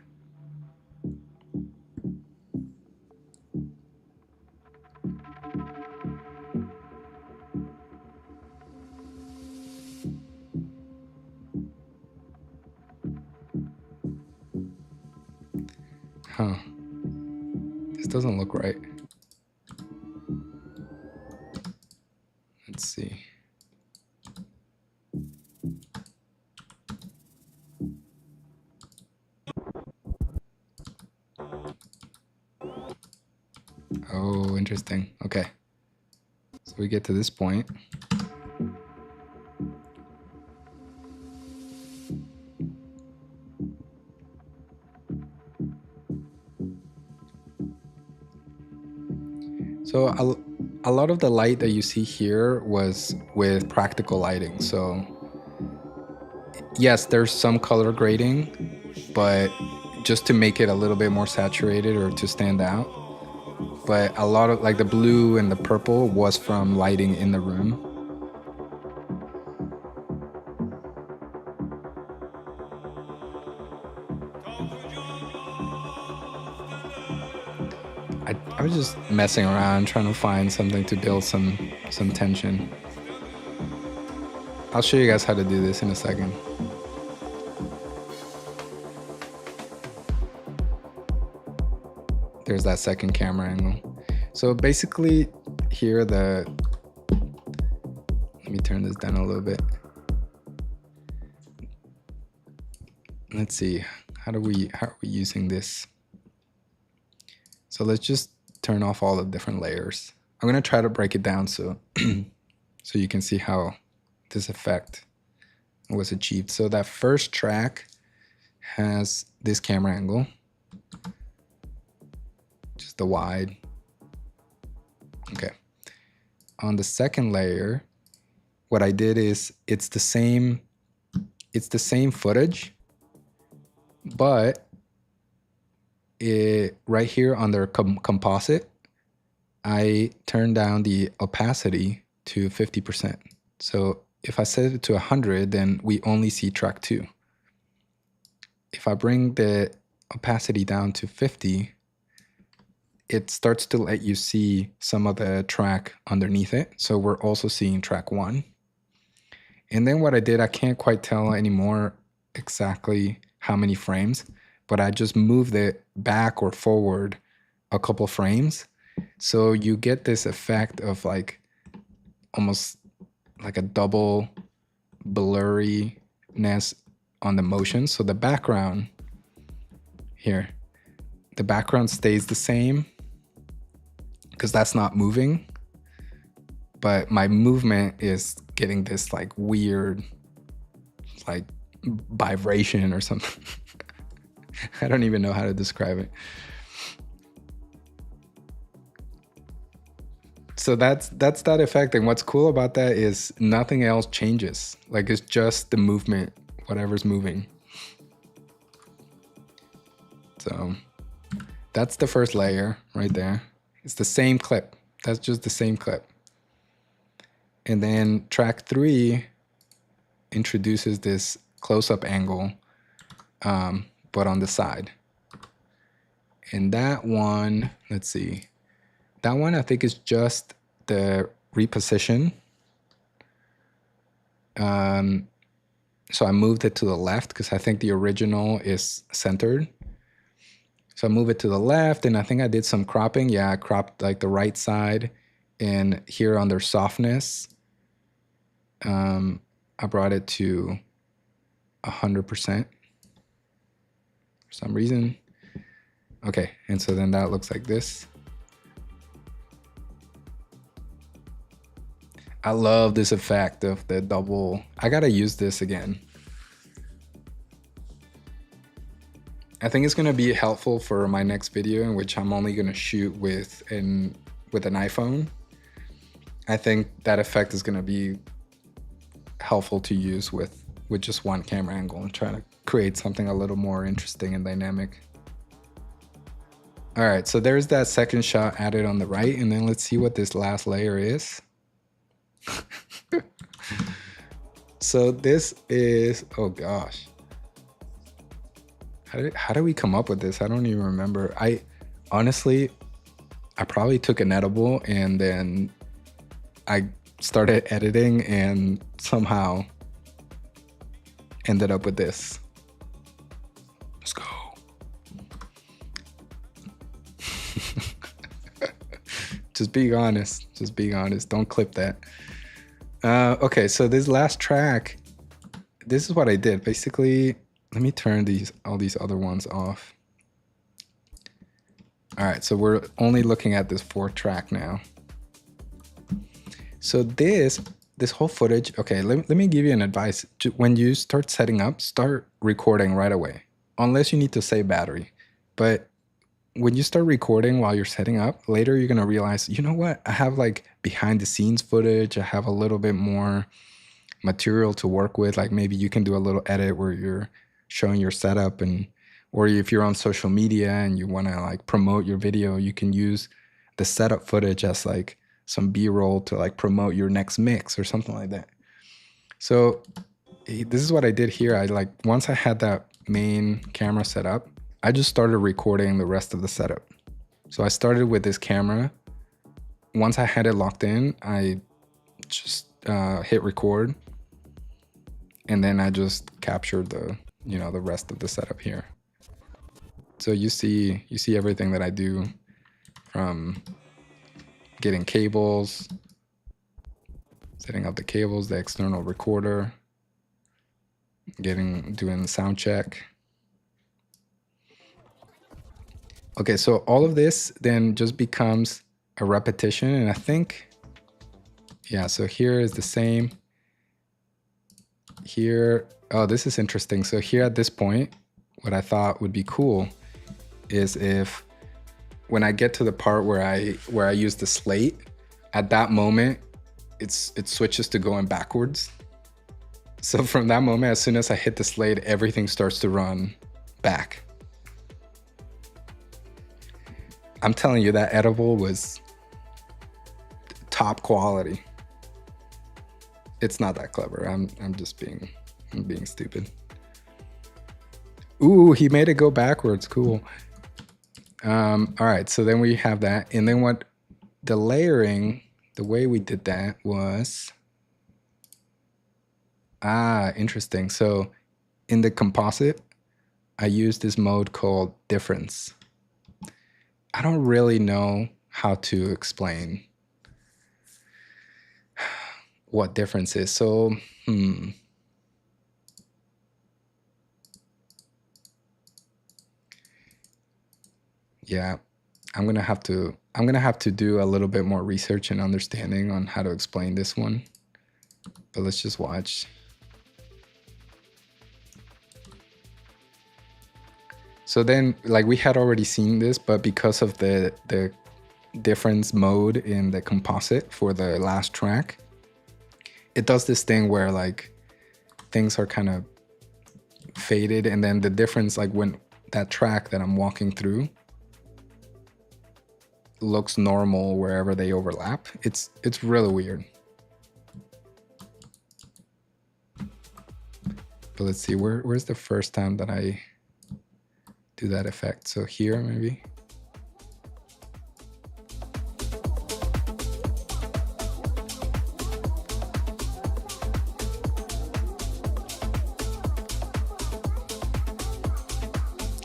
Huh. This doesn't look right. Let's see. Oh, interesting. Okay. So we get to this point. So a lot of the light that you see here was with practical lighting. So yes, there's some color grading, but just to make it a little bit more saturated or to stand out. But a lot of like the blue and the purple was from lighting in the room. I was just messing around trying to find something to build some tension. I'll show you guys how to do this in a second. There's that second camera angle. So basically here let me turn this down a little bit. Let's see, how are we using this? So let's just turn off all the different layers. I'm gonna try to break it down so so you can see how this effect was achieved. So that first track has this camera angle, just the wide. Okay. On the second layer, what I did is it's the same footage, but right here under composite, I turned down the opacity to 50%. So if I set it to 100, then we only see track 2. If I bring the opacity down to 50, it starts to let you see some of the track underneath it. So we're also seeing track 1. And then what I did, I can't quite tell anymore exactly how many frames, but I just moved it back or forward a couple frames. So you get this effect of like almost like a double blurriness on the motion. So the background here, the background stays the same because that's not moving, but my movement is getting this like weird like vibration or something. I don't even know how to describe it. So that's that effect, and what's cool about that is nothing else changes. Like it's just the movement, whatever's moving. So that's the first layer right there. It's the same clip. That's just the same clip. And then track 3 introduces this close-up angle, but on the side. And that one, let's see. That one I think is just the reposition. So I moved it to the left because I think the original is centered. So I move it to the left, and I think I did some cropping. Yeah, I cropped like the right side, and here under softness, I brought it to 100% for some reason. Okay, and so then that looks like this. I love this effect of the double. I gotta use this again. I think it's gonna be helpful for my next video, in which I'm only gonna shoot with an iPhone. I think that effect is gonna be helpful to use with just one camera angle and trying to create something a little more interesting and dynamic. All right, so there's that second shot added on the right, and then let's see what this last layer is. So this is, oh gosh. How did we come up with this? I don't even remember. Honestly, I probably took an edible and then I started editing and somehow ended up with this. Let's go. Just being honest. Just being honest. Don't clip that. Okay, so this last track, this is what I did. Basically, let me turn all these other ones off. All right, so we're only looking at this 4th track now. So this whole footage, okay, let me give you an advice. When you start setting up, start recording right away, unless you need to save battery. But when you start recording while you're setting up, later you're gonna realize, you know what? I have like behind the scenes footage. I have a little bit more material to work with. Like maybe you can do a little edit where you're showing your setup, or if you're on social media and you wanna like promote your video, you can use the setup footage as like some B-roll to like promote your next mix or something like that. So this is what I did here. I like, once I had that main camera set up, I just started recording the rest of the setup. So I started with this camera. Once I had it locked in, I just hit record, and then I just captured the rest of the setup here. So you see everything that I do, from getting cables, setting up the cables, the external recorder, doing the sound check. Okay, so all of this then just becomes a repetition, and I think, yeah, so here is the same. Here, oh, this is interesting. So here at this point, what I thought would be cool is if when I get to the part where I use the slate, at that moment, it switches to going backwards. So from that moment, as soon as I hit the slate, everything starts to run back. I'm telling you, that edible was top quality. It's not that clever. I'm just being stupid. Ooh, he made it go backwards. Cool. All right, so then we have that, and then what the layering, the way we did that was, interesting. So in the composite, I use this mode called difference. I don't really know how to explain what difference is. So, yeah, I'm gonna have to do a little bit more research and understanding on how to explain this one. But let's just watch. So then, like, we had already seen this, but because of the difference mode in the composite for the last track, it does this thing where like things are kind of faded, and then the difference, like when that track that I'm walking through looks normal wherever they overlap. It's really weird. But let's see, where's the first time that I do that effect? So here maybe.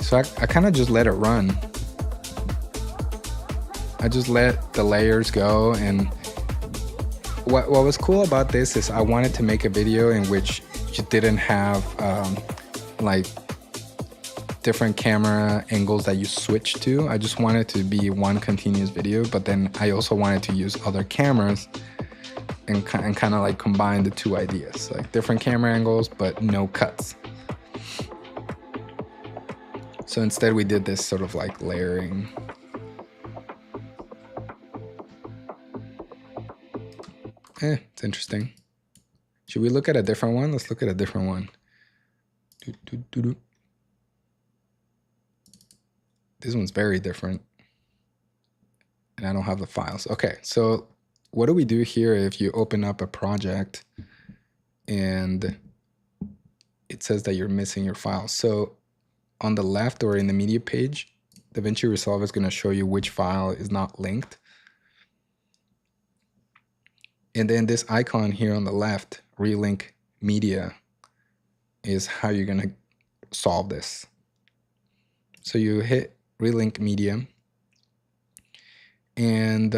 So I kind of just let it run. I just let the layers go, and what was cool about this is I wanted to make a video in which you didn't have like different camera angles that you switch to. I just wanted to be one continuous video, but then I also wanted to use other cameras and kind of like combine the two ideas, like different camera angles but no cuts. So instead we did this sort of like layering. It's interesting. Should we look at a different one? Let's look at a different one. This one's very different. And I don't have the files. Okay, so what do we do here if you open up a project and it says that you're missing your files? So on the left or in the media page, DaVinci Resolve is going to show you which file is not linked. And then this icon here on the left, relink media, is how you're going to solve this. So you hit relink media, and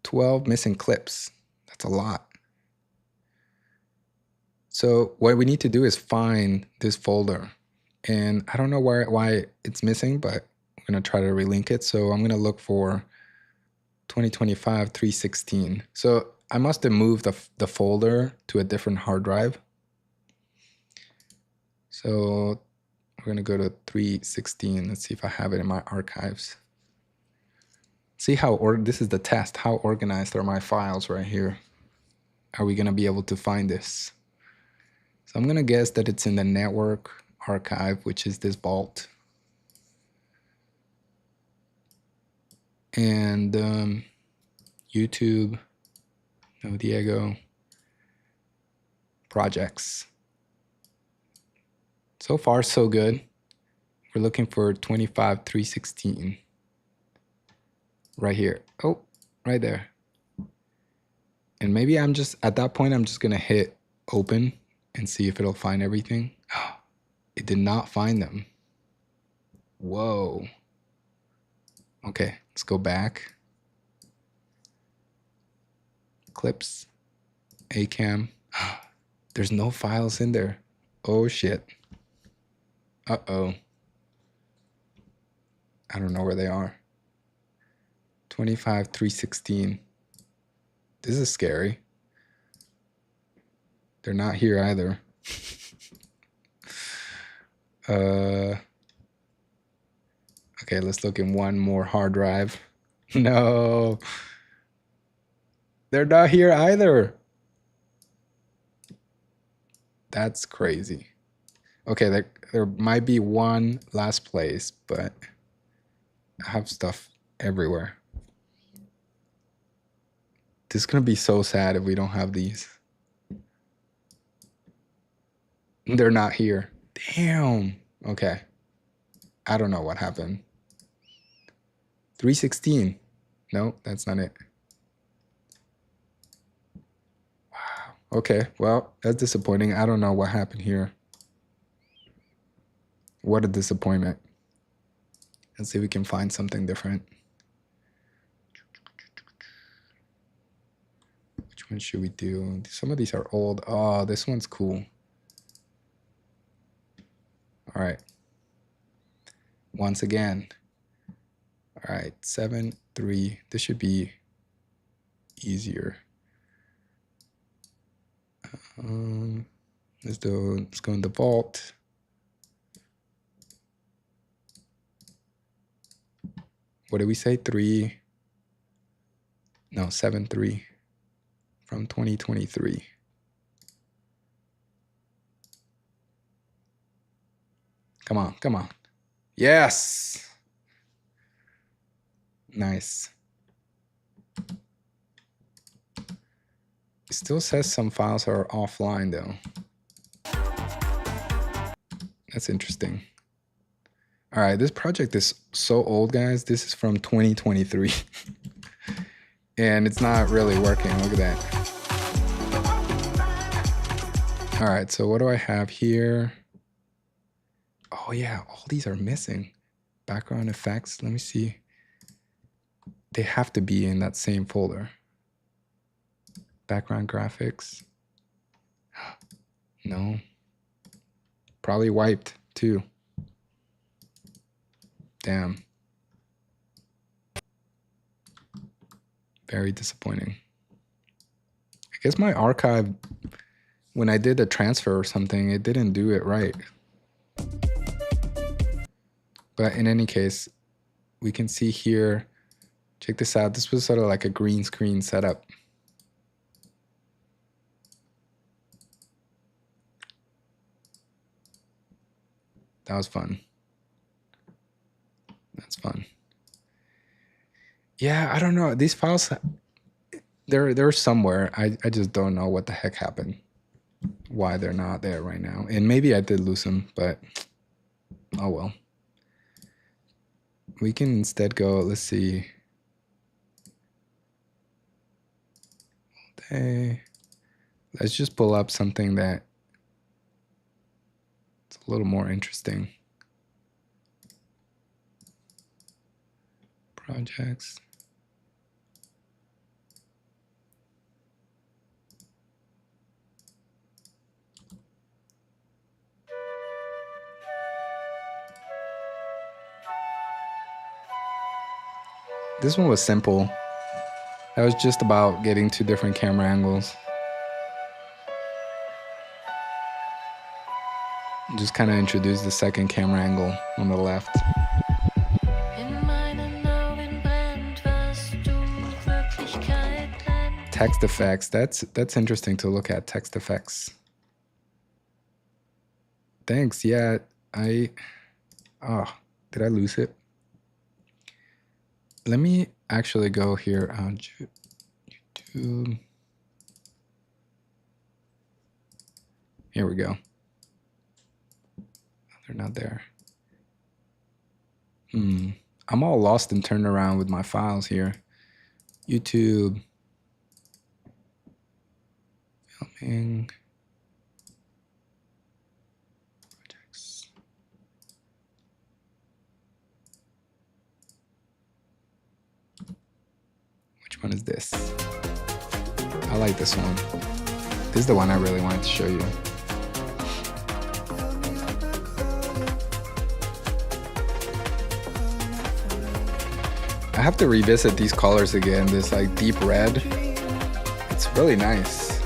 12 missing clips. That's a lot. So what we need to do is find this folder. And I don't know why it's missing, but I'm going to try to relink it. So I'm going to look for 2025 316. So I must have moved the folder to a different hard drive. So we're going to go to 316. Let's see if I have it in my archives. See how, this is the test. How organized are my files right here? Are we going to be able to find this? So I'm going to guess that it's in the network archive, which is this vault. And YouTube, no Diego, projects. So far, so good. We're looking for 25 316. Right here. Oh, right there. And maybe I'm just, at that point, I'm just going to hit open and see if it'll find everything. It did not find them. Whoa. Okay, let's go back. Clips, ACAM. There's no files in there. Oh shit. Uh-oh. I don't know where they are. 25 316. This is scary. They're not here either. Okay, let's look in one more hard drive. No. They're not here either. That's crazy. Okay, there might be one last place, but I have stuff everywhere. This is going to be so sad if we don't have these. They're not here. Damn. Okay. I don't know what happened. 316. No, that's not it. Wow. Okay, well, that's disappointing. I don't know what happened here. What a disappointment. Let's see if we can find something different. Which one should we do? Some of these are old. Oh, this one's cool. All right. Once again. All right, 7, 3. This should be easier. Let's go in the vault. What did we say? 3. No, 7, 3 from 2023. Come on, come on. Yes. Nice. It still says some files are offline though. That's interesting. All right, this project is so old, guys. This is from 2023. And it's not really working. Look at that. All right, so what do I have here? Oh yeah, all these are missing. Background effects, let me see. They have to be in that same folder. Background graphics. No. Probably wiped too. Damn. Very disappointing. I guess my archive, when I did a transfer or something, it didn't do it right. But in any case, we can see here, check this out. This was sort of like a green screen setup. That was fun. That's fun. Yeah, I don't know. These files, they're somewhere. I just don't know what the heck happened. Why they're not there right now. And maybe I did lose them, but oh well. We can instead go, let's see. Okay. Let's just pull up something that it's a little more interesting. Projects. This one was simple. That was just about getting 2 different camera angles. Just kind of introduce the second camera angle on the left. Text effects, that's interesting to look at, text effects. Thanks, yeah, did I lose it? Let me actually go here on YouTube. Here we go. They're not there. I'm all lost and turned around with my files here. YouTube. Filming. Projects. Which one is this? I like this one. This is the one I really wanted to show you. I have to revisit these colors again. This like deep red. It's really nice.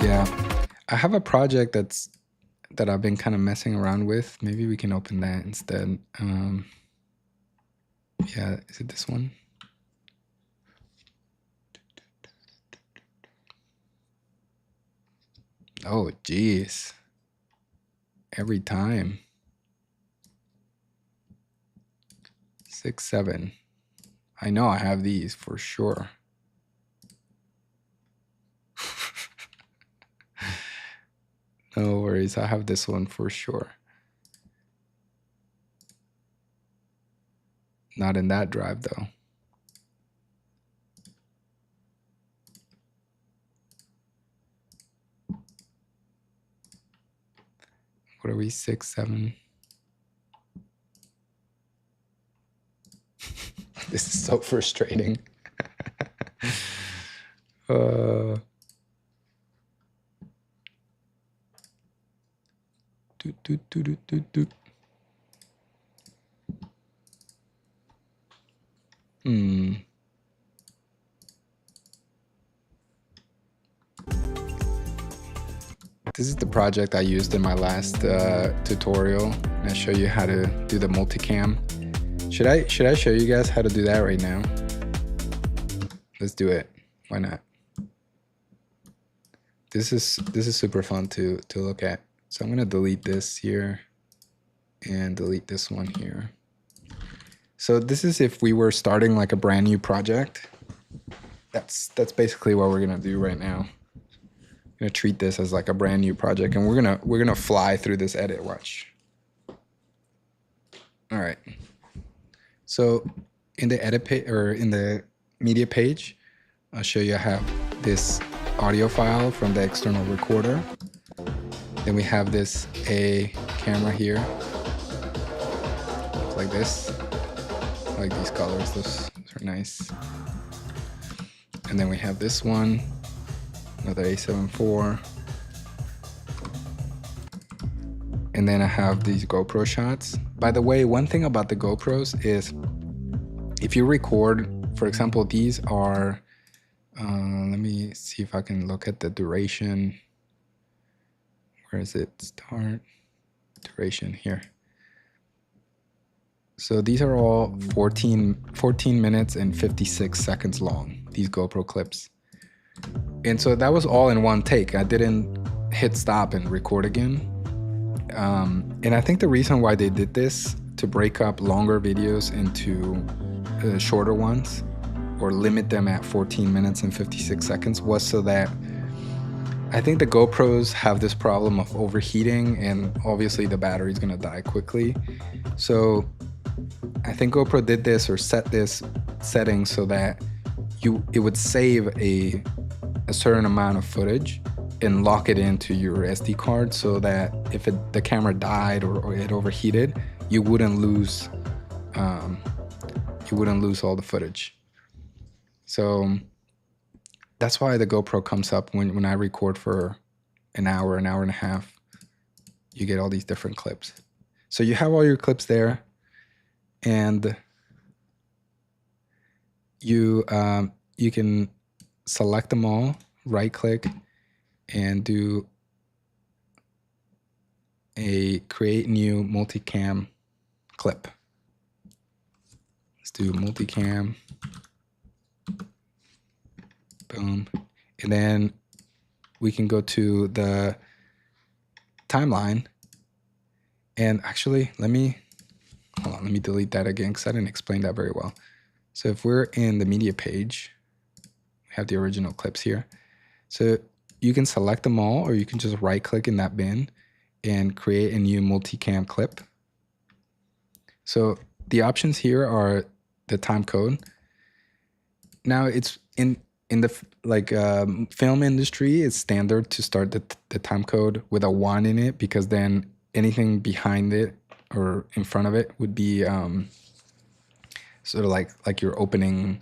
Yeah, I have a project that I've been kind of messing around with. Maybe we can open that instead. Yeah, is it this one? Oh, geez. Every time. 6, 7. I know I have these for sure. No worries, I have this one for sure. Not in that drive though. what are we, 6, 7? This is so frustrating. Do, do, do, do, do, do. This is the project I used in my last tutorial. I show you how to do the multicam. Should I show you guys how to do that right now? Let's do it. Why not? This is super fun to look at. So I'm gonna delete this here and delete this one here. So this is if we were starting like a brand new project. That's basically what we're gonna do right now. I'm gonna treat this as like a brand new project, and we're gonna fly through this edit. Watch. All right. So in the edit page or in the media page, I'll show you I have this audio file from the external recorder. Then we have this A camera here, like this. I like these colors; those are nice. And then we have this one, another A7 IV. And then I have these GoPro shots. By the way, one thing about the GoPros is if you record, for example, these are, let me see if I can look at the duration. Where is it? Start, duration here. So these are all 14 minutes and 56 seconds long, these GoPro clips. And so that was all in one take. I didn't hit stop and record again. And I think the reason why they did this, to break up longer videos into shorter ones or limit them at 14 minutes and 56 seconds, was so that I think the GoPros have this problem of overheating, and obviously the battery's gonna die quickly. So I think GoPro did this or set this setting so that it would save a certain amount of footage and lock it into your SD card, so that if the camera died or it overheated, you wouldn't lose all the footage. So that's why the GoPro comes up when I record for an hour and a half. You get all these different clips. So you have all your clips there, and you can select them all, right click, and do a create new multicam clip. Let's do multicam. Boom. And then we can go to the timeline. And actually, let me delete that again because I didn't explain that very well. So if we're in the media page, we have the original clips here. So you can select them all, or you can just right click in that bin and create a new multicam clip. So the options here are the time code. Now it's in the film industry, it's standard to start the time code with a 1 in it, because then anything behind it or in front of it would be sort of like your opening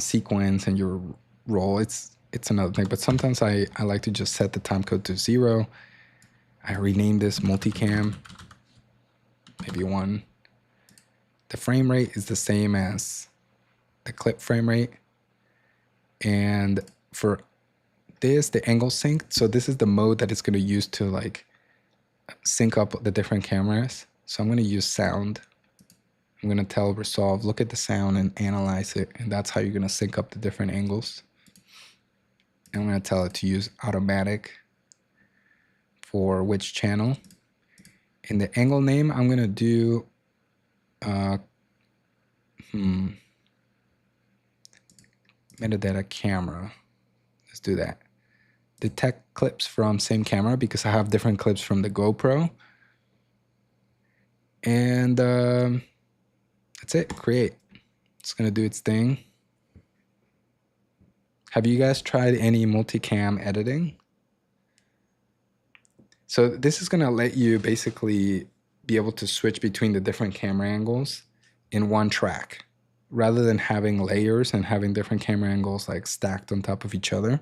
sequence and your roll. It's another thing, but sometimes I like to just set the time code to 0. I rename this multicam, maybe 1. The frame rate is the same as the clip frame rate. And for this, the angle sync, so this is the mode that it's going to use to like sync up the different cameras. So I'm going to use sound. I'm going to tell Resolve, look at the sound and analyze it. And that's how you're going to sync up the different angles. And I'm going to tell it to use automatic for which channel. In the angle name, I'm going to do metadata camera. Let's do that. Detect clips from same camera, because I have different clips from the GoPro. And that's it. Create. It's going to do its thing. Have you guys tried any multicam editing? So this is gonna let you basically be able to switch between the different camera angles in one track, rather than having layers and having different camera angles like stacked on top of each other.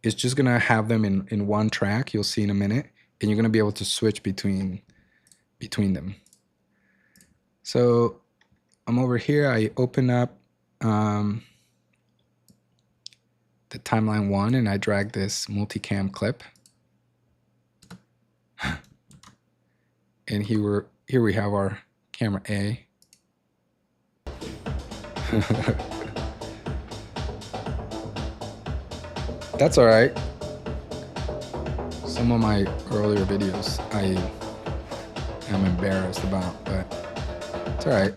It's just gonna have them in one track, you'll see in a minute, and you're gonna be able to switch between them. So I'm over here, I open up the timeline 1 and I drag this multicam clip. And here we have our camera A. That's all right. Some of my earlier videos I am embarrassed about, but it's all right.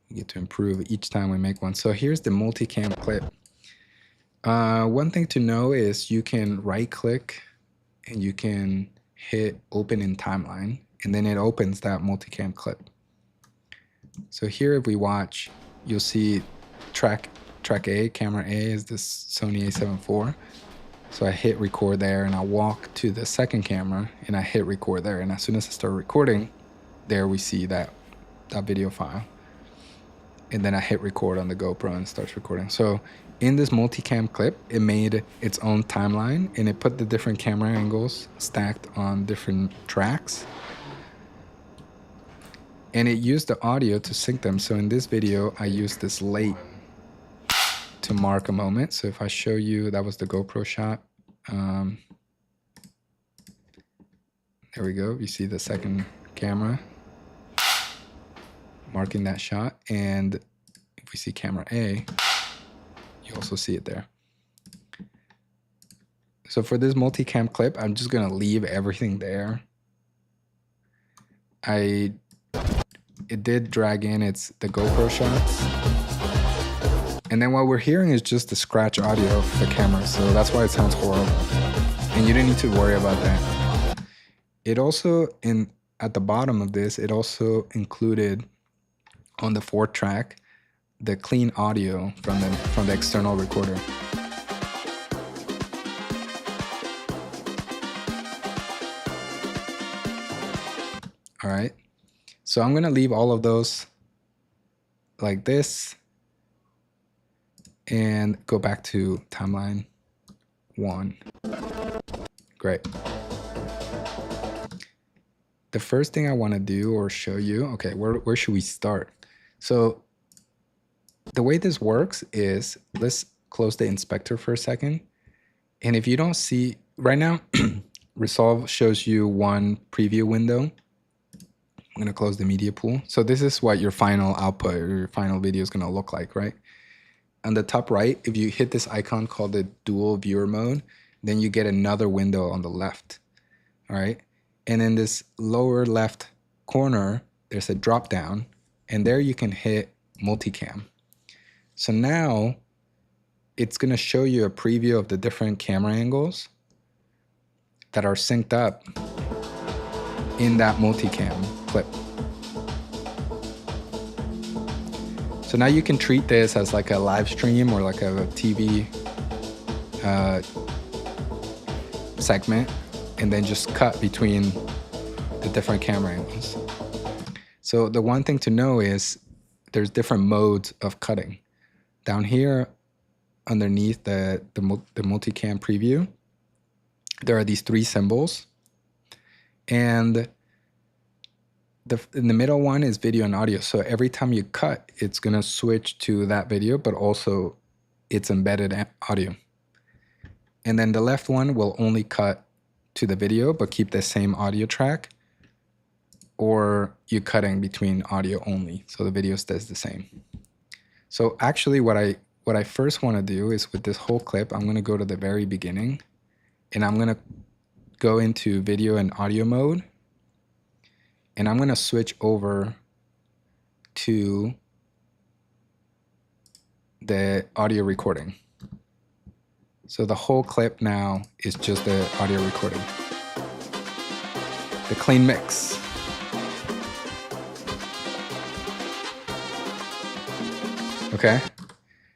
We get to improve each time we make one. So here's the multicam clip. One thing to know is you can right click and you can hit open in timeline, and then it opens that multicam clip. So here if we watch, you'll see track A, camera A is this Sony a7 IV. So I hit record there and I walk to the second camera and I hit record there. And as soon as I start recording, there we see that video file. And then I hit record on the GoPro and it starts recording. So in this multicam clip, it made its own timeline and it put the different camera angles stacked on different tracks. And it used the audio to sync them. So in this video, I used this late to mark a moment. So if I show you, that was the GoPro shot. There we go. You see the second camera marking that shot. And if we see camera A, you also see it there. So for this multicam clip, I'm just gonna leave everything there. It did drag in the GoPro shots. And then what we're hearing is just the scratch audio of the camera. So that's why it sounds horrible. And you didn't need to worry about that. It also, at the bottom of this, it also included on the 4th track, the clean audio from the external recorder. All right. So I'm gonna leave all of those like this and go back to timeline 1. Great. The first thing I want to do or show you, okay, where should we start? So the way this works is, let's close the inspector for a second. And if you don't see, right now, Resolve shows you one preview window. I'm gonna close the media pool. So this is what your final output or your final video is gonna look like, right? On the top right, if you hit this icon called the dual viewer mode, then you get another window on the left, all right? And in this lower left corner, there's a drop down, and there you can hit multicam. So now it's gonna show you a preview of the different camera angles that are synced up in that multicam clip. So now you can treat this as like a live stream or like a TV segment, and then just cut between the different camera angles. So the one thing to know is there's different modes of cutting. Down here underneath the multicam preview, there are these 3 symbols, and in the middle one is video and audio. So every time you cut, it's gonna switch to that video, but also it's embedded audio. And then the left one will only cut to the video, but keep the same audio track, or you're cutting between audio only, so the video stays the same. So actually what I first wanna do is, with this whole clip, I'm gonna go to the very beginning, and I'm gonna go into video and audio mode, and I'm gonna switch over to the audio recording. So the whole clip now is just the audio recording. The clean mix. Okay,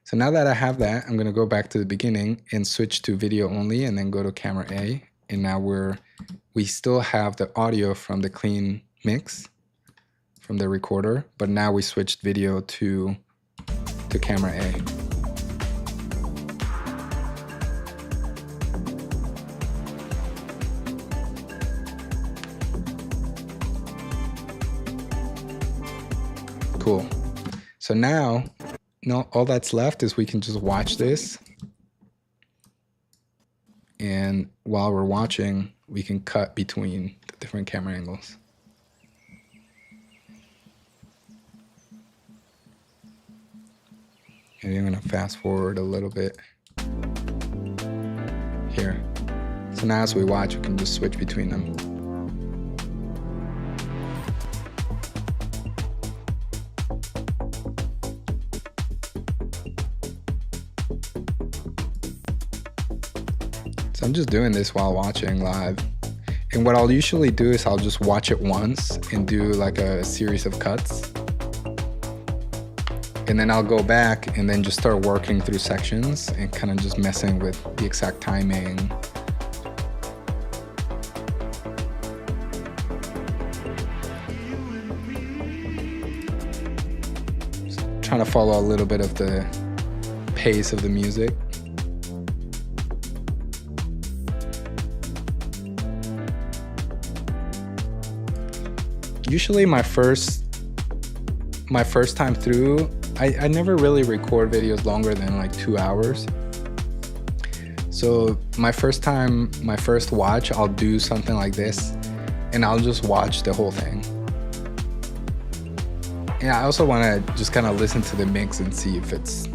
so now that I have that, I'm gonna go back to the beginning and switch to video only, and then go to camera A and now we still have the audio from the clean mix from the recorder, but now we switched video to camera A. Cool. So now, all that's left is we can just watch this. And while we're watching, we can cut between the different camera angles. Maybe I'm gonna fast forward a little bit here. So now as we watch, we can just switch between them. So I'm just doing this while watching live. And what I'll usually do is I'll just watch it once and do like a series of cuts. And then I'll go back and then just start working through sections and kind of just messing with the exact timing. Just trying to follow a little bit of the pace of the music. Usually my first time through, I never really record videos longer than like 2 hours. So my first watch, I'll do something like this and I'll just watch the whole thing. Yeah, I also want to just kind of listen to the mix and see if it's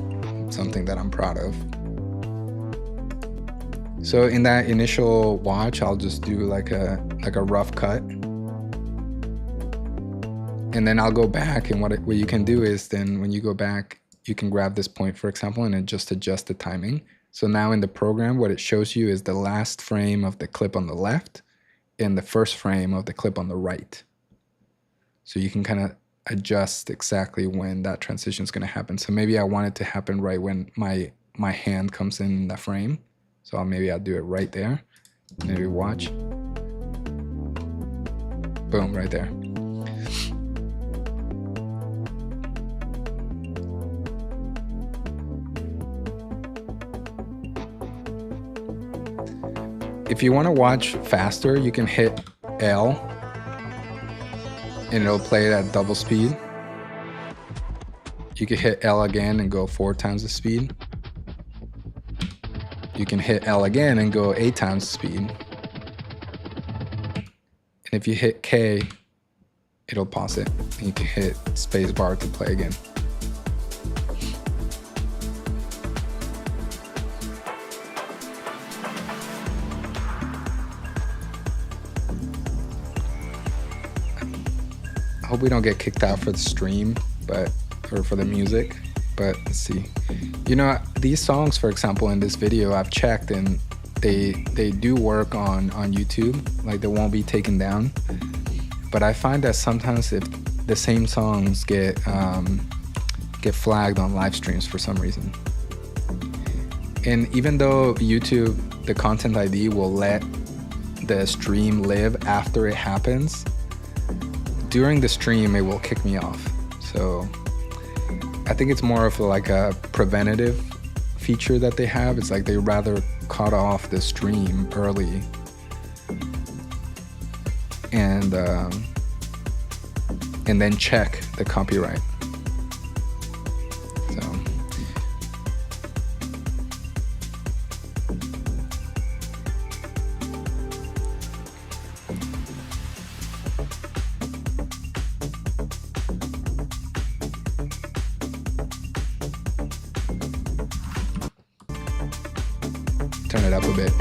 something that I'm proud of. So in that initial watch, I'll just do like a rough cut. And then I'll go back, and what you can do is then when you go back, you can grab this point, for example, and then just adjust the timing. So now in the program, what it shows you is the last frame of the clip on the left and the first frame of the clip on the right. So you can kind of adjust exactly when that transition is going to happen. So maybe I want it to happen right when my hand comes in the frame. So maybe I'll do it right there. Maybe watch. Boom, right there. If you want to watch faster, you can hit L and it'll play it at double speed. You can hit L again and go 4 times the speed. You can hit L again and go 8 times the speed. And if you hit K, it'll pause it. And you can hit space bar to play again. I hope we don't get kicked out for the stream, or for the music, but let's see. You know, these songs, for example, in this video, I've checked and they do work on YouTube, like they won't be taken down. But I find that sometimes if the same songs get flagged on live streams for some reason. And even though YouTube, the content ID will let the stream live after it happens, during the stream it will kick me off. So I think it's more of like a preventative feature that they have. It's like they rather cut off the stream early and then check the copyright. So turn it up a bit.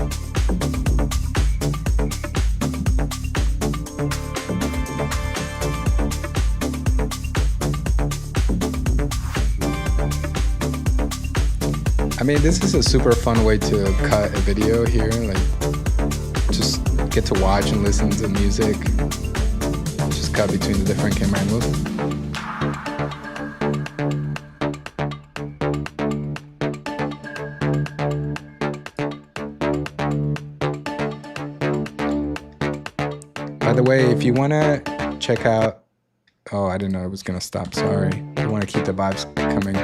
I mean, this is a super fun way to cut a video here. Like, just get to watch and listen to music. Just cut between the different camera angles. the way, if you want to check out, oh, I didn't know it was going to stop. Sorry. If you want to keep the vibes coming.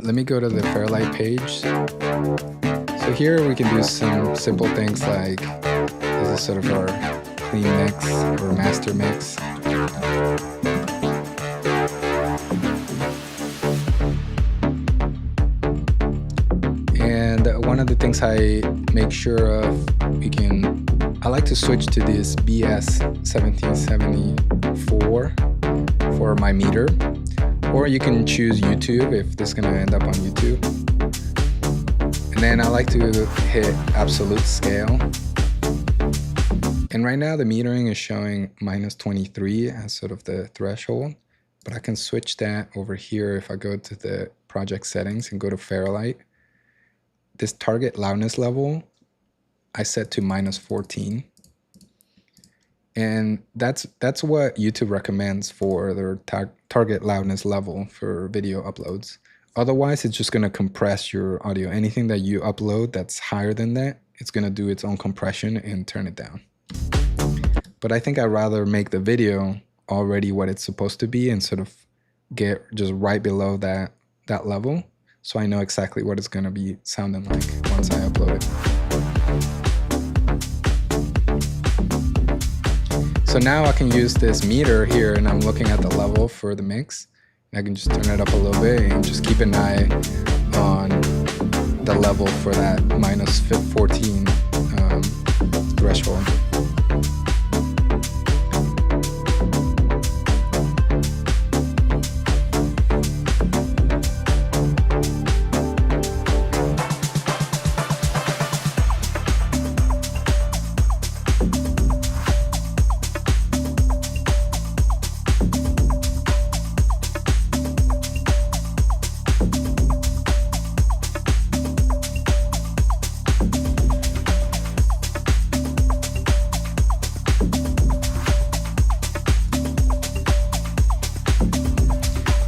Let me go to the Fairlight page. So here we can do some simple things like, this is sort of our clean mix or master mix. And one of the things I make sure of, I like to switch to this BS 1774 for my meter, or you can choose YouTube if this is gonna end up on YouTube. And then I like to hit absolute scale. And right now the metering is showing -23 as sort of the threshold, but I can switch that over here if I go to the project settings and go to Fairlight. This target loudness level I set to -14. And that's what YouTube recommends for their target loudness level for video uploads. Otherwise, it's just gonna compress your audio. Anything that you upload that's higher than that, it's gonna do its own compression and turn it down. But I think I'd rather make the video already what it's supposed to be and sort of get just right below that level, so I know exactly what it's gonna be sounding like once I upload it. So now I can use this meter here and I'm looking at the level for the mix. I can just turn it up a little bit and just keep an eye on the level for that -14 threshold.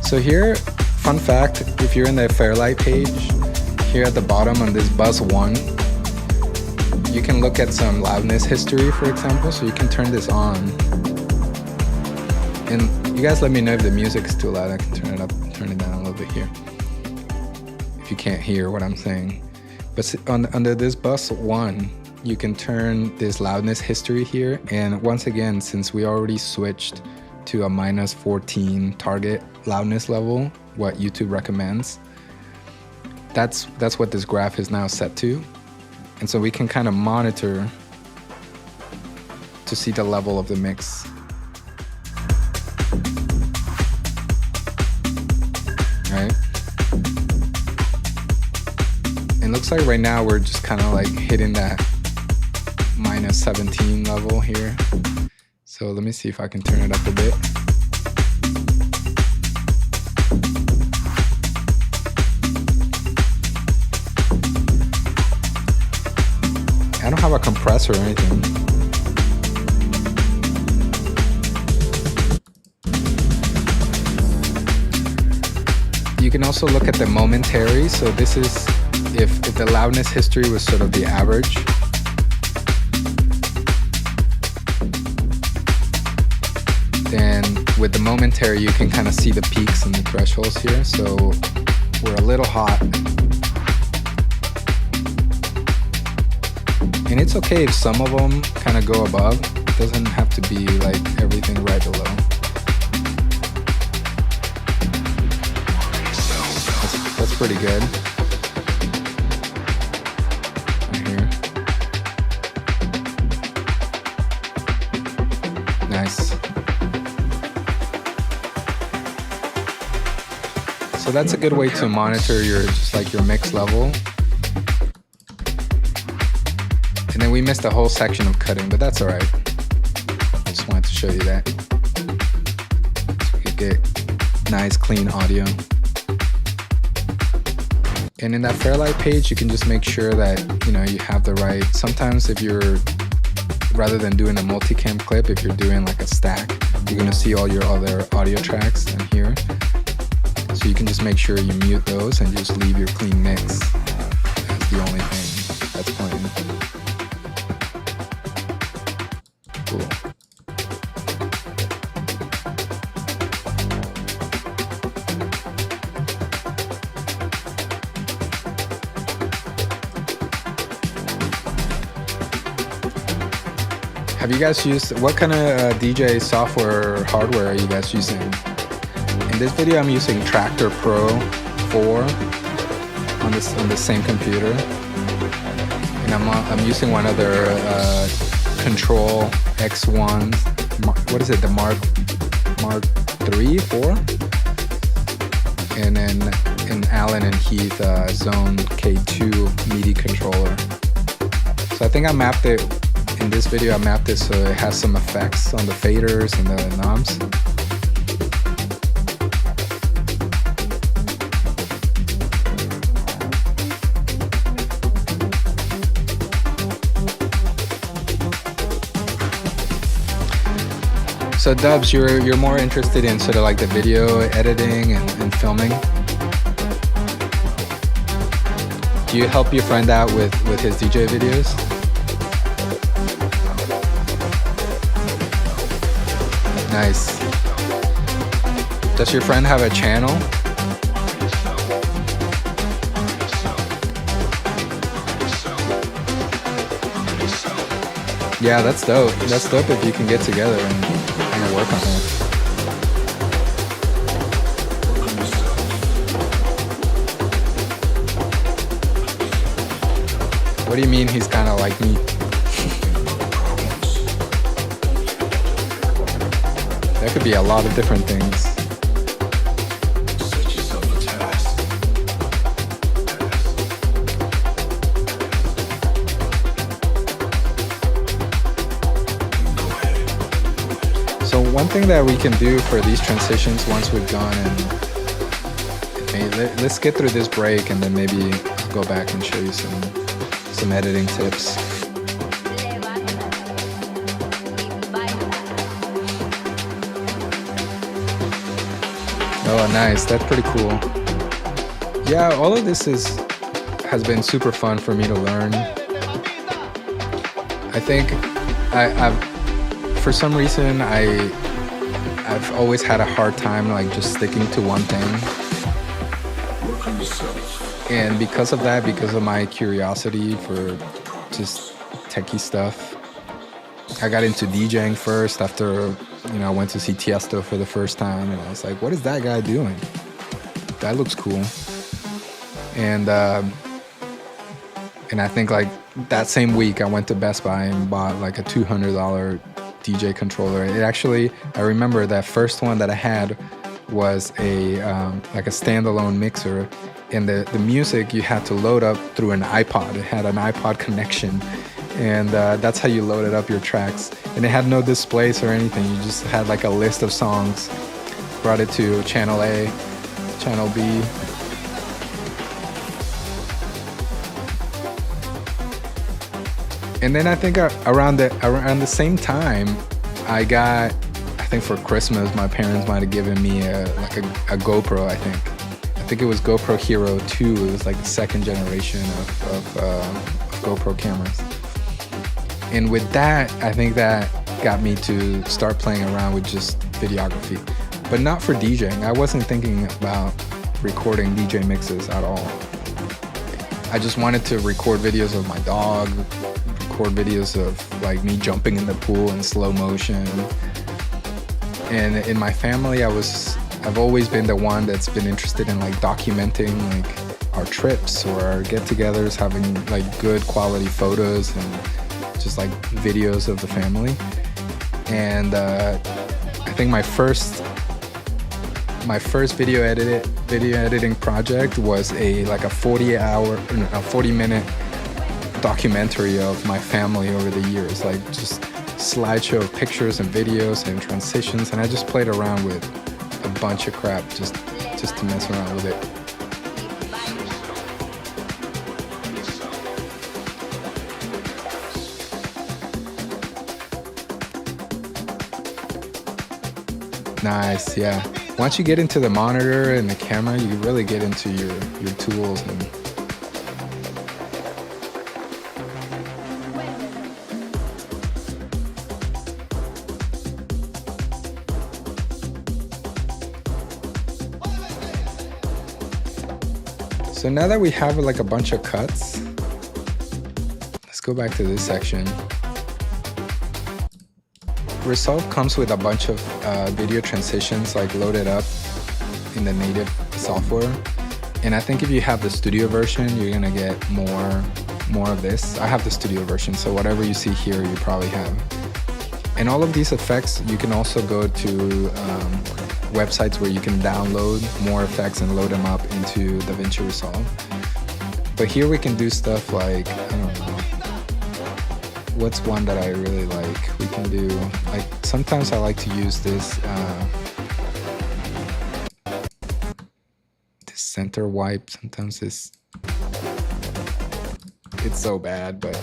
So here, fun fact, if you're in the Fairlight page, here at the bottom on this bus 1, you can look at some loudness history, for example, so you can turn this on. And you guys let me know if the music is too loud. I can turn it up, turn it down a little bit here, if you can't hear what I'm saying. But under this bus 1, you can turn this loudness history here. And once again, since we already switched to a -14 target loudness level, what YouTube recommends, that's what this graph is now set to. And so we can kind of monitor to see the level of the mix. Right? It looks like right now we're just kind of like hitting that -17 level here. So let me see if I can turn it up a bit. I don't have a compressor or anything. You can also look at the momentary. So this is if the loudness history was sort of the average. Then with the momentary, you can kind of see the peaks and the thresholds here. So we're a little hot. And it's okay if some of them kind of go above. It doesn't have to be like everything right below. That's pretty good. Right here. Nice. So that's a good way to monitor your mix level. And then we missed a whole section of cutting, but that's all right. I just wanted to show you that. So we could get nice, clean audio. And in that Fairlight page, you can just make sure that, you know, you have the right, sometimes if you're, rather than doing a multicam clip, if you're doing like a stack, you're gonna see all your other audio tracks in here. So you can just make sure you mute those and just leave your clean mix as the only thing that's playing. Have you guys used, what kind of DJ software or hardware are you guys using? In this video, I'm using Tractor Pro 4 on the same computer, and I'm using one other Control X1. What is it? The Mark 3, 4, and then an Allen and Heath Zone K2 MIDI controller. So I think I mapped it. In this video, I mapped it so it has some effects on the faders and the knobs. So Dubs, you're more interested in sort of like the video editing and filming. Do you help your friend out with his DJ videos? Nice. Does your friend have a channel? Yeah, that's dope. That's dope if you can get together and kind of work on it. What do you mean he's kind of like me? That could be a lot of different things. So one thing that we can do for these transitions once we've gone and let's get through this break and then maybe I'll go back and show you some editing tips. Oh, nice. That's pretty cool. Yeah, all of this has been super fun for me to learn. I think for some reason I've always had a hard time like just sticking to one thing. And because of that, because of my curiosity for just techie stuff, I got into DJing first after, I went to see Tiesto for the first time, and I was like, what is that guy doing? That looks cool. And I think like that same week I went to Best Buy and bought like a $200 DJ controller. It actually, I remember that first one that I had was like a standalone mixer, and the music you had to load up through an iPod. It had an iPod connection, and that's how you loaded up your tracks. And it had no displays or anything. You just had like a list of songs, brought it to channel A, channel B. And then I think around the same time, I think for Christmas, my parents might have given me a GoPro, I think it was GoPro Hero 2. It was like the second generation of GoPro cameras. And with that, I think that got me to start playing around with just videography, but not for DJing. I wasn't thinking about recording DJ mixes at all. I just wanted to record videos of my dog, record videos of like me jumping in the pool in slow motion. And in my family, I've always been the one that's been interested in like documenting like our trips or our get-togethers, having like good quality photos and just like videos of the family. And I think my first video editing project was a 40-minute documentary of my family over the years, like just slideshow of pictures and videos and transitions, and I just played around with a bunch of crap just to mess around with it. Nice, yeah. Once you get into the monitor and the camera, you really get into your tools. And so now that we have like a bunch of cuts, let's go back to this section. Resolve comes with a bunch of video transitions like loaded up in the native software. And I think if you have the studio version, you're gonna get more of this. I have the studio version, so whatever you see here, you probably have. And all of these effects, you can also go to websites where you can download more effects and load them up into DaVinci Resolve. But here we can do stuff like, I don't know, what's one that I really like? We can do, like, sometimes I like to use this center wipe. Sometimes it's so bad, but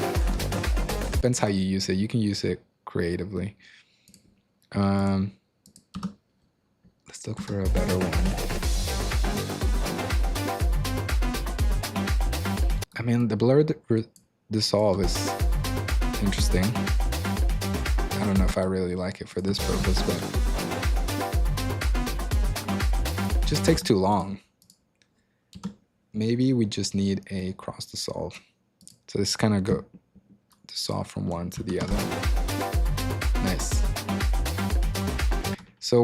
depends how you use it. You can use it creatively. Let's look for a better one. I mean, the blur dissolve is interesting. I don't know if I really like it for this purpose, but it just takes too long. Maybe we just need a cross dissolve. So this kind of go dissolve from one to the other. Nice. So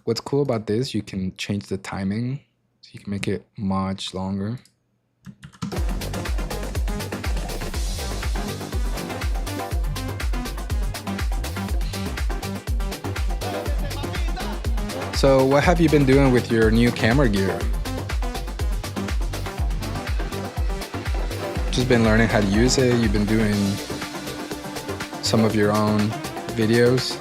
what's cool about this, you can change the timing. So you can make it much longer. So what have you been doing with your new camera gear? Just been learning how to use it. You've been doing some of your own videos.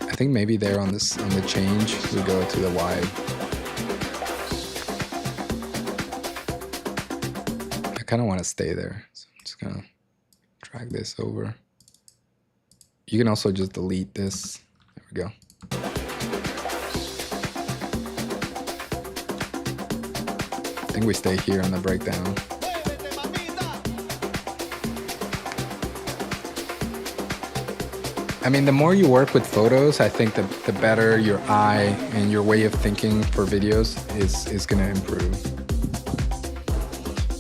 I think maybe there on the change we go to the wide. I kind of want to stay there, so I'm just gonna drag this over. You can also just delete this. There we go. I think we stay here on the breakdown. I mean, the more you work with photos, I think the better your eye and your way of thinking for videos is going to improve.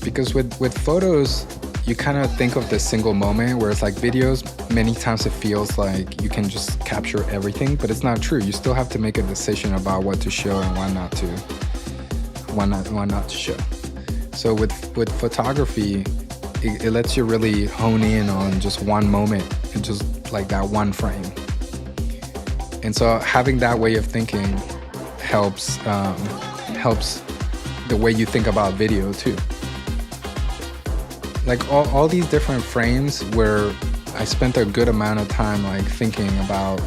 Because with photos, you kind of think of this single moment, whereas like videos, many times it feels like you can just capture everything, but it's not true. You still have to make a decision about what to show and what not to show. So with photography, it lets you really hone in on just one moment and just like that one frame. And so having that way of thinking helps the way you think about video too. Like all these different frames where I spent a good amount of time like thinking about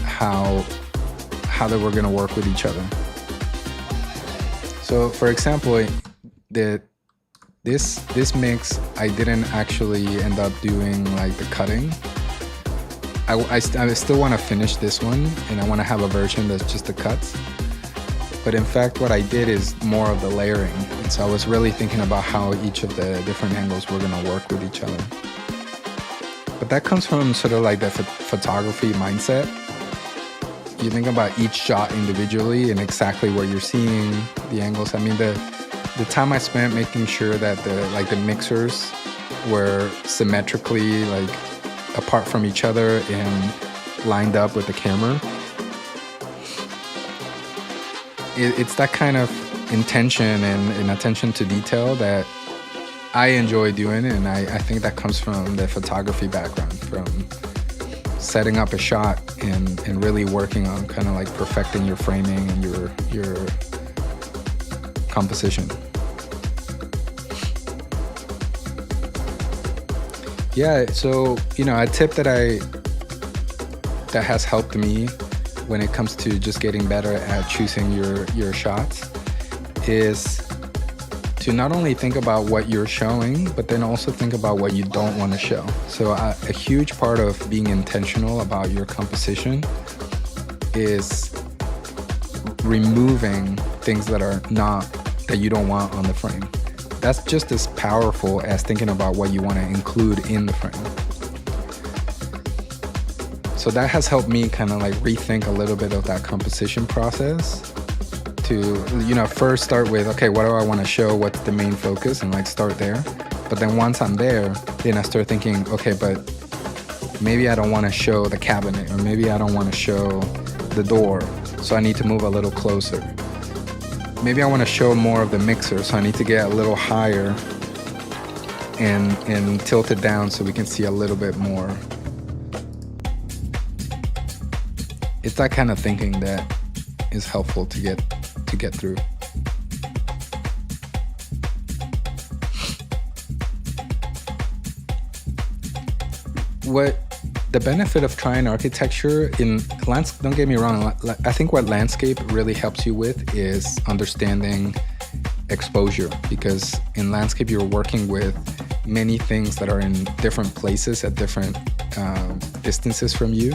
how they were gonna work with each other. So for example, this mix, I didn't actually end up doing like the cutting. I still want to finish this one, and I want to have a version that's just the cuts. But in fact, what I did is more of the layering. And so I was really thinking about how each of the different angles were going to work with each other. But that comes from sort of like the photography mindset. You think about each shot individually and exactly what you're seeing, the angles. I mean, the time I spent making sure that the mixers were symmetrically like apart from each other and lined up with the camera. It's that kind of intention and attention to detail that I enjoy doing, and I think that comes from the photography background, from setting up a shot and really working on kind of like perfecting your framing and your composition. Yeah, so a tip that has helped me when it comes to just getting better at choosing your shots is to not only think about what you're showing, but then also think about what you don't want to show. So a huge part of being intentional about your composition is removing things that you don't want on the frame. That's just as powerful as thinking about what you want to include in the frame. So that has helped me kind of like rethink a little bit of that composition process to, first start with, okay, what do I want to show? What's the main focus? And like start there. But then once I'm there, then I start thinking, okay, but maybe I don't want to show the cabinet, or maybe I don't want to show the door. So I need to move a little closer. Maybe I want to show more of the mixer. So I need to get a little higher and tilt it down so we can see a little bit more. It's that kind of thinking that is helpful to get through. What the benefit of trying architecture in landscape, don't get me wrong, I think what landscape really helps you with is understanding exposure, because in landscape you're working with many things that are in different places at different distances from you,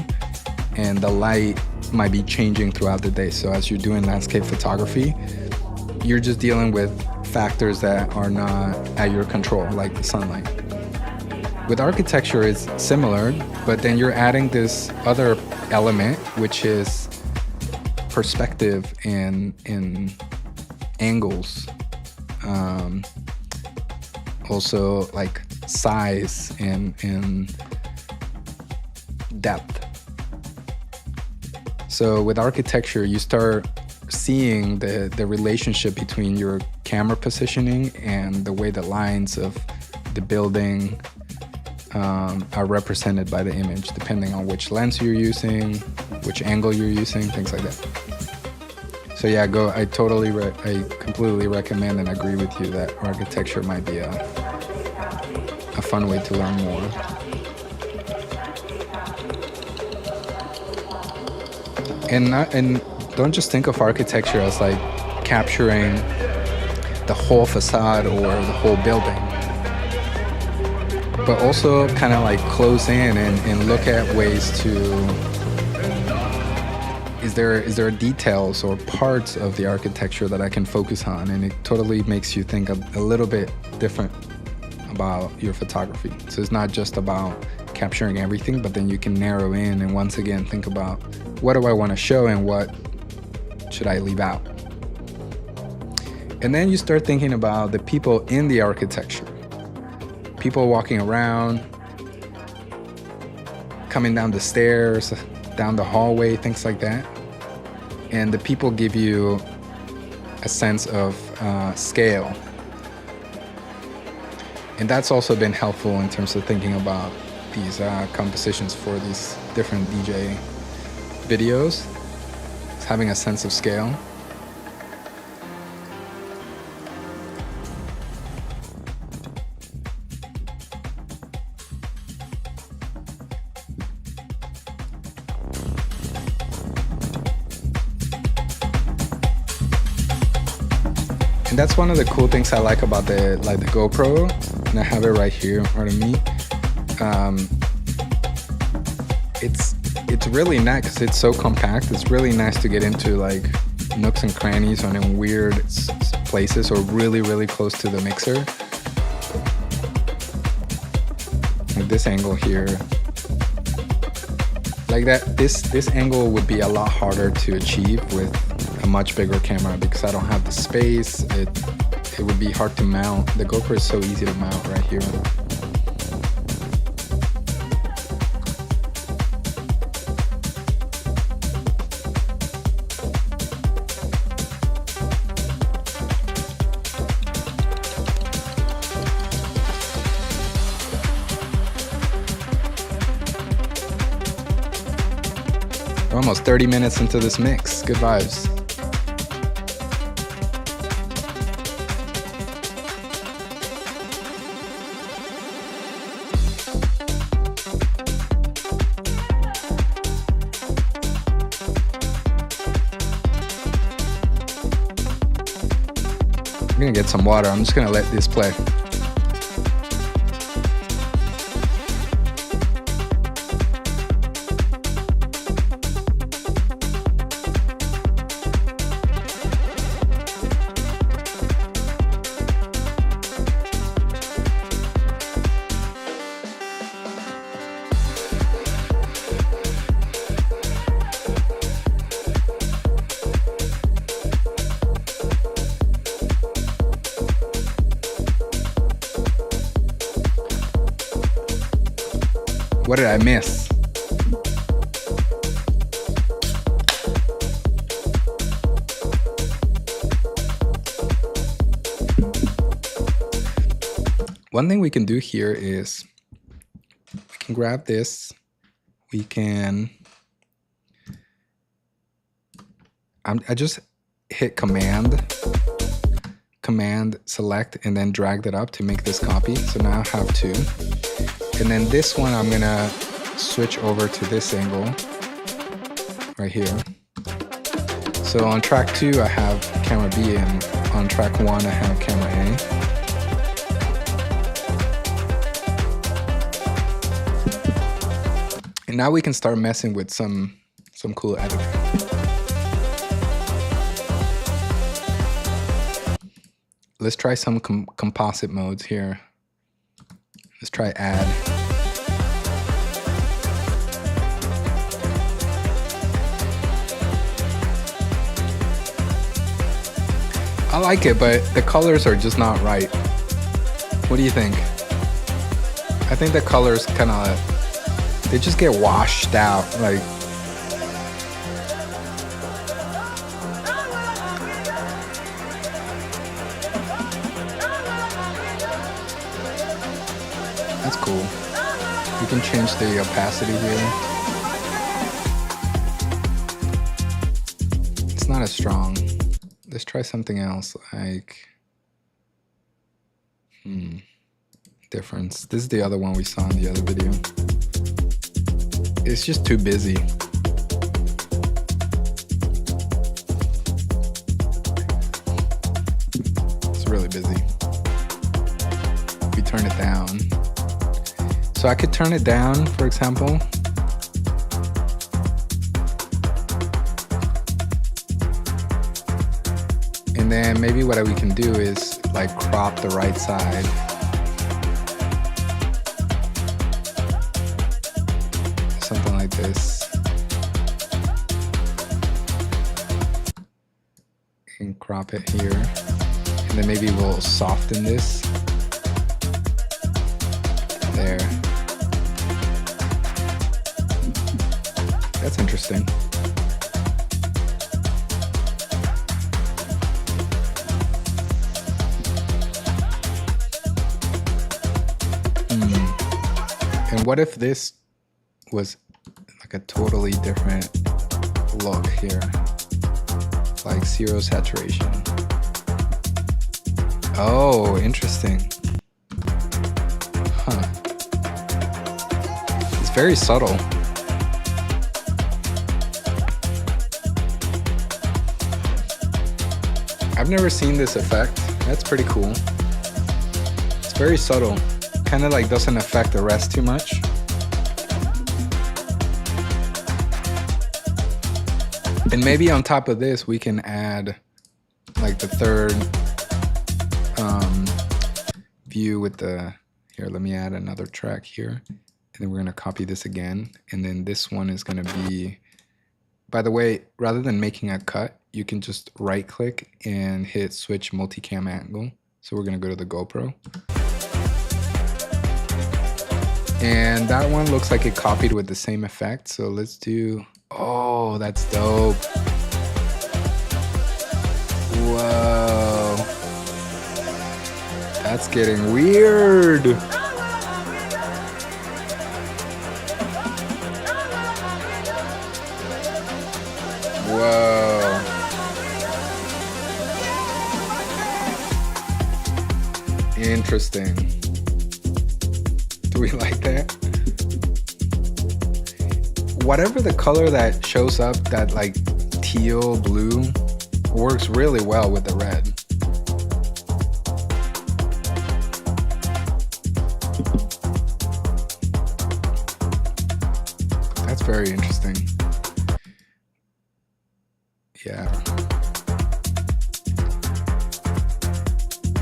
and the light might be changing throughout the day. So as you're doing landscape photography, you're just dealing with factors that are not at your control, like the sunlight. With architecture, it's similar, but then you're adding this other element, which is perspective and angles. Also like size and depth. So with architecture, you start seeing the relationship between your camera positioning and the way the lines of the building are represented by the image, depending on which lens you're using, which angle you're using, things like that. So yeah, I completely recommend and agree with you that architecture might be a fun way to learn more. And don't just think of architecture as like capturing the whole facade or the whole building, but also kind of like close in and look at ways to, is there details or parts of the architecture that I can focus on? And it totally makes you think a little bit different about your photography. So it's not just about capturing everything, but then you can narrow in and once again think about, what do I want to show and what should I leave out? And then you start thinking about the people in the architecture. People walking around, coming down the stairs, down the hallway, things like that. And the people give you a sense of scale. And that's also been helpful in terms of thinking about these compositions for these different DJ videos. It's having a sense of scale. And that's one of the cool things I like about the GoPro, and I have it right here in front of me. It's really nice because it's so compact. It's really nice to get into like nooks and crannies or in weird places or really, really close to the mixer. Like this angle here. Like that, this angle would be a lot harder to achieve with a much bigger camera because I don't have the space. It would be hard to mount. The GoPro is so easy to mount right here. We're almost 30 minutes into this mix. Good vibes. I'm gonna get some water. I'm just gonna let this play. What did I miss? One thing we can do here is we can grab this. We can, I just hit command select and then drag that up to make this copy. So now I have two. And then this one, I'm gonna switch over to this angle right here. So on track 2, I have camera B, and on track 1, I have camera A. And now we can start messing with some cool editing. Let's try some composite modes here. Let's try add. I like it, but the colors are just not right. What do you think? I think the colors kind of, they just get washed out. Like, that's cool. You can change the opacity here. It's not as strong. Let's try something else, like, difference. This is the other one we saw in the other video. It's just too busy. It's really busy. We turn it down. So I could turn it down, for example. And then maybe what we can do is like crop the right side. Something like this. And crop it here. And then maybe we'll soften this. There. That's interesting. And what if this was like a totally different look here? Like zero saturation. Oh, interesting. Huh. It's very subtle. I've never seen this effect. That's pretty cool. It's very subtle. Kind of like doesn't affect the rest too much. And maybe on top of this, we can add like the third view with the, here, let me add another track here. And then we're gonna copy this again. And then this one is gonna be, by the way, rather than making a cut, you can just right click and hit switch multicam angle. So we're gonna go to the GoPro. And that one looks like it copied with the same effect. So let's do, oh, that's dope. Whoa. That's getting weird. Whoa. Interesting. Do we like that? Whatever the color that shows up, that like teal blue, works really well with the red. That's very interesting. Yeah.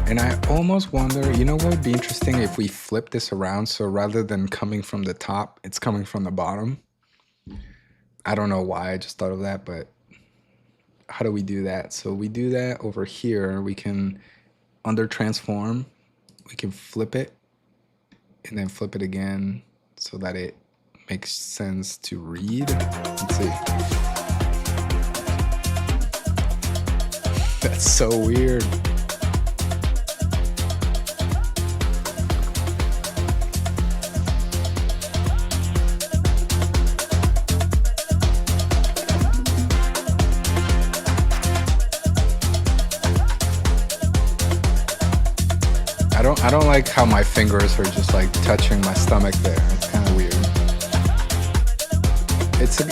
And I almost wonder, you know what would be interesting if we flip this around, so rather than coming from the top, it's coming from the bottom. I don't know why I just thought of that, but how do we do that? So we do that over here. We can, under transform, we can flip it and then flip it again so that it makes sense to read. Let's see. That's so weird. I don't like how my fingers are just like touching my stomach there. It's kind of weird.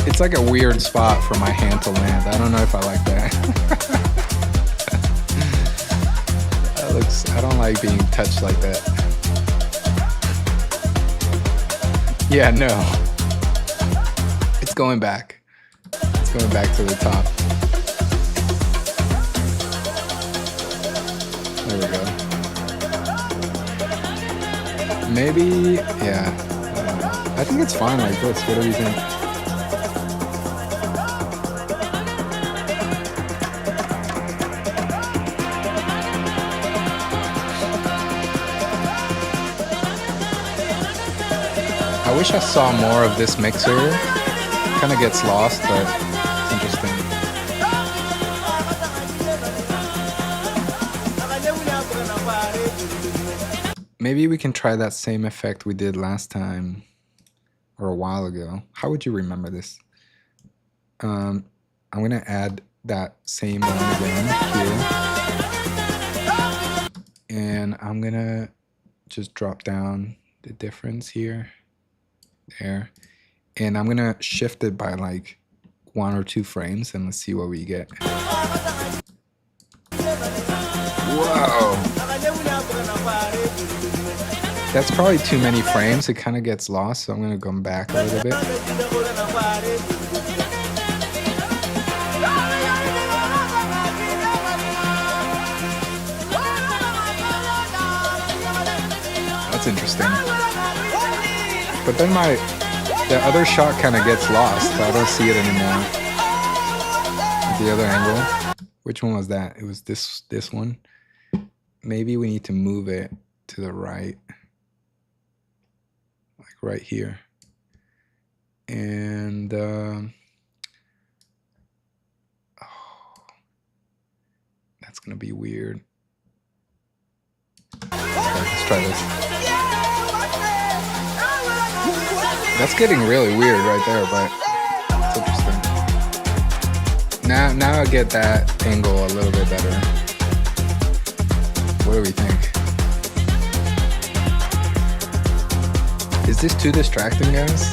It's like a weird spot for my hand to land. I don't know if I like that. I don't like being touched like that. Yeah, no. It's going back. It's going back to the top. There we go. Maybe, yeah. I think it's fine like this. What do you think? I wish I saw more of this mixer. Kind of gets lost, but it's interesting. Maybe we can try that same effect we did last time or a while ago. How would you remember this? I'm gonna add that same one again here. And I'm gonna just drop down the difference here, there. And I'm gonna shift it by like 1 or 2 frames and let's see what we get. Whoa! That's probably too many frames. It kind of gets lost, so I'm going to go back a little bit. That's interesting. But then the other shot kind of gets lost. I don't see it anymore. The other angle. Which one was that? It was this one. Maybe we need to move it to the right. Like right here. And oh, that's gonna be weird. Okay, let's try this. That's getting really weird right there, but it's interesting. Now I get that angle a little bit better. What do we think? Is this too distracting, guys?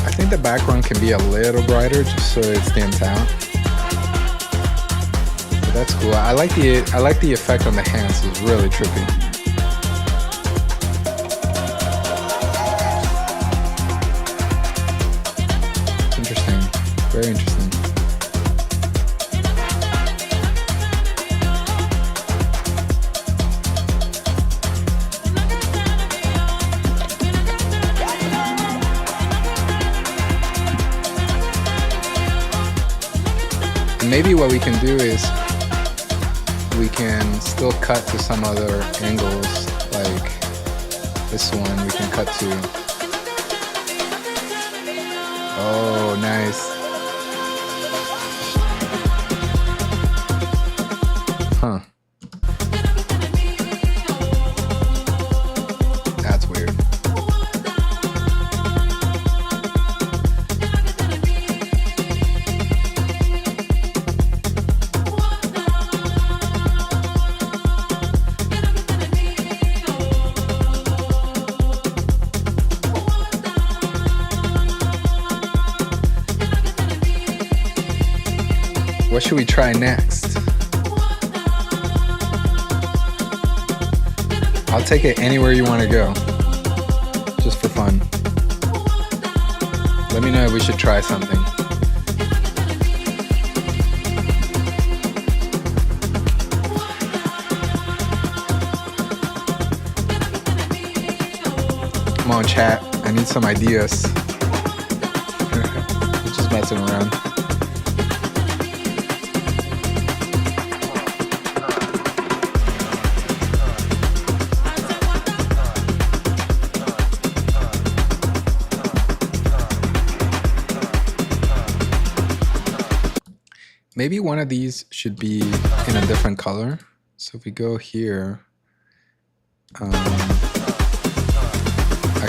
I think the background can be a little brighter just so it stands out. But that's cool. I like the effect on the hands. It's really trippy. It's interesting. Very interesting. Maybe what we can do is we can still cut to some other angles, like this one we can cut to. Oh, nice. Huh. That's weird. What should we try next? I'll take it anywhere you want to go, just for fun. Let me know if we should try something. Come on, chat. I need some ideas. Just messing around. Maybe one of these should be in a different color. So if we go here, I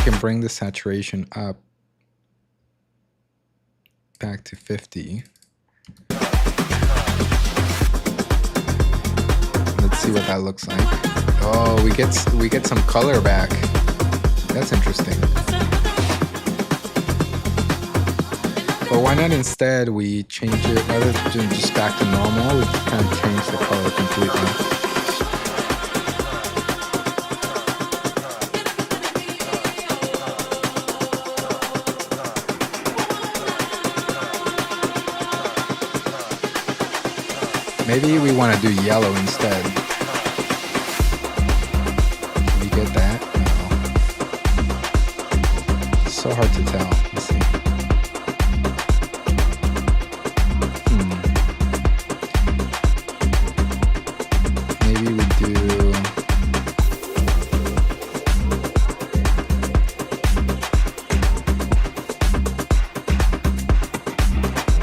can bring the saturation up back to 50. Let's see what that looks like. Oh, we get some color back. That's interesting. But why not instead we change it rather than just back to normal? We just kind of change the color completely. Maybe we want to do yellow instead. Can we get that? No. It's so hard to tell. Let's see. Maybe we do...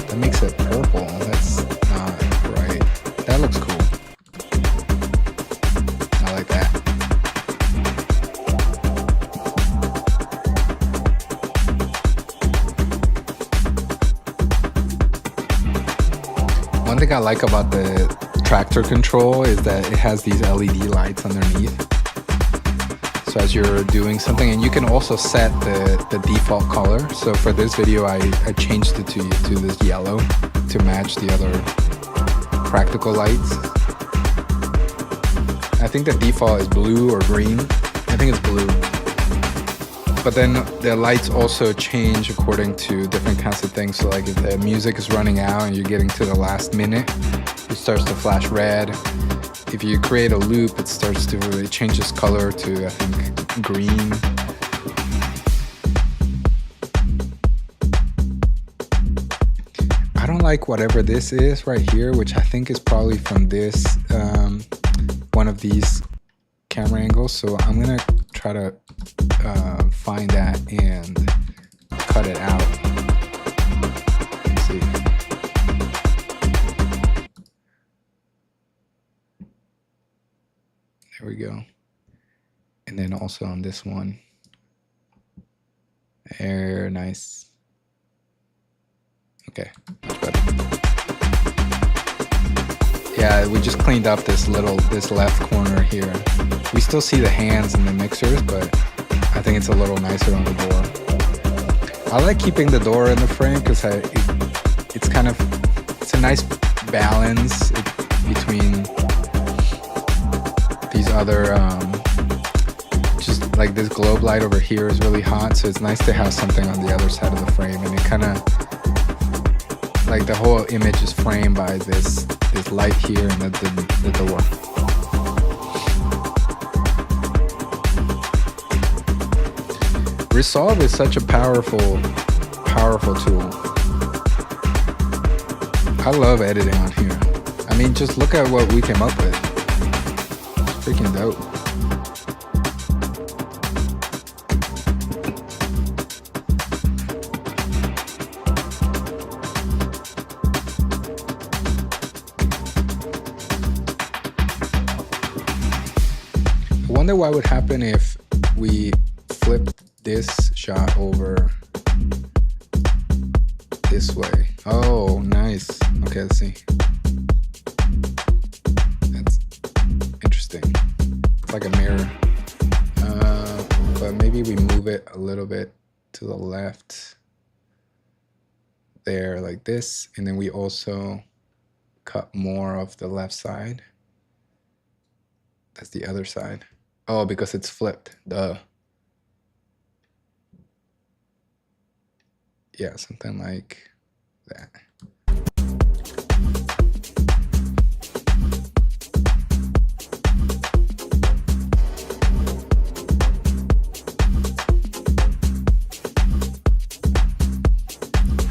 That makes it purple. That's not right. That looks cool. I like that. One thing I like about the tractor control is that it has these LED lights underneath. So as you're doing something, and you can also set the default color. So for this video, I changed it to this yellow to match the other practical lights. I think the default is blue or green. I think it's blue. But then the lights also change according to different kinds of things. So like if the music is running out and you're getting to the last minute, it starts to flash red. If you create a loop, it starts to really change its color to, I think, green. I don't like whatever this is right here, which I think is probably from this, one of these camera angles. So I'm gonna try to find that and cut it out. Let's see. There we go. And then also on this one. There, nice. Okay, much better. Yeah, we just cleaned up this left corner here. We still see the hands in the mixers, but I think it's a little nicer on the door. I like keeping the door in the frame because it's a nice balance between these other, just like this globe light over here is really hot, so it's nice to have something on the other side of the frame, and it kind of, like the whole image is framed by this light here and the door. Resolve is such a powerful tool. I love editing on here. I mean, just look at what we came up with. It's freaking dope. I wonder what would happen if we flipped this shot over this way. Oh, nice. Okay, let's see. That's interesting. It's like a mirror. But maybe we move it a little bit to the left there, like this. And then we also cut more of the left side. That's the other side. Oh, because it's flipped. Duh. Yeah, something like that.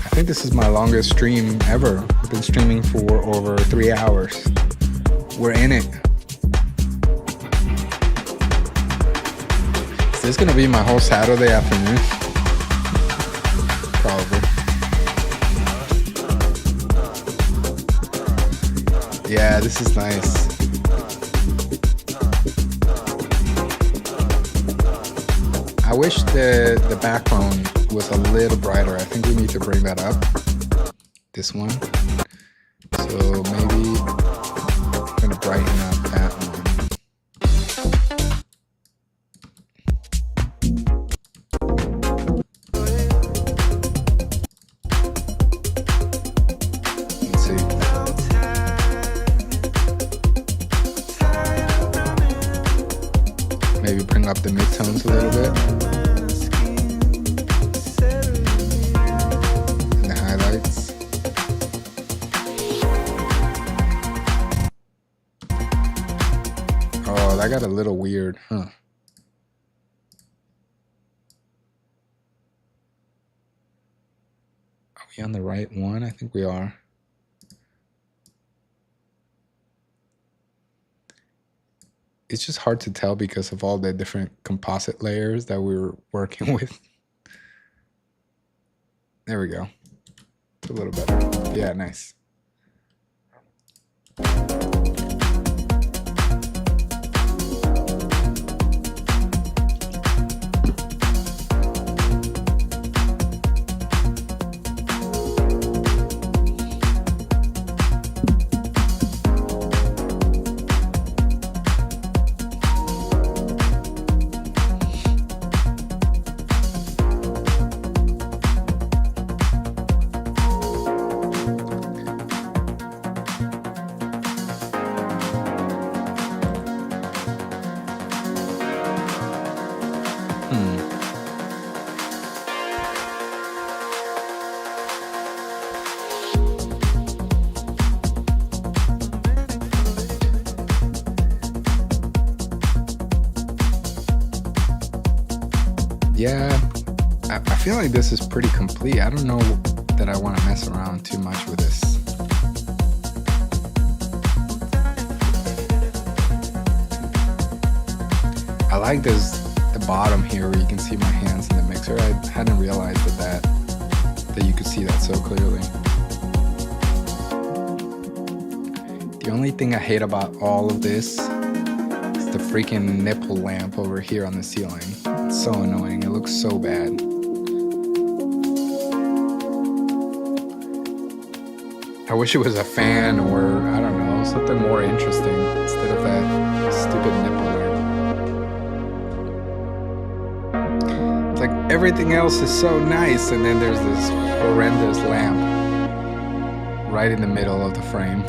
I think this is my longest stream ever. I've been streaming for over 3 hours. We're in it. Is this gonna be my whole Saturday afternoon? Probably. Yeah, this is nice. I wish the background was a little brighter. I think we need to bring that up. This one. So maybe I'm gonna brighten up that one. Let's see. Maybe bring up the midtones a little bit. And the highlights. Oh, that got a little weird, huh? Are we on the right one? I think we are. It's just hard to tell because of all the different composite layers that we were working with. There we go. It's a little better. Yeah, nice. Yeah, I feel like this is pretty complete. I don't know that I want to mess around too much with this. I like this, the bottom here where you can see my hands in the mixer. I hadn't realized that you could see that so clearly. The only thing I hate about all of this is the freaking nipple lamp over here on the ceiling. It's so annoying. It looks so bad. I wish it was a fan or, I don't know, something more interesting instead of that stupid nipple lamp. It's like everything else is so nice, and then there's this horrendous lamp right in the middle of the frame.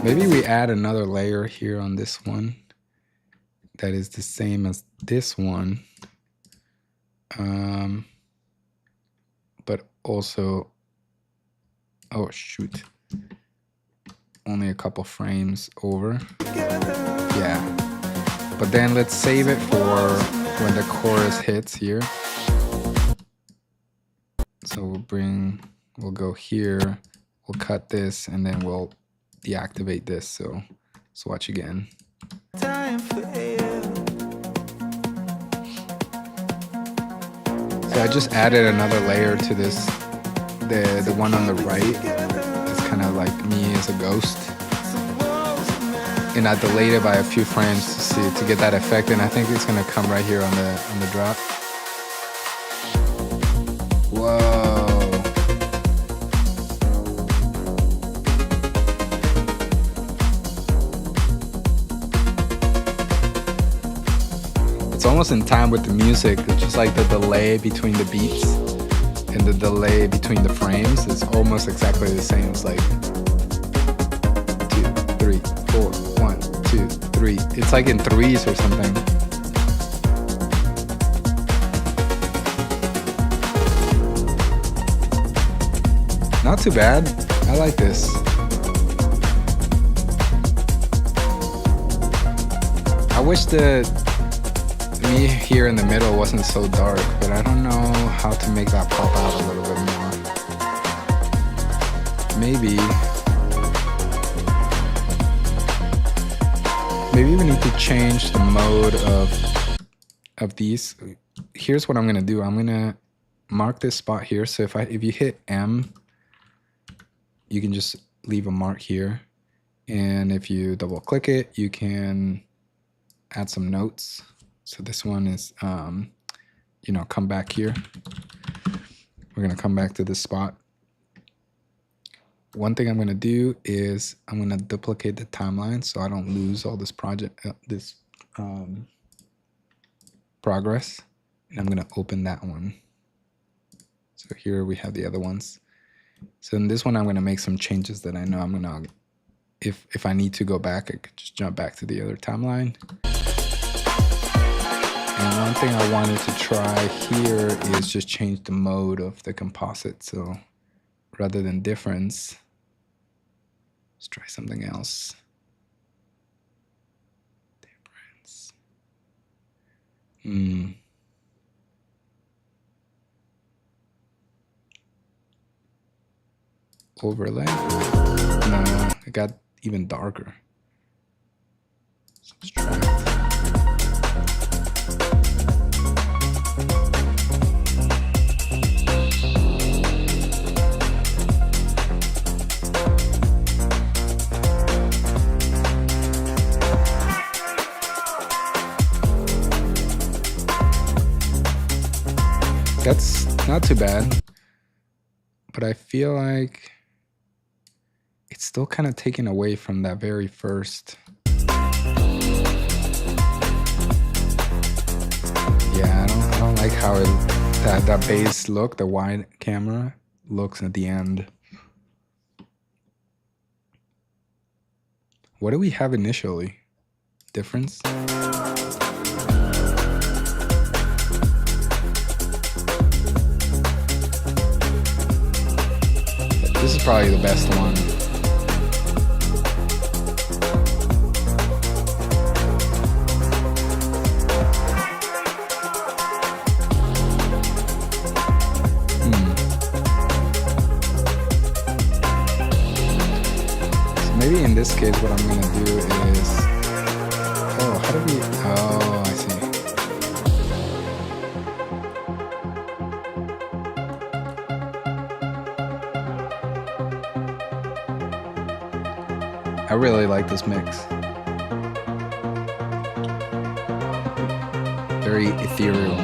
Maybe we add another layer here on this one that is the same as this one, but also, oh shoot, only a couple frames over. Yeah, but then let's save it for when the chorus hits here. So we'll go here, we'll cut this, and then we'll deactivate this. So let's watch again. So I just added another layer to this, the one on the right. It's kind of like me as a ghost, and I delayed it by a few frames to get that effect, and I think it's gonna come right here on the drop. Whoa. It's almost in time with the music. It's just like the delay between the beats and the delay between the frames is almost exactly the same. It's like 2, 3, 4, 1, 2, 3. It's like in threes or something. Not too bad. I like this. I wish the me here in the middle wasn't so dark, but I don't know how to make that pop out a little bit more. Maybe we need to change the mode of these. Here's what I'm gonna do. I'm gonna mark this spot here. So if you hit M, you can just leave a mark here. And if you double click it, you can add some notes. So this one is, you know, come back here. We're gonna come back to this spot. One thing I'm gonna do is I'm gonna duplicate the timeline so I don't lose all this progress. And I'm gonna open that one. So here we have the other ones. So in this one, I'm gonna make some changes that I know I'm gonna, if I need to go back, I could just jump back to the other timeline. And one thing I wanted to try here is just change the mode of the composite. So rather than difference, let's try something else. Difference. Overlay. No, it got even darker. Subtract. That's not too bad, but I feel like it's still kind of taken away from that very first. Yeah, I don't like how that base look, the wide camera looks at the end. What do we have initially? Difference? This is probably the best one. So maybe in this case, what I'm gonna do is, oh, how do we? Oh, I see. I really like this mix. Very ethereal.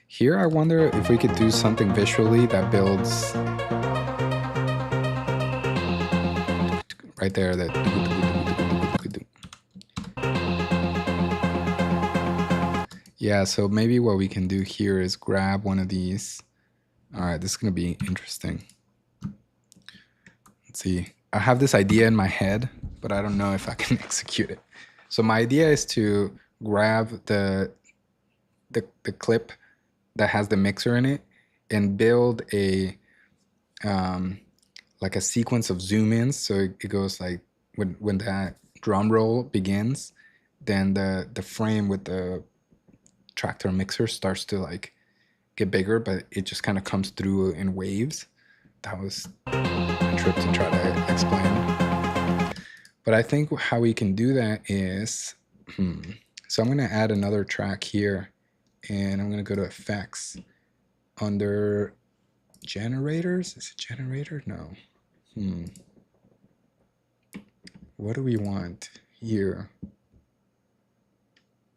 Here, I wonder if we could do something visually that builds right there, that yeah, so maybe what we can do here is grab one of these. All right, this is gonna be interesting. Let's see. I have this idea in my head, but I don't know if I can execute it. So my idea is to grab the clip that has the mixer in it and build a like a sequence of zoom ins. So it goes like when that drum roll begins, then the frame with the tractor mixer starts to like get bigger, but it just kind of comes through in waves. That was a trip to try to explain. But I think how we can do that is, so I'm gonna add another track here, and I'm gonna go to effects under generators. Is it generator? No. What do we want here?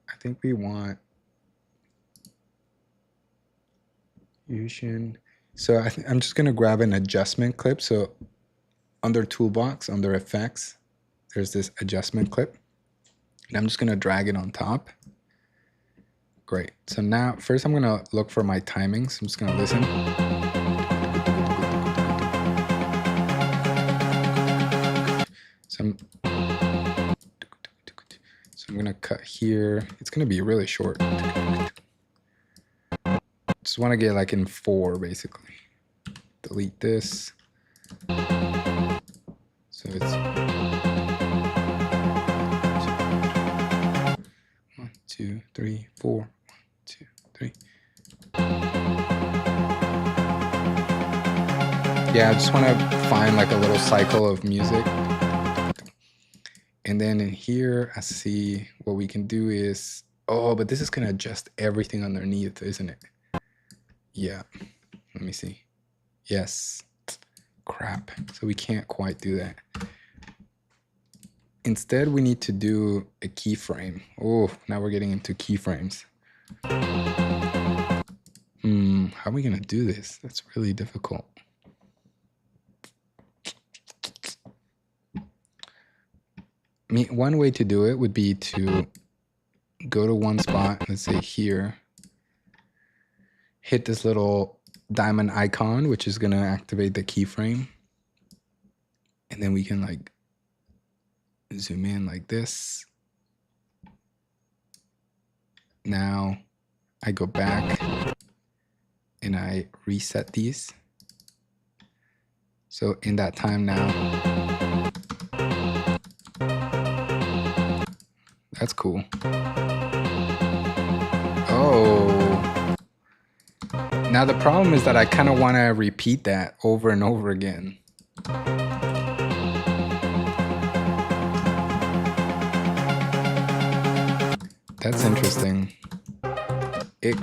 I think we want fusion. So I'm just gonna grab an adjustment clip. So under toolbox, under effects, there's this adjustment clip. And I'm just gonna drag it on top. Great. So now, first I'm gonna look for my timings. I'm just gonna listen. So I'm I'm gonna cut here. It's gonna be really short. Just want to get like in 4 basically. Delete this. So it's 1, 2, 3, 4. 1, 2, 3. Yeah, I just want to find like a little cycle of music. And then in here, I see what we can do is, oh, but this is going to adjust everything underneath, isn't it? Yeah. Let me see. Yes. Crap. So we can't quite do that. Instead, we need to do a keyframe. Oh, now we're getting into keyframes. How are we going to do this? That's really difficult. I mean, one way to do it would be to go to one spot, let's say here, hit this little diamond icon, which is going to activate the keyframe. And then we can like zoom in like this. Now I go back and I reset these. So in that time now, that's cool. Oh. Now the problem is that I kind of want to repeat that over and over again. That's interesting. It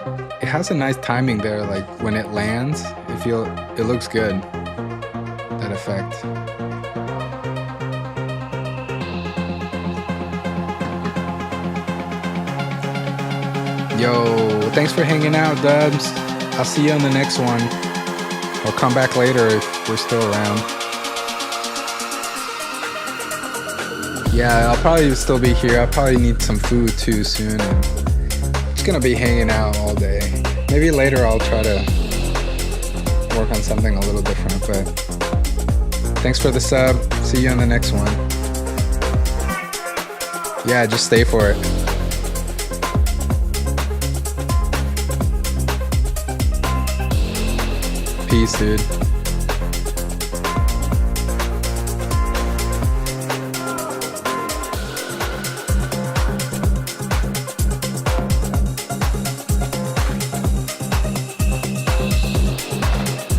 has a nice timing there, like when it lands, it looks good. That effect. Yo, thanks for hanging out, Dubs. I'll see you on the next one. Or come back later if we're still around. Yeah, I'll probably still be here. I'll probably need some food too soon. Just gonna be hanging out all day. Maybe later I'll try to work on something a little different, but thanks for the sub. See you on the next one. Yeah, just stay for it. Peace, dude.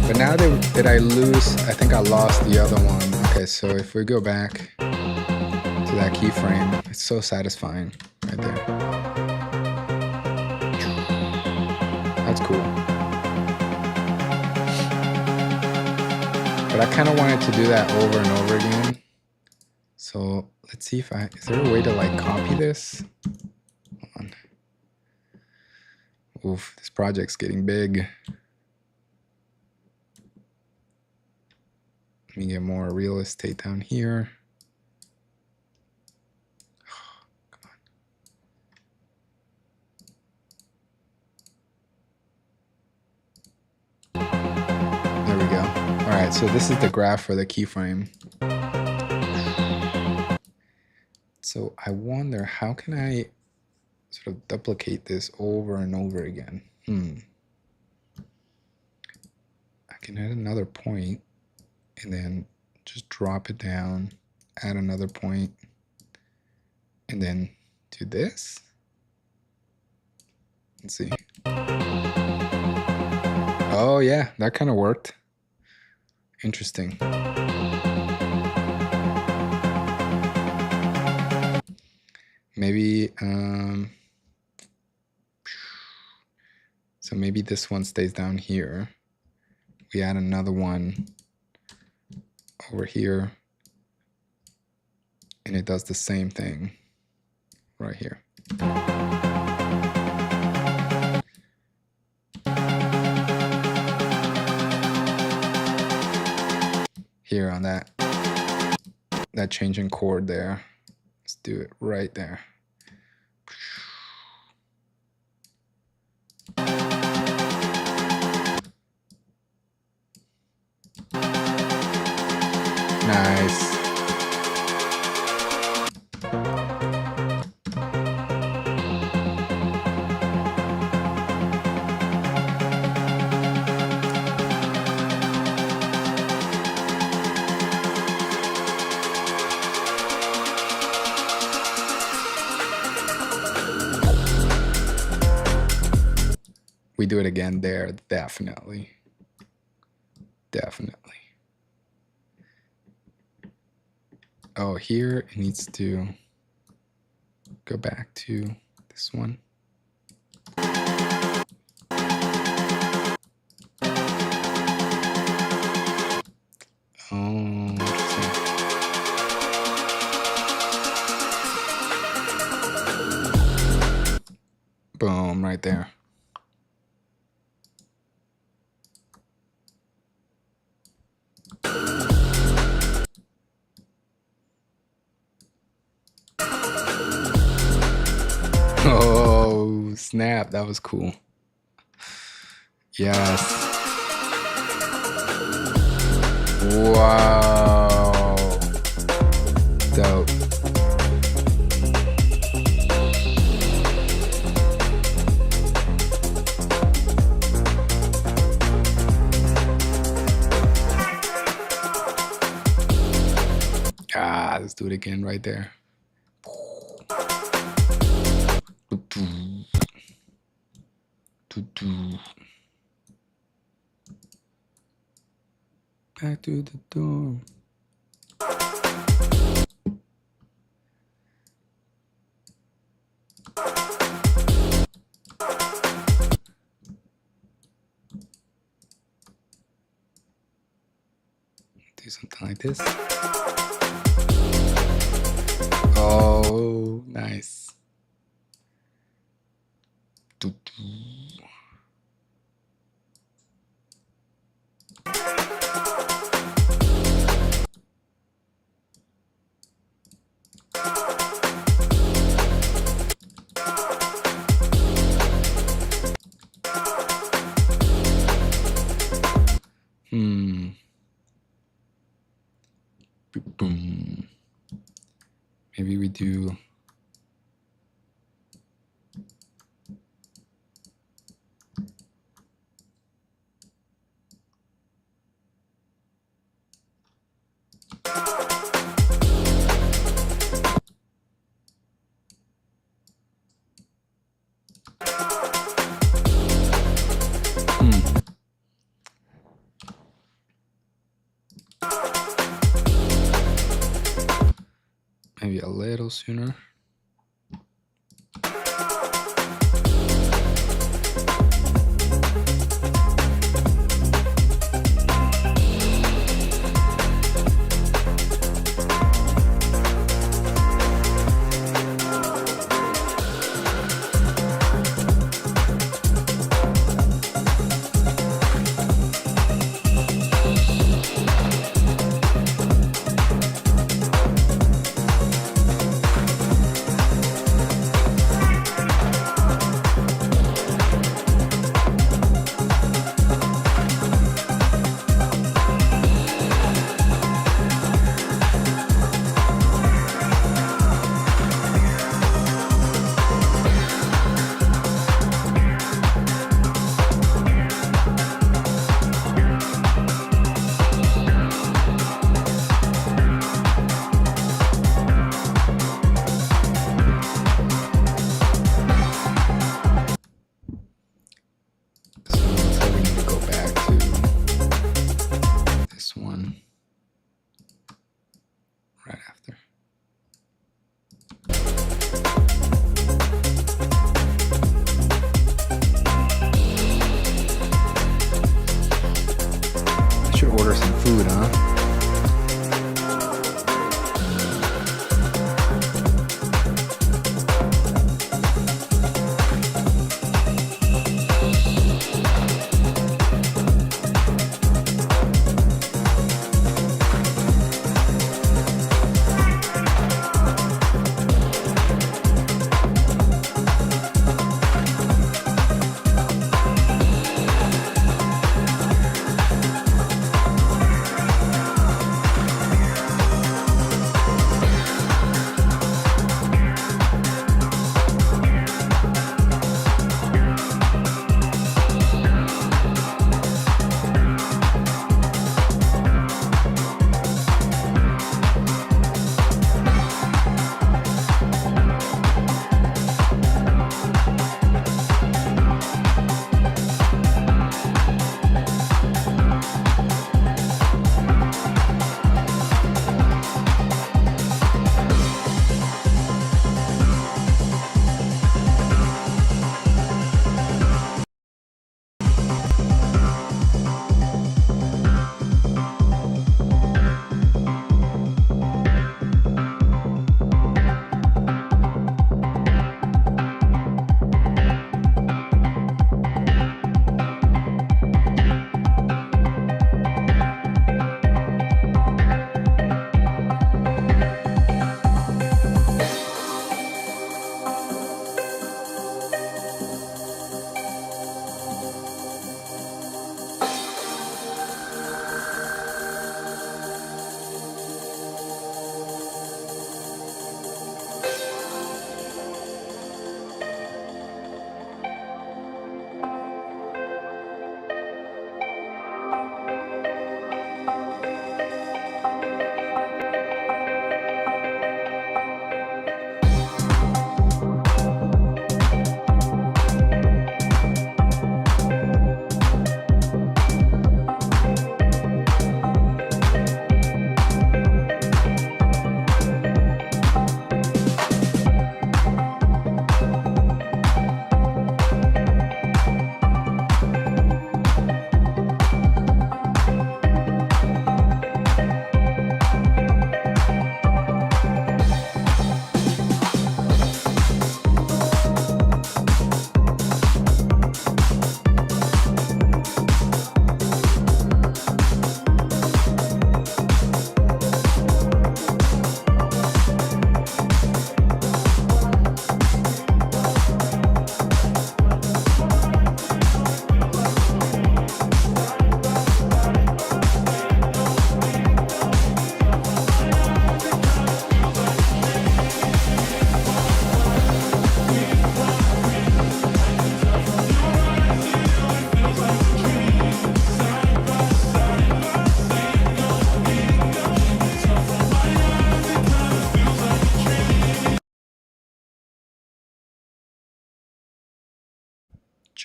But now that I lose, I think I lost the other one. Okay, so if we go back to that keyframe, it's so satisfying right there. That's cool. But I kind of wanted to do that over and over again. So let's see if is there a way to like copy this? Hold on. Oof, this project's getting big. Let me get more real estate down here. Oh, come on. There we go. All right, so this is the graph for the keyframe. So I wonder, how can I sort of duplicate this over and over again? I can add another point and then just drop it down, add another point, and then do this. Let's see. Oh yeah, that kind of worked. Interesting. Maybe, so maybe this one stays down here. We add another one over here, and it does the same thing right here. Here on that change in chord there. Let's do it right there. Nice. we do it again there, definitely. Definitely. Oh, here it needs to go back to this one. Oh, interesting. Boom, right there. Oh, snap. That was cool. Yes. Wow. Dope. Ah, let's do it again right there. Back to the door. Do something like this. Oh, nice. Boom. Maybe we do. Maybe a little sooner.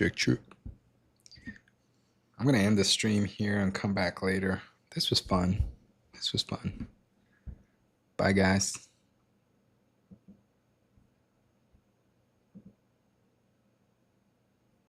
Check. I'm gonna end the stream here and come back later. This was fun. Bye, guys.